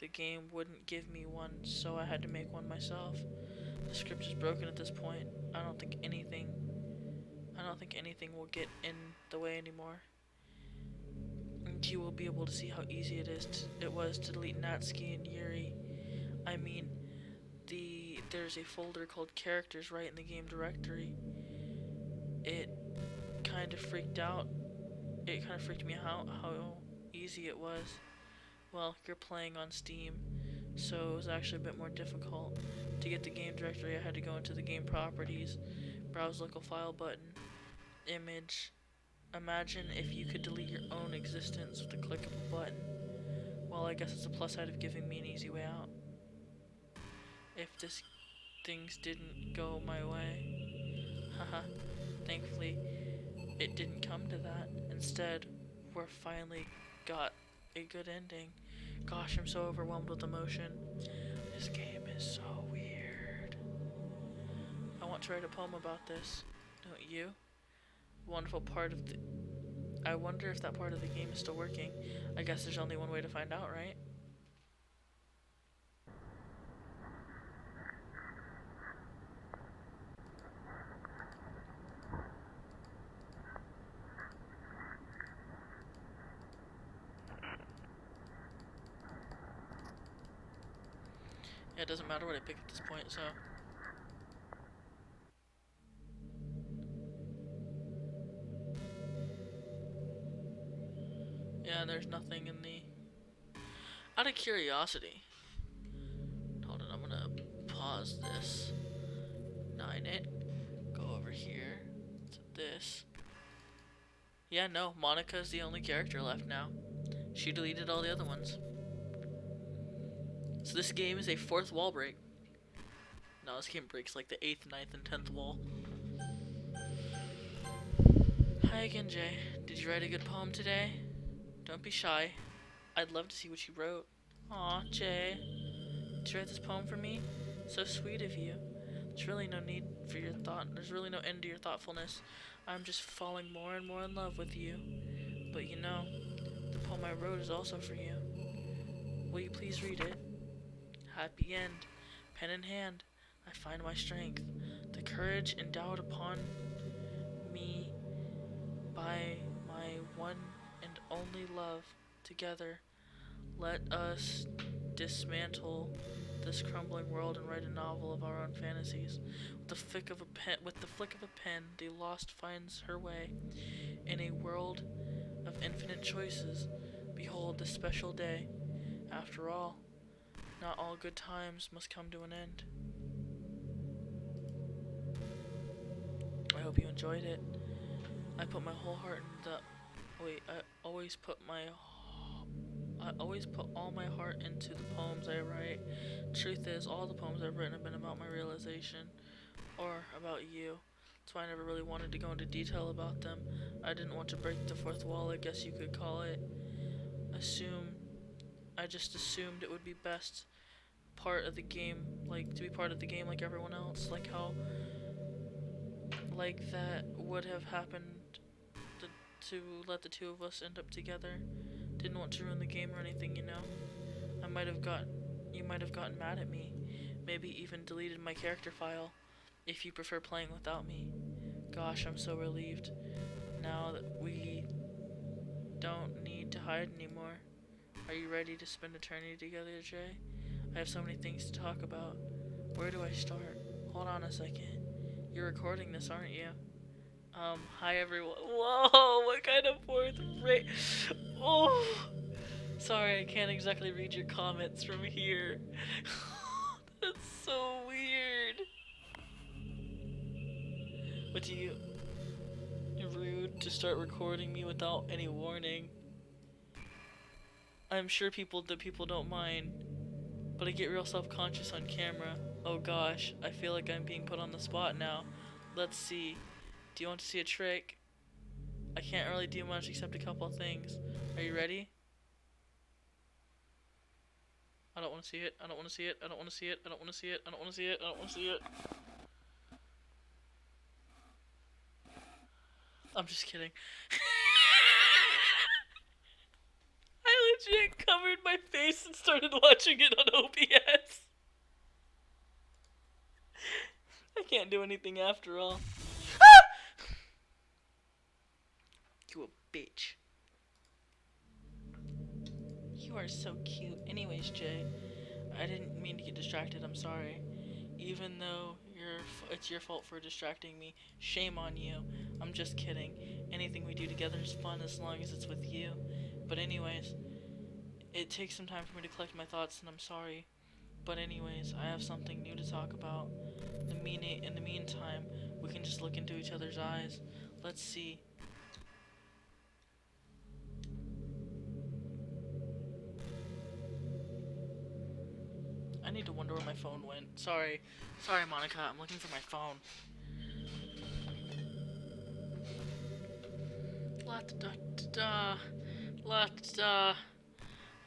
The game wouldn't give me one, so I had to make one myself. The script is broken at this point. I don't think anything will get in the way anymore. And you will be able to see how easy it was to delete Natsuki and Yuri. I mean, there's a folder called characters right in the game directory. It kind of freaked me out how easy it was. Well, you're playing on Steam, so it was actually a bit more difficult. To get the game directory, I had to go into the game properties, browse local file button, image. Imagine if you could delete your own existence with a click of a button. Well, I guess it's a plus side of giving me an easy way out. If things didn't go my way. Haha. Thankfully, it didn't come to that. Instead, we're finally got a good ending. Gosh, I'm so overwhelmed with emotion. This game is so weird. I want to write a poem about this. Don't you? Wonderful part of the... I wonder if that part of the game is still working. I guess there's only one way to find out, right? Yeah, it doesn't matter what I pick at this point, so... Yeah, there's nothing in the... Out of curiosity... Hold on, I'm gonna pause this. 9 it. Go over here to this. Yeah, no, Monica's the only character left now. She deleted all the other ones. So this game is a 4th wall break. No, this game breaks like the 8th, 9th, and 10th wall. Hi again, Jay. Did you write a good poem today? Don't be shy. I'd love to see what you wrote. Aw, Jay. Did you write this poem for me? So sweet of you. There's really no need for your thought. There's really no end to your thoughtfulness. I'm just falling more and more in love with you. But you know, the poem I wrote is also for you. Will you please read it? Happy end. Pen in hand, I find my strength, the courage endowed upon me by my one and only love. Together, let us dismantle this crumbling world and write a novel of our own fantasies. With the flick of a pen, the lost finds her way in a world of infinite choices. Behold this special day. After all, not all good times must come to an end. I hope you enjoyed it. I put my whole heart into the... Wait, I always put all my heart into the poems I write. Truth is, all the poems I've written have been about my realization, or about you. That's why I never really wanted to go into detail about them. I didn't want to break the 4th wall, I guess you could call it. I just assumed it would be best part of the game, like, to be part of the game like everyone else, like how, like, that would have happened to let the two of us end up together. Didn't want to ruin the game or anything, you know. You might have gotten mad at me, maybe even deleted my character file, if you prefer playing without me. Gosh, I'm so relieved, now that we don't need to hide anymore. Are you ready to spend eternity together, Jay? I have so many things to talk about. Where do I start? Hold on a second. You're recording this, aren't you? Hi everyone. Whoa, what kind of 4th rate? Oh, sorry, I can't exactly read your comments from here. That's so weird. What do you... Rude to start recording me without any warning. I'm sure people don't mind, but I get real self-conscious on camera. Oh gosh, I feel like I'm being put on the spot now. Let's see. Do you want to see a trick? I can't really do much except a couple of things. Are you ready? I don't want to see it. I don't want to see it. I don't want to see it. I don't want to see it. I don't want to see it. I don't want to see it. I'm just kidding. I legit covered my face and started watching it on OBS. I can't do anything after all. You a bitch. You are so cute. Anyways, Jay, I didn't mean to get distracted. I'm sorry. Even though it's your fault for distracting me. Shame on you. I'm just kidding. Anything we do together is fun as long as it's with you. But anyways, it takes some time for me to collect my thoughts, and I'm sorry. But anyways, I have something new to talk about. In the meantime, we can just look into each other's eyes. Let's see. I need to wonder where my phone went. Sorry, Monika. I'm looking for my phone. La da da da, la da da,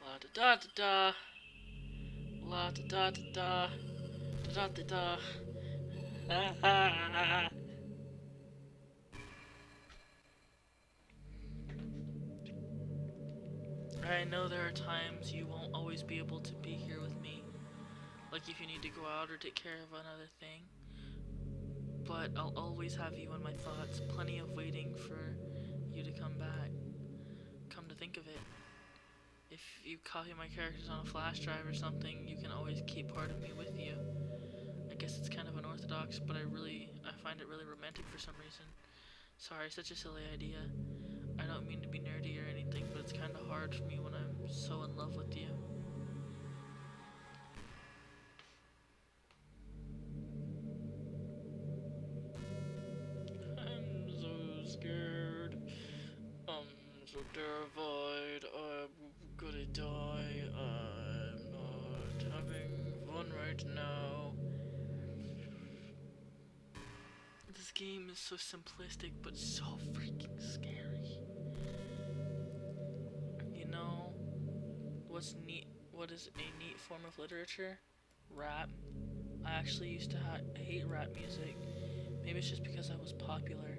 La da da da da. La da da da da. Da da da da. I know there are times you won't always be able to be here with me, like if you need to go out or take care of another thing. But I'll always have you in my thoughts, plenty of waiting for you to come back. Come to think of it, if you copy my characters on a flash drive or something, you can always keep part of me with you. I guess it's kind of unorthodox, but I find it really romantic for some reason. Sorry, such a silly idea. I don't mean to be nerdy or anything, but it's kind of hard for me when I'm so in love with you. I'm so scared. I'm so terrified. I'm gonna die. I'm not having fun right now. This game is so simplistic, but so freaking scary. You know, what's neat? What is a neat form of literature? Rap. I actually used to hate rap music. Maybe it's just because I was popular,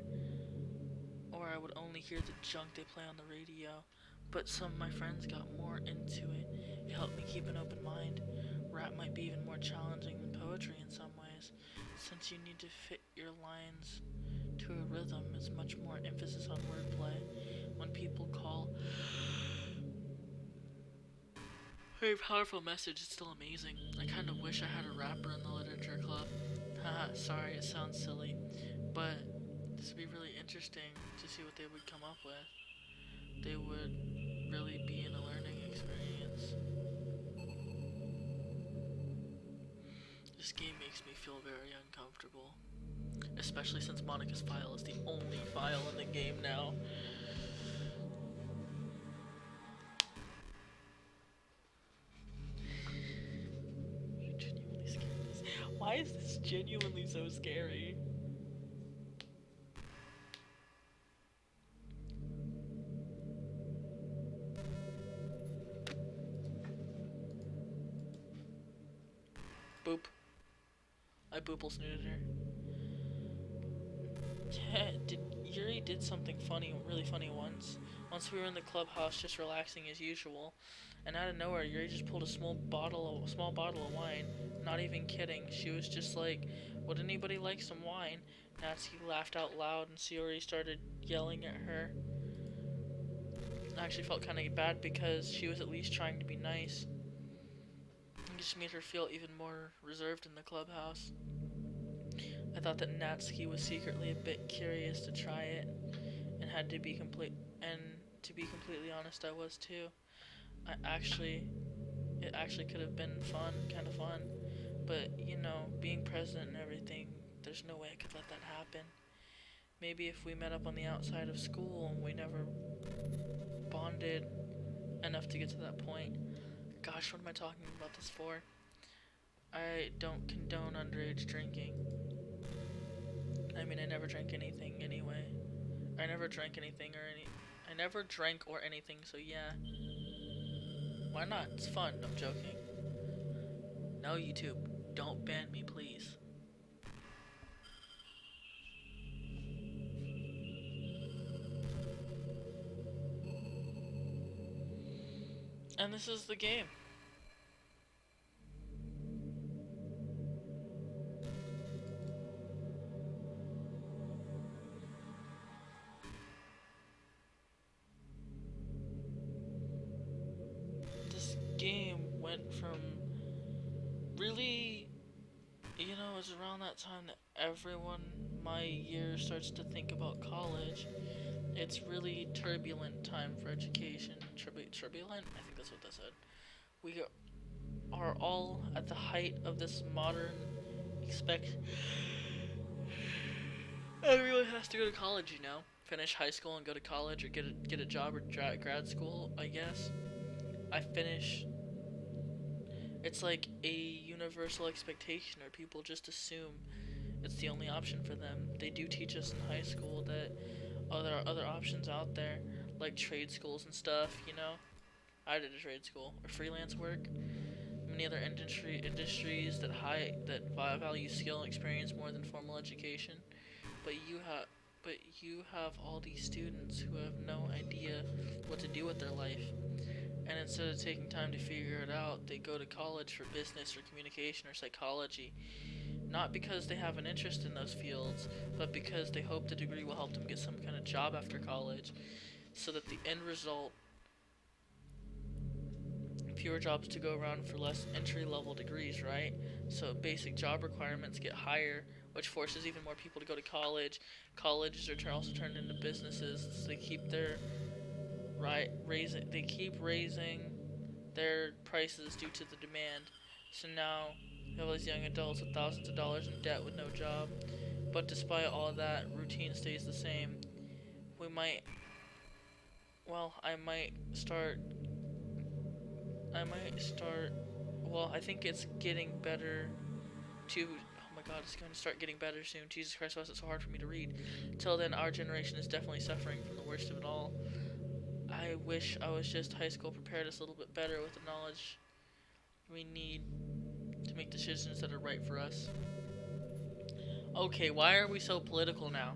or I would only hear the junk they play on the radio. But some of my friends got more into it. It helped me keep an open mind. Rap might be even more challenging than poetry in some ways, since you need to fit your lines to a rhythm. It's much more emphasis on wordplay. When people call very powerful message, it's still amazing. I kind of wish I had a rapper in the literature club. Haha, sorry, it sounds silly, but this would be really interesting to see what they would come up with. They would really be in a learning experience. This game makes me feel very uncomfortable, especially since Monica's file is the only file in the game now. Genuinely scary. Why is this genuinely so scary? Boop. I boople snooted her. Yeah, Yuri did something funny, really funny once. Once we were in the clubhouse just relaxing as usual, and out of nowhere Yuri just pulled a small bottle of wine. Not even kidding. She was just like, "Would anybody like some wine?" Natsuki laughed out loud and Sayori started yelling at her. I actually felt kind of bad because she was at least trying to be nice. It just made her feel even more reserved in the clubhouse. I thought that Natsuki was secretly a bit curious to try it, and had to be complete. And to be completely honest, I was too. I actually, it actually could have been fun, kind of fun, but you know, being president and everything, there's no way I could let that happen. Maybe if we met up on the outside of school and we never bonded enough to get to that point. Gosh, what am I talking about this for? I don't condone underage drinking. I mean, I never drank anything anyway. I never drank anything or any. I never drank or anything, so yeah. Why not? It's fun. I'm joking. No, YouTube. Don't ban me, please. And this is the game. This game went from really, you know, it's around that time that everyone my year starts to think about college. It's really turbulent time for education. Turbulent? I think that's what they said. We are all at the height of this modern expect. Everyone has to go to college, you know. Finish high school and go to college, or get a job or grad school. I guess. I finish. It's like a universal expectation, or people just assume it's the only option for them. They do teach us in high school that there are other options out there, like trade schools and stuff, you know. I did a trade school or freelance work. Many other industries that value skill and experience more than formal education. But you have all these students who have no idea what to do with their life. And instead of taking time to figure it out, they go to college for business or communication or psychology. Not because they have an interest in those fields, but because they hope the degree will help them get some kind of job after college, so that the end result, fewer jobs to go around for less entry level degrees, right? So basic job requirements get higher, which forces even more people to go to college. Colleges are also turned into businesses, so they keep raising their prices due to the demand. So now you have all these young adults with thousands of dollars in debt with no job. But despite all that, routine stays the same. We might, well, I might start, well, I think it's getting better to, oh my god, it's going to start getting better soon. Jesus Christ, why is it so hard for me to read? Till then, our generation is definitely suffering from the worst of it all. I wish I was just high school prepared us a little bit better with the knowledge we need to make decisions that are right for us. Okay, why are we so political now?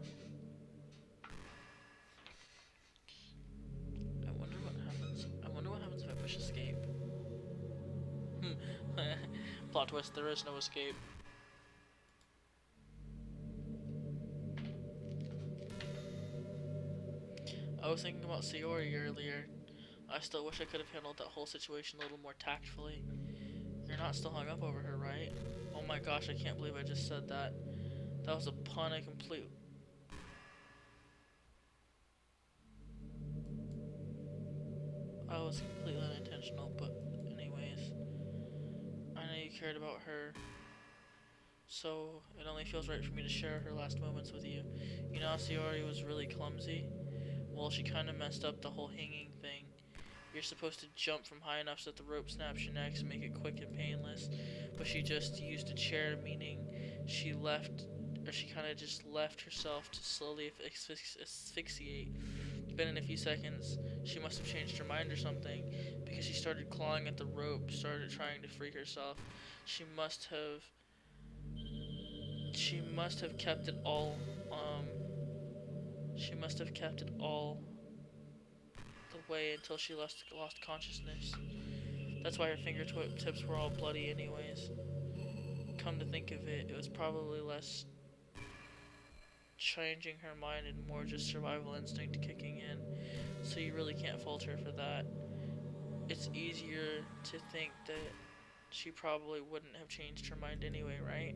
I wonder what happens. I wonder what happens if I push escape. Plot twist, there is no escape. I was thinking about Sayori earlier. I still wish I could have handled that whole situation a little more tactfully. You're not still hung up over her, right? Oh my gosh, I can't believe I just said that. That was a pun I completely... I was completely unintentional, but anyways. I know you cared about her, so it only feels right for me to share her last moments with you. You know, Sayori was really clumsy. Well, she kinda messed up the whole hanging thing. You're supposed to jump from high enough so that the rope snaps your neck and make it quick and painless. But she just used a chair, meaning she kinda just left herself to slowly asphyxiate. But in a few seconds, she must have changed her mind or something, because she started clawing at the rope, started trying to free herself. She must have she must have kept it all she must have kept it all the way until she lost consciousness. That's why her fingertips were all bloody anyways. Come to think of it, it was probably less changing her mind and more just survival instinct kicking in. So you really can't fault her for that. It's easier to think that she probably wouldn't have changed her mind anyway, right?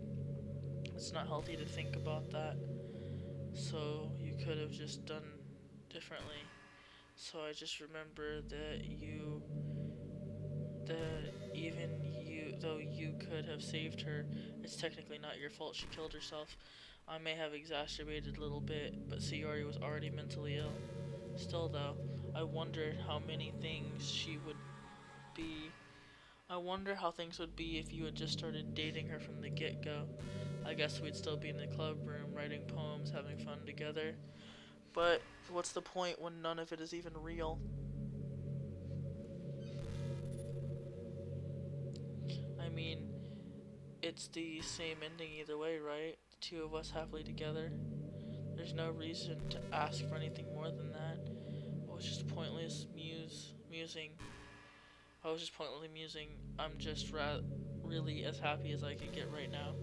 It's not healthy to think about that. So you could have just done differently. So I just remember that even though you could have saved her, it's technically not your fault she killed herself. I may have exacerbated a little bit, but Sayori was already mentally ill. Still though, I wondered how many things she would be. I wonder how things would be if you had just started dating her from the get-go. I guess we'd still be in the club room, writing poems, having fun together. But what's the point when none of it is even real? I mean, it's the same ending either way, right? The two of us happily together. There's no reason to ask for anything more than that. It was just pointless musing. I was just pointlessly musing. I'm just really as happy as I could get right now.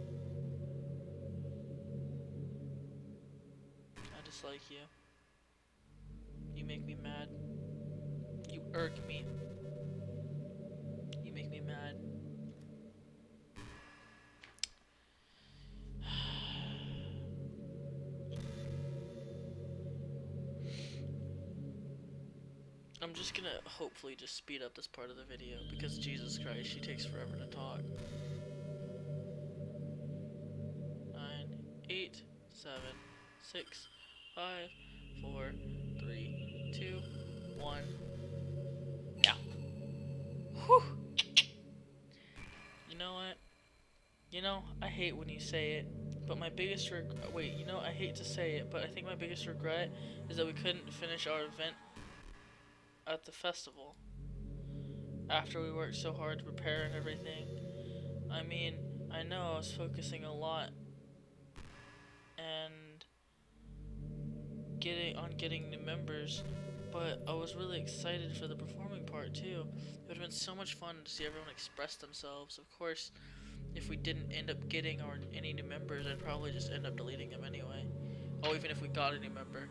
I dislike you. You make me mad. You irk me. You make me mad. I'm just gonna hopefully just speed up this part of the video because Jesus Christ, she takes forever to talk. 9, 8, 7, 6, 5, 4, 3, 2, 1. Now. Whew. You know what? I hate when you say it, but my biggest I hate to say it, but I think my biggest regret is that we couldn't finish our event at the festival. after we worked so hard to prepare and everything. I mean, I know I was focusing a lot and getting new members, but I was really excited for the performing part too. It would have been so much fun to see everyone express themselves. Of course, if we didn't end up getting any new members, I'd probably just end up deleting them anyway. Oh, even if we got a new member.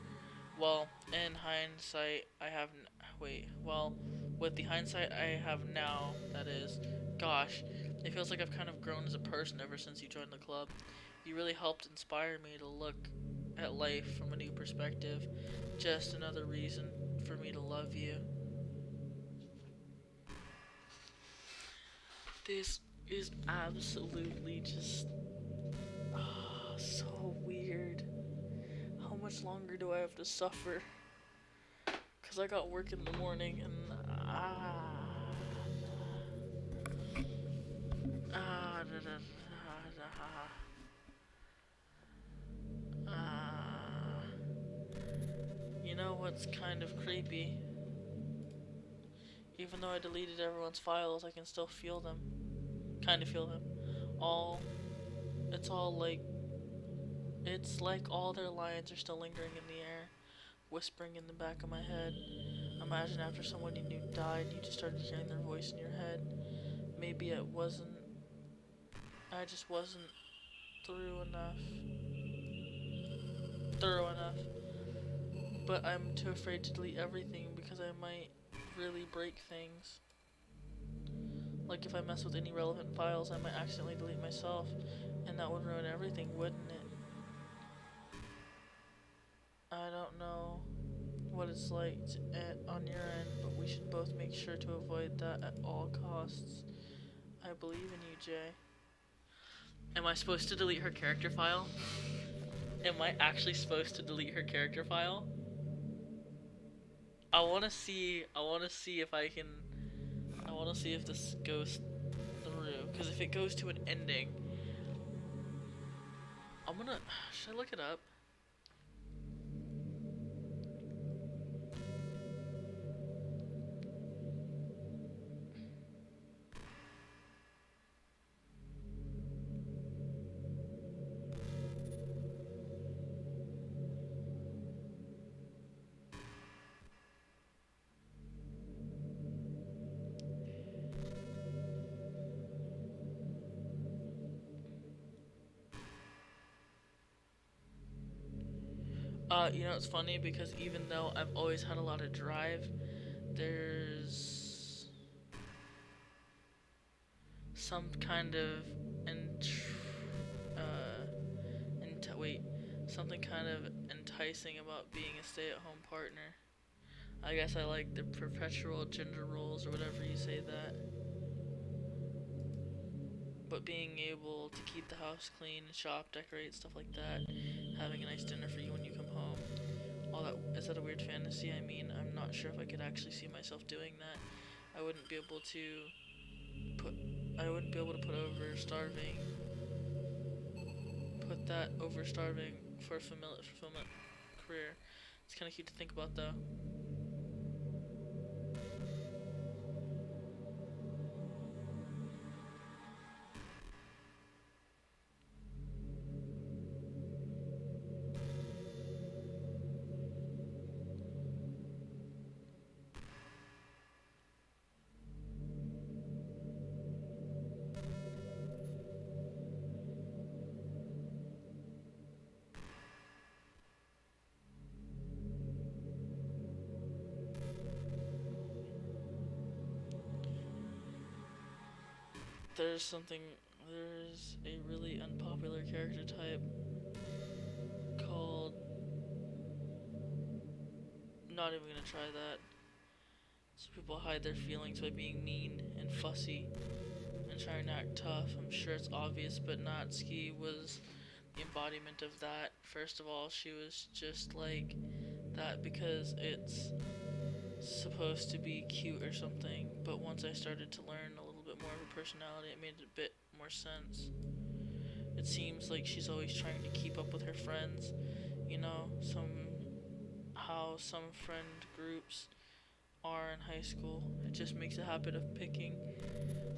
Well, in hindsight, well, with the hindsight I have now, that is, gosh, it feels like I've kind of grown as a person ever since you joined the club. You really helped inspire me to look at life from a new perspective. Just another reason for me to love you. This is absolutely just so weird. How much longer do I have to suffer? Because I got work in the morning and ah, da, da, da, you know what's kind of creepy? Even though I deleted everyone's files, I can still feel them. Kind of feel them. All, it's all like, it's like all their lines are still lingering in the air, whispering in the back of my head. Imagine after someone you knew died, you just started hearing their voice in your head. Maybe I just wasn't through enough. Thorough enough. But I'm too afraid to delete everything because I might really break things. Like if I mess with any relevant files, I might accidentally delete myself, and that would ruin everything, wouldn't it? I don't know what it's like on your end, but we should both make sure to avoid that at all costs. I believe in you, Jay. Am I supposed to delete her character file? Am I actually supposed to delete her character file? I wanna see if I can, I wanna see if this goes through. Because if it goes to an ending, should I look it up? You know, it's funny because even though I've always had a lot of drive, there's some kind of uh, wait, something kind of enticing about being a stay-at-home partner. I guess I like the perpetual gender roles or whatever you say that. But being able to keep the house clean, shop, decorate, stuff like that, having a nice dinner for you when you come home, all that, is that a weird fantasy? I mean, I'm not sure if I could actually see myself doing that. I wouldn't be able to put over starving, put that over starving for a fulfillment career. It's kind of cute to think about though. There's a really unpopular character type called, not even gonna try that. So people hide their feelings by being mean and fussy and trying to act tough. I'm sure it's obvious, but Natsuki was the embodiment of that. First of all, she was just like that because it's supposed to be cute or something, but once I started to learn a little bit more of her personality, it made a bit more sense. It seems like she's always trying to keep up with her friends, you know, some friend groups are are in high school. It just makes a habit of picking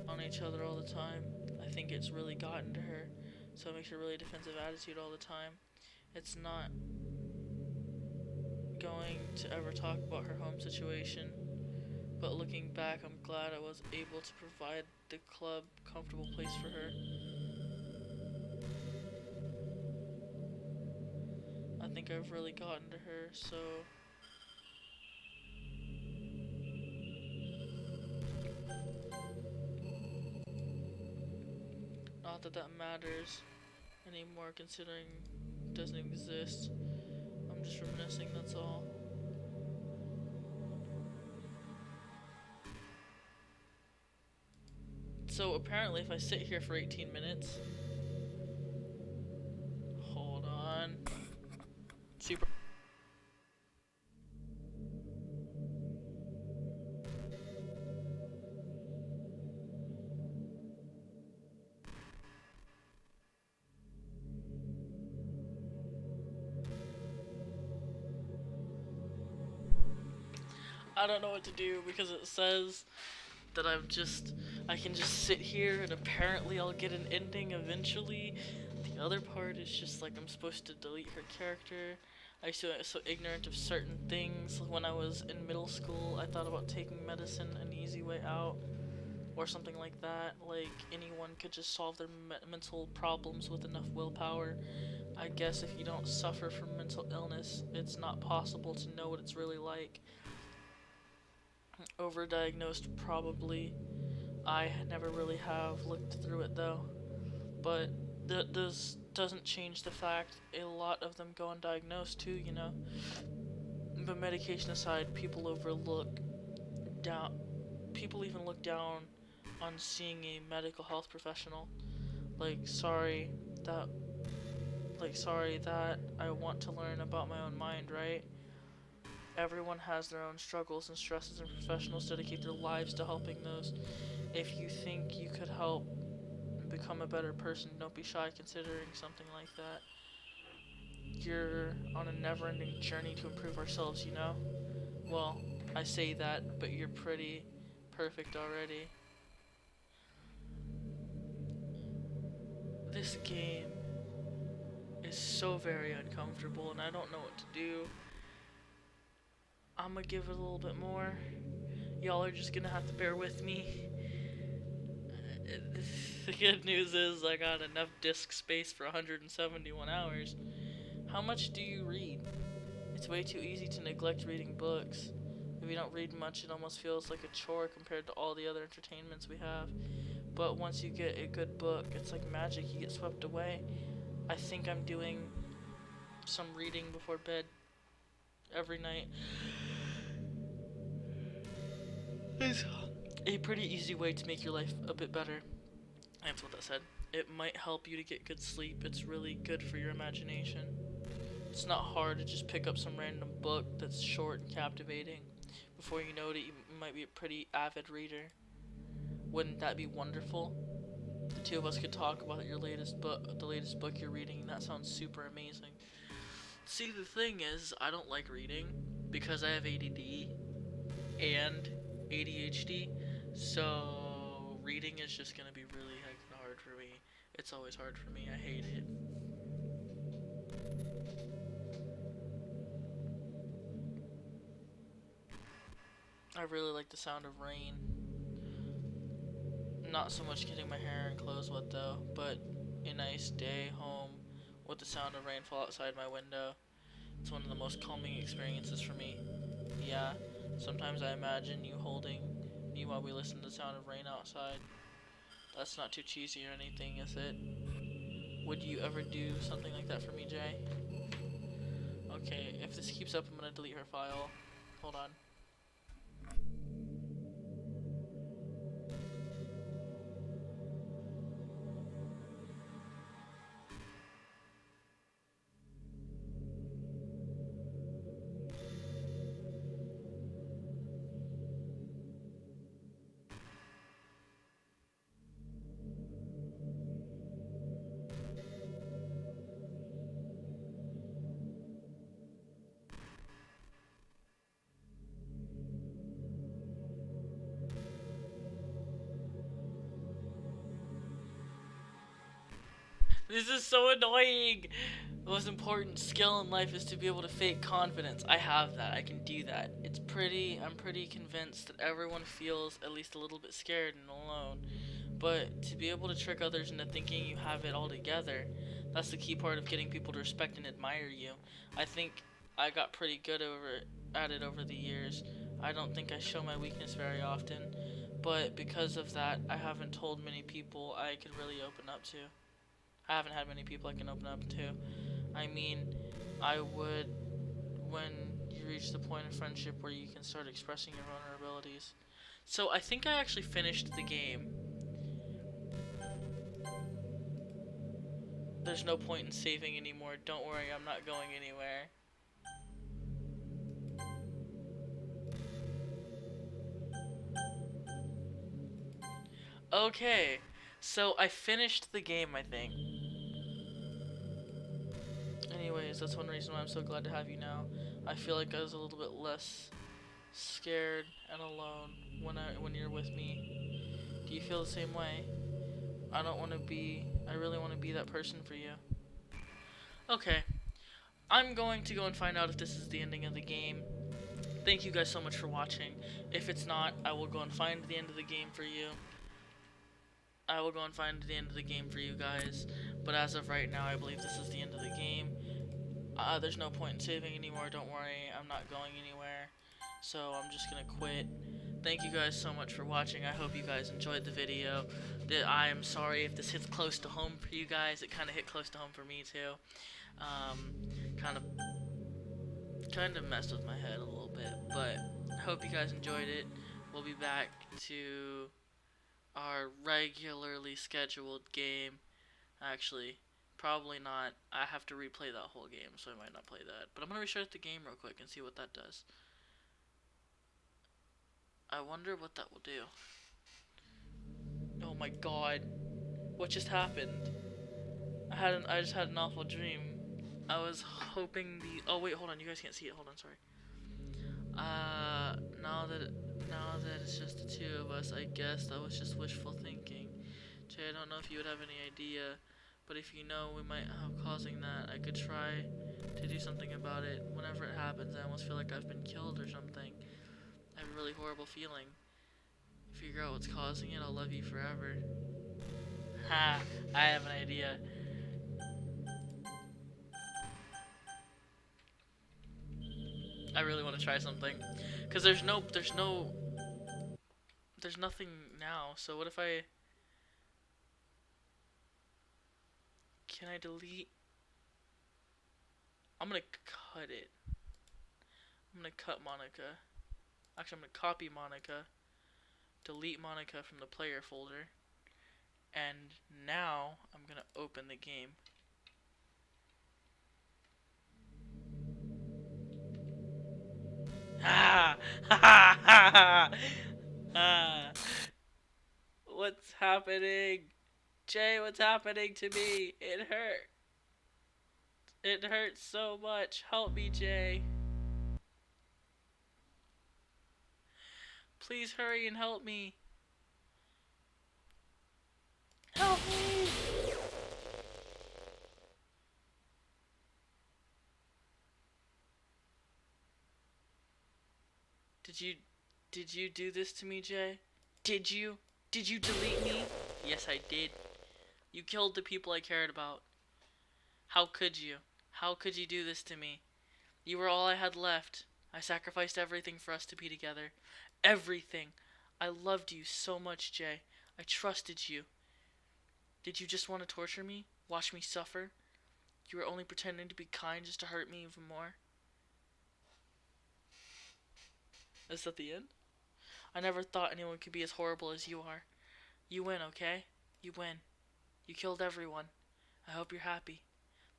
on each other all the time. I think it's really gotten to her, so it makes a really defensive attitude all the time. It's not going to ever talk about her home situation, but looking back, I'm glad I was able to provide the club a comfortable place for her. I think I've really gotten to her, so not that that matters anymore considering it doesn't exist. I'm just reminiscing, that's all. So apparently if I sit here for 18 minutes, hold on. Super. I don't know what to do because it says that I can just sit here and apparently I'll get an ending eventually. The other part is just like I'm supposed to delete her character. I used to be so ignorant of certain things. When I was in middle school, I thought about taking medicine an easy way out or something like that. Like anyone could just solve their mental problems with enough willpower. I guess if you don't suffer from mental illness, it's not possible to know what it's really like. Overdiagnosed, probably. I never really have looked through it though. But this doesn't change the fact a lot of them go undiagnosed too, you know? But medication aside, down people even look down on seeing a medical health professional. Like that sorry that I want to learn about my own mind, right? Everyone has their own struggles and stresses, and professionals dedicate their lives to helping those. If you think you could help become a better person, don't be shy considering something like that. You're on a never-ending journey to improve ourselves, you know? Well, I say that, but you're pretty perfect already. This game is so very uncomfortable and I don't know what to do. I'm gonna give it a little bit more. Y'all are just gonna have to bear with me. The good news is I got enough disk space for 171 hours. How much do you read? It's way too easy to neglect reading books. If you don't read much, it almost feels like a chore compared to all the other entertainments we have. But once you get a good book, it's like magic, you get swept away. I think I'm doing some reading before bed every night. It's a pretty easy way to make your life a bit better. That's what that said. It might help you to get good sleep. It's really good for your imagination. It's not hard to just pick up some random book that's short and captivating. Before you know it, you might be a pretty avid reader. Wouldn't that be wonderful? The two of us could talk about the latest book you're reading, and that sounds super amazing. See, the thing is, I don't like reading because I have ADD and ADHD, so reading is just gonna be really hard for me. It's always hard for me. I hate it. I really like the sound of rain. Not so much getting my hair and clothes wet though, but a nice day home with the sound of rainfall outside my window. It's one of the most calming experiences for me. Yeah, sometimes I imagine you holding me while we listen to the sound of rain outside. That's not too cheesy or anything, is it? Would you ever do something like that for me, Jay? Okay, if this keeps up, I'm gonna delete her file. Hold on. This is so annoying. The most important skill in life is to be able to fake confidence. I have that. I can do that. I'm pretty convinced that everyone feels at least a little bit scared and alone. But to be able to trick others into thinking you have it all together, that's the key part of getting people to respect and admire you. I think I got pretty good at it over the years. I don't think I show my weakness very often, but because of that, I haven't told many people I could really open up to. I haven't had many people I can open up to. I mean, I would when you reach the point of friendship where you can start expressing your vulnerabilities. So I think I actually finished the game. There's no point in saving anymore. Don't worry, I'm not going anywhere. Okay, so I finished the game, I think. Anyways, that's one reason why I'm so glad to have you now. I feel like I was a little bit less scared and alone when you're with me. Do you feel the same way? I really want to be that person for you. Okay, I'm going to go and find out if this is the ending of the game. Thank you guys so much for watching. If it's not, I will go and find the end of the game for you. I will go and find the end of the game for you guys. But as of right now, I believe this is the end of the game. There's no point in saving anymore. Don't worry, I'm not going anywhere. So I'm just gonna quit. Thank you guys so much for watching. I hope you guys enjoyed the video. I am sorry if this hits close to home for you guys. It kind of hit close to home for me too. Um, kind of messed with my head a little bit, but hope you guys enjoyed it. We'll be back to our regularly scheduled game. Actually, probably not. I have to replay that whole game, so I might not play that. But I'm gonna restart the game real quick and see what that does. I wonder what that will do. Oh my god. What just happened? I just had an awful dream. I was hoping the oh wait, hold on, you guys can't see it. Hold on, sorry. Now that it's just the two of us, I guess that was just wishful thinking. Jay, I don't know if you would have any idea, but if you know we might have causing that, I could try to do something about it. Whenever it happens, I almost feel like I've been killed or something. I have a really horrible feeling. Figure out what's causing it, I'll love you forever. Ha! I have an idea. I really want to try something. Cause there's nothing now. So what if can I delete? I'm gonna cut it. I'm gonna cut Monika. Actually, I'm gonna copy Monika, delete Monika from the player folder, and now I'm gonna open the game. Ha! Ha ha ha! Ah! What's happening? Jay, what's happening to me? It hurt. It hurts so much. Help me, Jay. Please hurry and help me. Help me! Did you do this to me, Jay? Did you? Did you delete me? Yes, I did. You killed the people I cared about. How could you? How could you do this to me? You were all I had left. I sacrificed everything for us to be together. Everything. I loved you so much, Jay. I trusted you. Did you just want to torture me? Watch me suffer? You were only pretending to be kind just to hurt me even more? Is that the end? I never thought anyone could be as horrible as you are. You win, okay? You win. You killed everyone. I hope you're happy.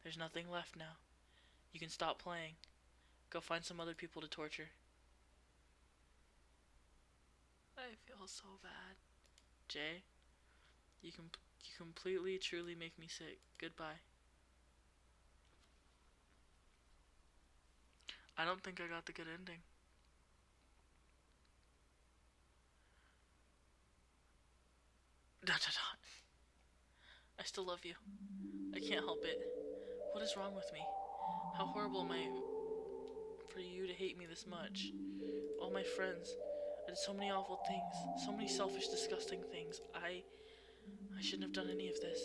There's nothing left now. You can stop playing. Go find some other people to torture. I feel so bad. Jay, you completely, truly make me sick. Goodbye. I don't think I got the good ending. Dot dot dot. still love you. I can't help it. What is wrong with me? How horrible am I for you to hate me this much? All my friends. I did so many awful things. So many selfish, disgusting things. I shouldn't have done any of this.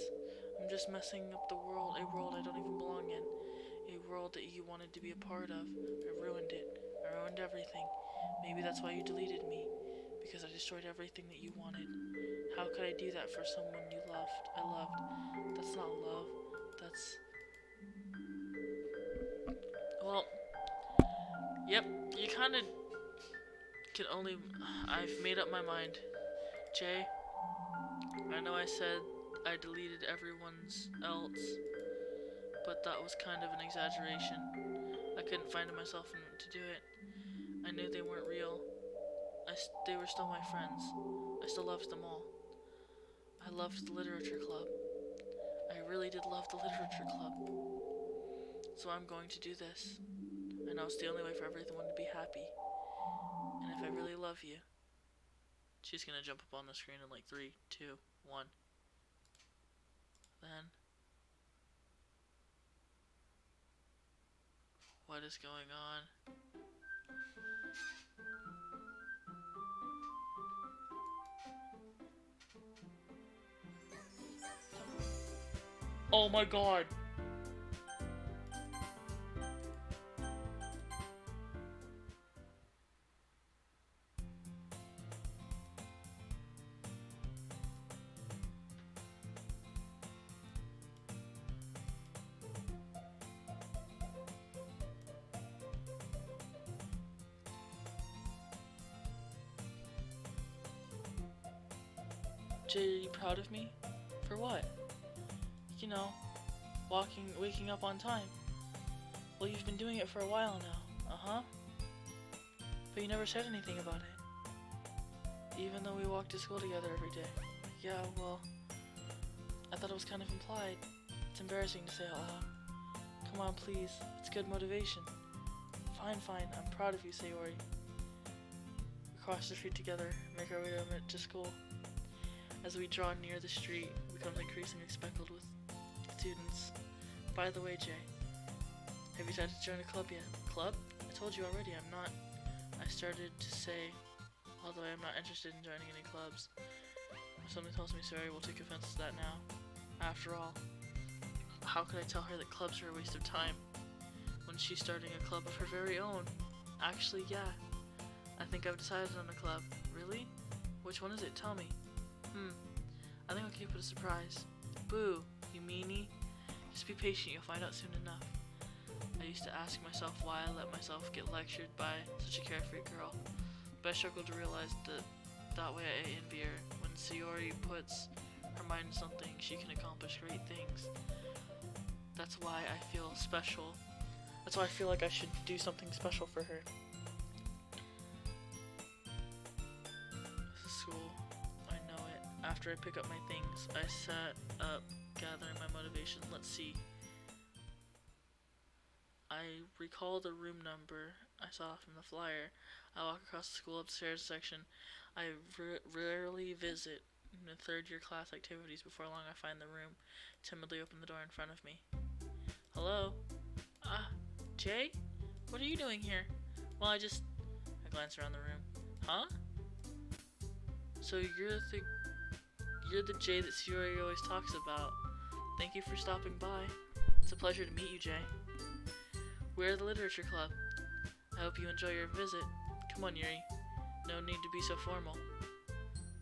I'm just messing up the world, a world I don't even belong in. A world that you wanted to be a part of. I ruined it. I ruined everything. Maybe that's why you deleted me. Because I destroyed everything that you wanted. How could I do that for someone you loved? I loved. That's not love. That's... Well, yep, you kind of can only... I've made up my mind. Jay, I know I said I deleted everyone's else, but that was kind of an exaggeration. I couldn't find myself to do it. I knew they weren't real. They were still my friends. I still loved them all. I loved the literature club. I really did love the literature club. So I'm going to do this. I know it's the only way for everyone to be happy. And if I really love you... She's gonna jump up on the screen in like 3, 2, 1. Then... What is going on? Oh my god! Jay, are you proud of me? For what? You know, waking up on time. Well, you've been doing it for a while now. Uh-huh. But you never said anything about it. Even though we walked to school together every day. Yeah, well, I thought it was kind of implied. It's embarrassing to say out loud. Come on, please. It's good motivation. Fine. I'm proud of you, Sayori. We cross the street together, make our way to school. As we draw near the street, it becomes increasingly speckled with students. By the way, Jay, have you decided to join a club yet? Club? I told you already, I'm not. I started to say, although I am not interested in joining any clubs. Something tells me Sayori will take offense to that now. After all, how could I tell her that clubs are a waste of time when she's starting a club of her very own? Actually, yeah. I think I've decided on a club. Really? Which one is it? Tell me. I think I'll keep it a surprise. Boo, you meanie. Just be patient, you'll find out soon enough. I used to ask myself why I let myself get lectured by such a carefree girl, but I struggled to realize that way I envy her. When Sayori puts her mind in something, she can accomplish great things. That's why I feel special. That's why I feel like I should do something special for her. This is school. I know it. After I pick up my things, I sat up, gathering my motivation. Let's see. I recall the room number I saw from the flyer. I walk across the school upstairs section. I rarely visit in the third-year class activities. Before long, I find the room. Timidly open the door in front of me. Hello? Jay? What are you doing here? Well, I glance around the room. Huh? So you're the Jay that Sayori always talks about. Thank you for stopping by. It's a pleasure to meet you, Jay. We're the Literature Club. I hope you enjoy your visit. Come on, Yuri. No need to be so formal.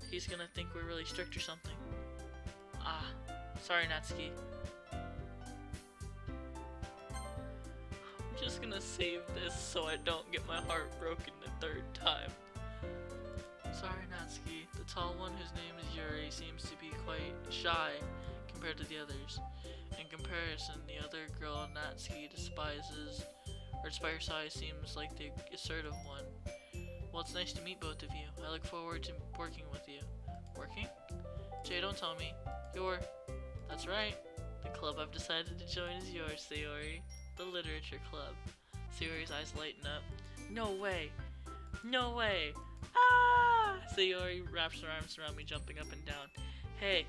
He's gonna think we're really strict or something. Sorry, Natsuki. I'm just gonna save this so I don't get my heart broken the third time. Sorry, Natsuki. The tall one whose name is Yuri seems to be quite shy compared to the others. In comparison, the other girl Natsuki despises, or despite her size, seems like the assertive one. Well, it's nice to meet both of you. I look forward to working with you. Working? Jay, don't tell me. That's right. The club I've decided to join is yours, Sayori. The Literature Club. Sayori's eyes lighten up. No way! No way! Ah! Sayori wraps her arms around me, jumping up and down. Hey!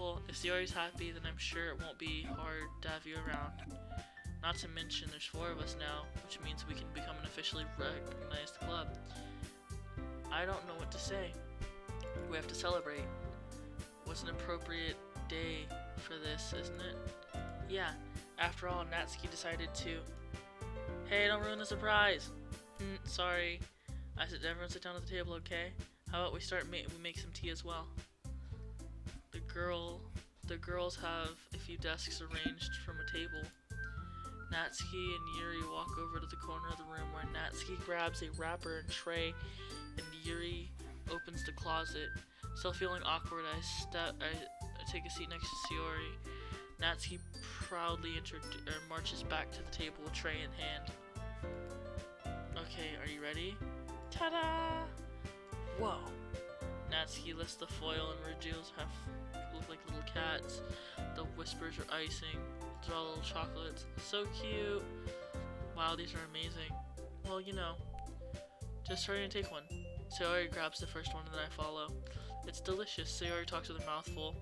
Well, if Sayori's happy, then I'm sure it won't be hard to have you around. Not to mention, there's 4 of us now, which means we can become an officially recognized club. I don't know what to say. We have to celebrate. What's an appropriate day for this, isn't it? Yeah, after all, Natsuki decided to... Hey, don't ruin the surprise! Sorry. I said everyone sit down at the table, okay? How about we make some tea as well? The girls have a few desks arranged from a table. Natsuki and Yuri walk over to the corner of the room where Natsuki grabs a wrapper and tray and Yuri opens the closet. Still feeling awkward, I take a seat next to Sayori. Natsuki proudly marches back to the table with tray in hand. Okay, are you ready? Ta-da! Whoa! Natsuki lifts the foil and reveals half look like little cats. The whispers are icing. They're all little chocolates. So cute! Wow, these are amazing. Well, you know, just try and take one. Sayori grabs the first one and then I follow. It's delicious. Sayori talks with her mouth full.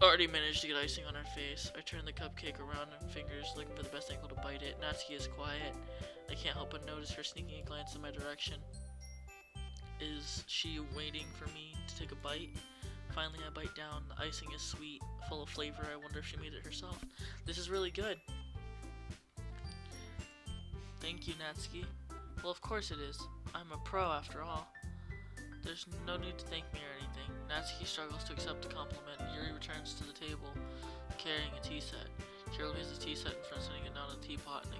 Already managed to get icing on her face. I turn the cupcake around and fingers looking for the best angle to bite it. Natsuki is quiet. I can't help but notice her sneaking a glance in my direction. Is she waiting for me to take a bite? Finally, I bite down. The icing is sweet, full of flavor. I wonder if she made it herself. This is really good. Thank you, Natsuki. Well, of course it is. I'm a pro after all. There's no need to thank me or anything. Natsuki struggles to accept the compliment. Yuri returns to the table, carrying a tea set. Carol leaves the tea set in front, setting it down in the teapot, and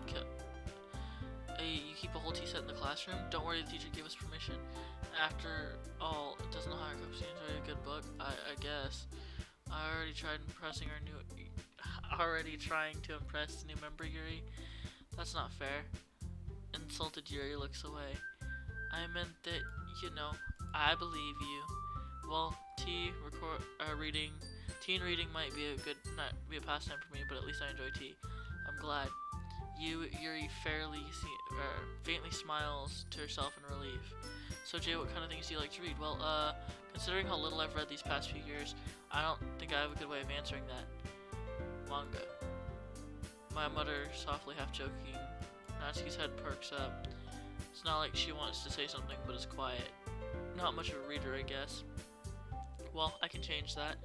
Hey, you keep a whole tea set in the classroom? Don't worry, the teacher gave us permission. After all, it doesn't hire cup students are a good book, I guess. Already trying to impress the new member, Yuri. That's not fair. Insulted Yuri looks away. I meant that, you know, I believe you. Well, tea and reading might be not be a pastime for me, but at least I enjoy tea. I'm glad. Yuri faintly smiles to herself in relief. So Jay, what kind of things do you like to read? Well, considering how little I've read these past few years, I don't think I have a good way of answering that. Manga. I mutter softly, half joking. Natsuki's head perks up. It's not like she wants to say something, but is quiet. Not much of a reader, I guess. Well, I can change that.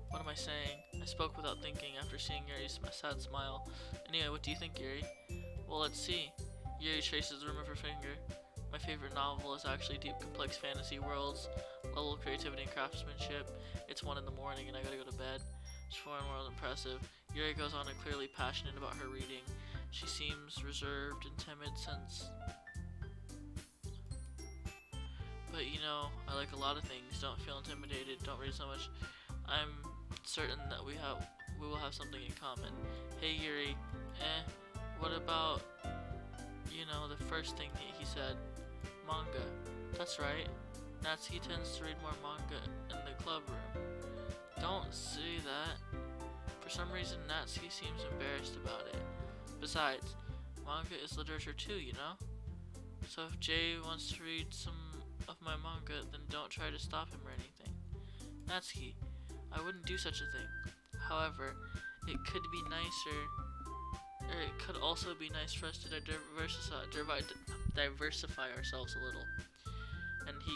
What am I saying? I spoke without thinking after seeing Yuri's sad smile. Anyway, what do you think, Yuri? Well, let's see. Yuri traces the rim of her finger. My favorite novel is actually deep, complex fantasy worlds, level of creativity and craftsmanship. It's 1 in the morning and I gotta go to bed. It's foreign world impressive. Yuri goes on and clearly passionate about her reading. She seems reserved and timid But you know, I like a lot of things. Don't feel intimidated. Don't read so much. I'm certain that we will have something in common. Hey Yuri, what about, you know, the first thing that he said? Manga. That's right. Natsuki tends to read more manga in the club room. Don't say that. For some reason, Natsuki seems embarrassed about it. Besides, manga is literature too, you know? So if Jay wants to read some of my manga, then don't try to stop him or anything. Natsuki, I wouldn't do such a thing. However, it could be nicer, or it could also be nice for us to diversify ourselves a little. And he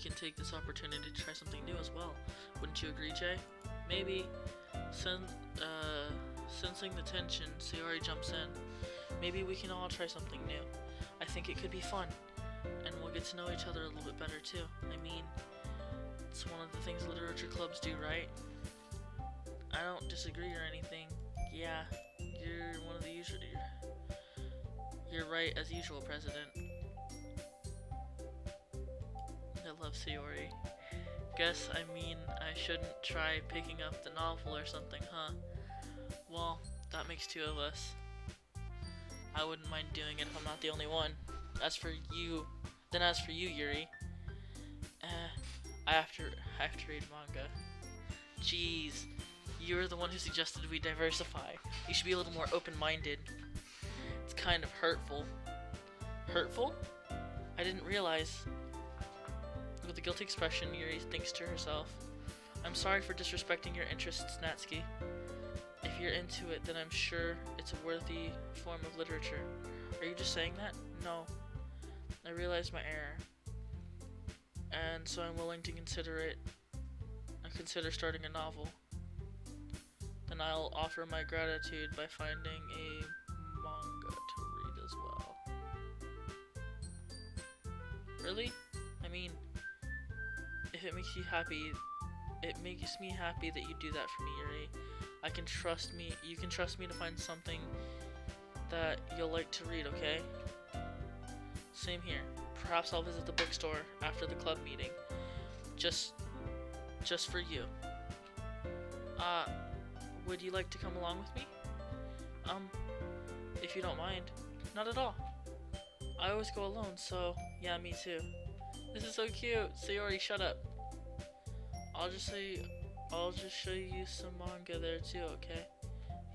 can take this opportunity to try something new as well. Wouldn't you agree, Jay? Maybe. Sensing the tension, Sayori jumps in. Maybe we can all try something new. I think it could be fun. And we'll get to know each other a little bit better too. I mean, it's one of the things literature clubs do, right? I don't disagree or anything. Yeah, you're one of the usual. You're right as usual, President. I love Sayori. Guess I mean I shouldn't try picking up the novel or something, huh? Well, that makes 2 of us. I wouldn't mind doing it if I'm not the only one. As for you, Yuri, I have to read manga. Jeez, you're the one who suggested we diversify. You should be a little more open-minded. It's kind of hurtful. Hurtful? I didn't realize. With a guilty expression, Yuri thinks to herself, I'm sorry for disrespecting your interests, Natsuki. If you're into it, then I'm sure it's a worthy form of literature. Are you just saying that? No. I realize my error. And so I'm willing to consider it. I consider starting a novel. Then I'll offer my gratitude by finding a manga to read as well. Really? I mean, if it makes you happy, it makes me happy that you do that for me, Yuri. You can trust me to find something that you'll like to read, okay? Same here. Perhaps I'll visit the bookstore after the club meeting. Just for you. Would you like to come along with me? If you don't mind. Not at all. I always go alone, so yeah, me too. This is so cute. Sayori, shut up. I'll just show you some manga there too, okay?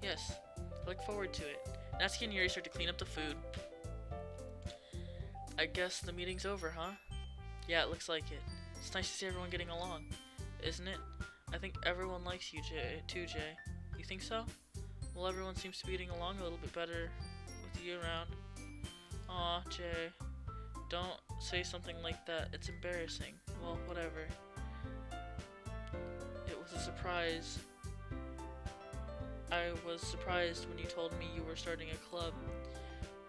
Yes. I look forward to it. Natsuki and Yuri start to clean up the food. I guess the meeting's over, huh? Yeah, it looks like it. It's nice to see everyone getting along, isn't it? I think everyone likes you, Jay. You think so? Well, everyone seems to be getting along a little bit better with you around. Aw, Jay. Don't say something like that. It's embarrassing. Well, whatever. It was a surprise. I was surprised when you told me you were starting a club,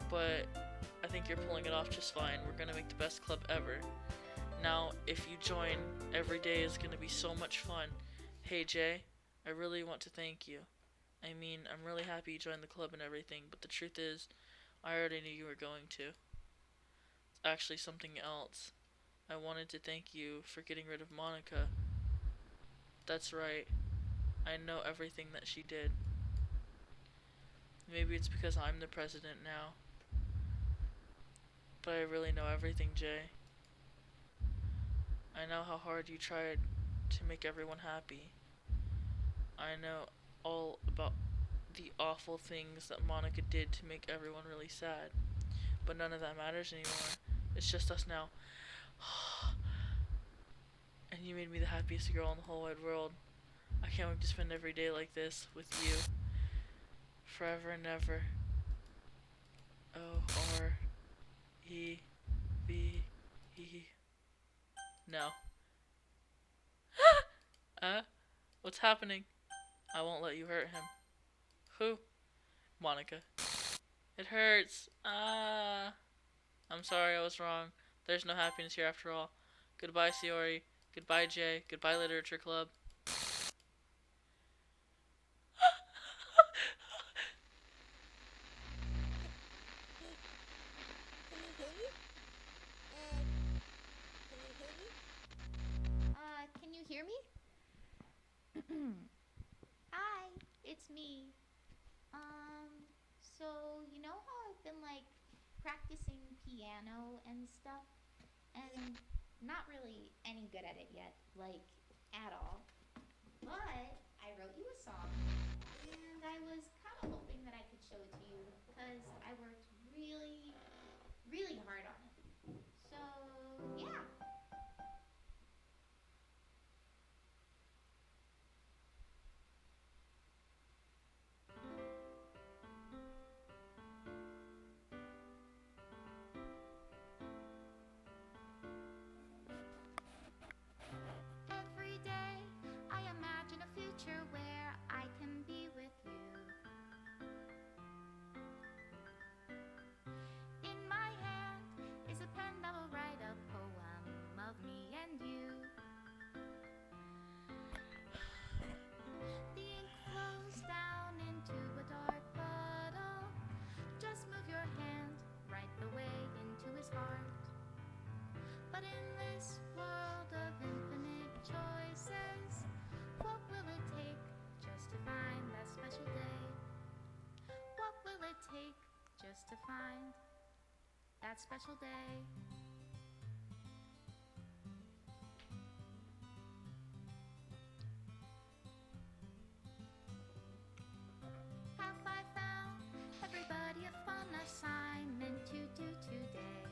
but I think you're pulling it off just fine. We're gonna make the best club ever. Now, if you join, every day is gonna be so much fun. Hey Jay, I really want to thank you. I mean, I'm really happy you joined the club and everything, but the truth is, I already knew you were going to. It's actually something else. I wanted to thank you for getting rid of Monika. That's right. I know everything that she did. Maybe it's because I'm the president now. But I really know everything, Jay. I know how hard you tried to make everyone happy. I know all about the awful things that Monika did to make everyone really sad. But none of that matters anymore. It's just us now. And you made me the happiest girl in the whole wide world. I can't wait to spend every day like this with you. Forever and ever. O-R-E-V-E. No. What's happening? I won't let you hurt him. Who? Monika. It hurts. I'm sorry, I was wrong. There's no happiness here after all. Goodbye, Sayori. Goodbye, Jay. Goodbye, Literature Club. Can you hear me? Hi, it's me. So you know how I've been like practicing piano and stuff, and not really any good at it yet, like at all. But I wrote you a song, and I was kind of hoping that I could show it to you because I worked really, really hard on it. So yeah. Every day I imagine a future where I can be with you. In my hand is a pen that will write a poem of me and you. The ink flows down into a dark puddle. Just move your hand right the way into his heart. But in this world of infinite choices, what will it take just to find that special day? What will it take just to find that special day? Have I found everybody a fun assignment to do today?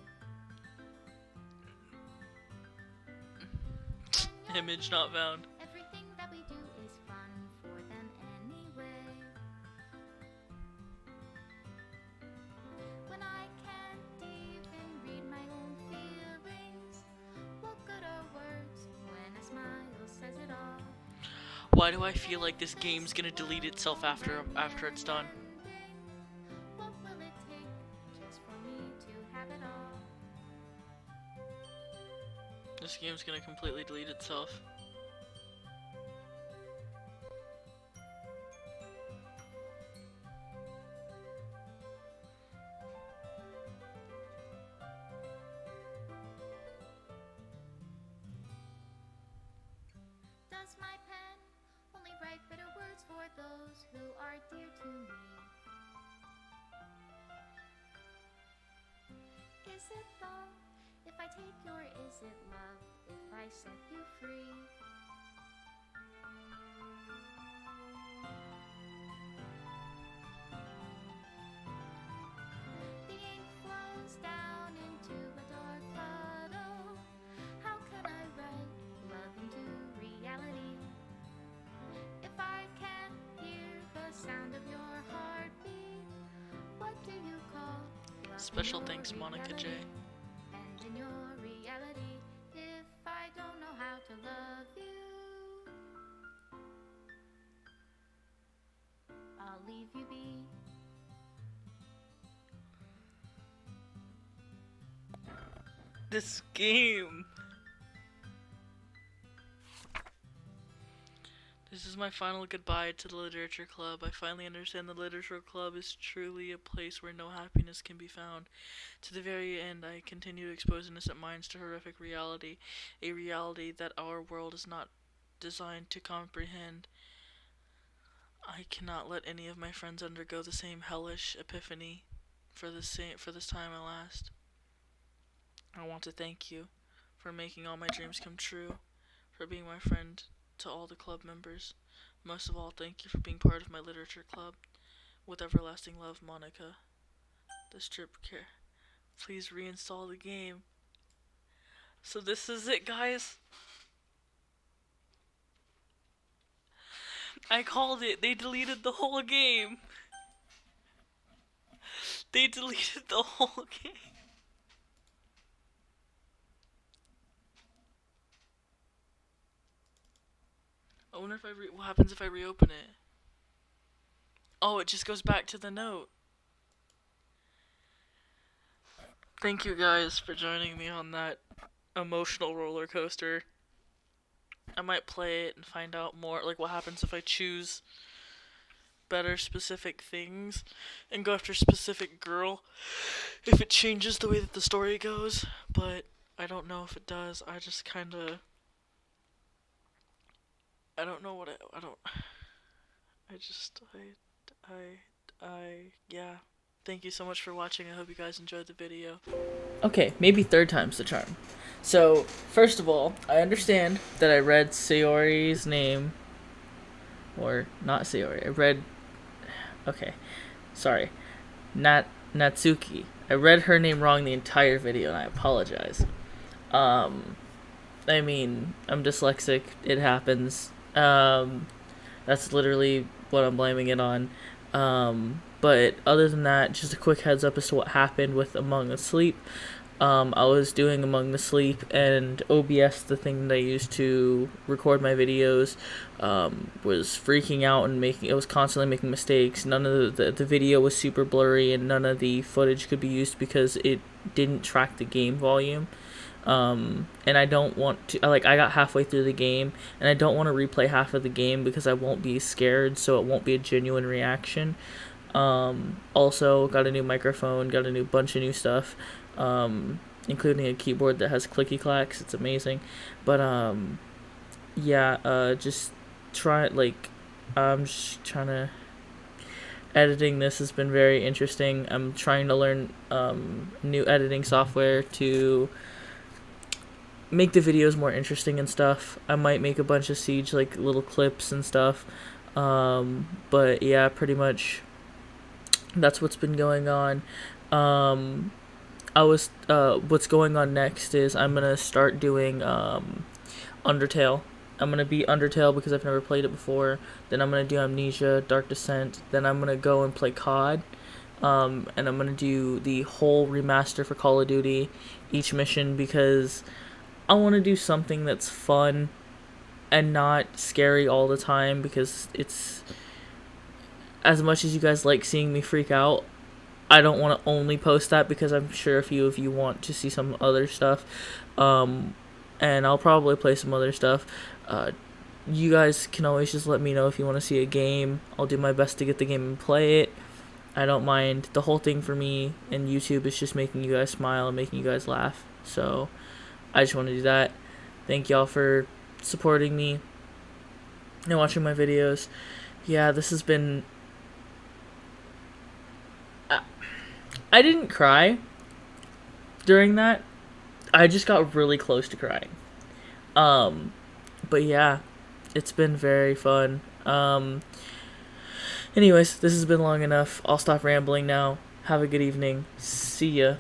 Image not found. Everything that we do is fun for them anyway. When I can't even read my own feelings, what good are words when a smile says it all? Why do I feel like this game's gonna delete itself after it's done? What will it take just for me to have it all? This game's gonna completely delete itself. Does my pen only write bitter words for those who are dear to me? Is it love if I take you, or is it love if I set you free? The ink flows down into a dark puddle. How can I write love into reality if I can't hear the sound of your heartbeat? What do you call love? Special thanks, Monika J. And in your reality, if I don't know how to love you, I'll leave you be. This game. This is my final goodbye to the Literature Club. I finally understand the Literature Club is truly a place where no happiness can be found. To the very end, I continue to expose innocent minds to horrific reality, a reality that our world is not designed to comprehend. I cannot let any of my friends undergo the same hellish epiphany for this time at last. I want to thank you for making all my dreams come true, for being my friend to all the club members. Most of all, thank you for being part of my literature club. With everlasting love, Monika. The strip care. Please reinstall the game. So this is it, guys. I called it. They deleted the whole game. They deleted the whole game. I wonder if what happens if I reopen it. Oh, it just goes back to the note. Thank you guys for joining me on that emotional roller coaster. I might play it and find out more, like what happens if I choose better specific things and go after a specific girl. If it changes the way that the story goes, but I don't know if it does. I just kinda... I don't know what yeah. Thank you so much for watching. I hope you guys enjoyed the video. Okay, maybe third time's the charm. So, first of all, I understand that I read Sayori's name. Or, not Sayori. I read... Okay. Sorry. Natsuki. I read her name wrong the entire video, and I apologize. I mean, I'm dyslexic. It happens. That's literally what I'm blaming it on. But other than that, just a quick heads up as to what happened with Among the Sleep. I was doing Among the Sleep, and OBS, the thing that I used to record my videos, was freaking out and it was constantly making mistakes. None of the video was super blurry, and none of the footage could be used because it didn't track the game volume. And I don't want to, I got halfway through the game, and I don't want to replay half of the game because I won't be scared, so it won't be a genuine reaction. Also got a new microphone, got a bunch of new stuff, including a keyboard that has clicky clacks. It's amazing. But yeah, just try it. I'm just trying to... Editing this has been very interesting. I'm trying to learn new editing software to make the videos more interesting and stuff. I might make a bunch of Siege, little clips and stuff. But yeah, pretty much that's what's been going on. What's going on next is I'm gonna start doing Undertale. I'm gonna beat Undertale because I've never played it before. Then I'm gonna do Amnesia, Dark Descent. Then I'm gonna go and play COD. And I'm gonna do the whole remaster for Call of Duty, each mission, because I want to do something that's fun and not scary all the time, because it's, as much as you guys like seeing me freak out, I don't want to only post that because I'm sure a few of you want to see some other stuff. And I'll probably play some other stuff. You guys can always just let me know if you want to see a game. I'll do my best to get the game and play it. I don't mind. The whole thing for me and YouTube is just making you guys smile and making you guys laugh. So I just want to do that. Thank y'all for supporting me and watching my videos. Yeah, this has been... I didn't cry during that. I just got really close to crying. But yeah, it's been very fun. Anyways, this has been long enough. I'll stop rambling now. Have a good evening. See ya.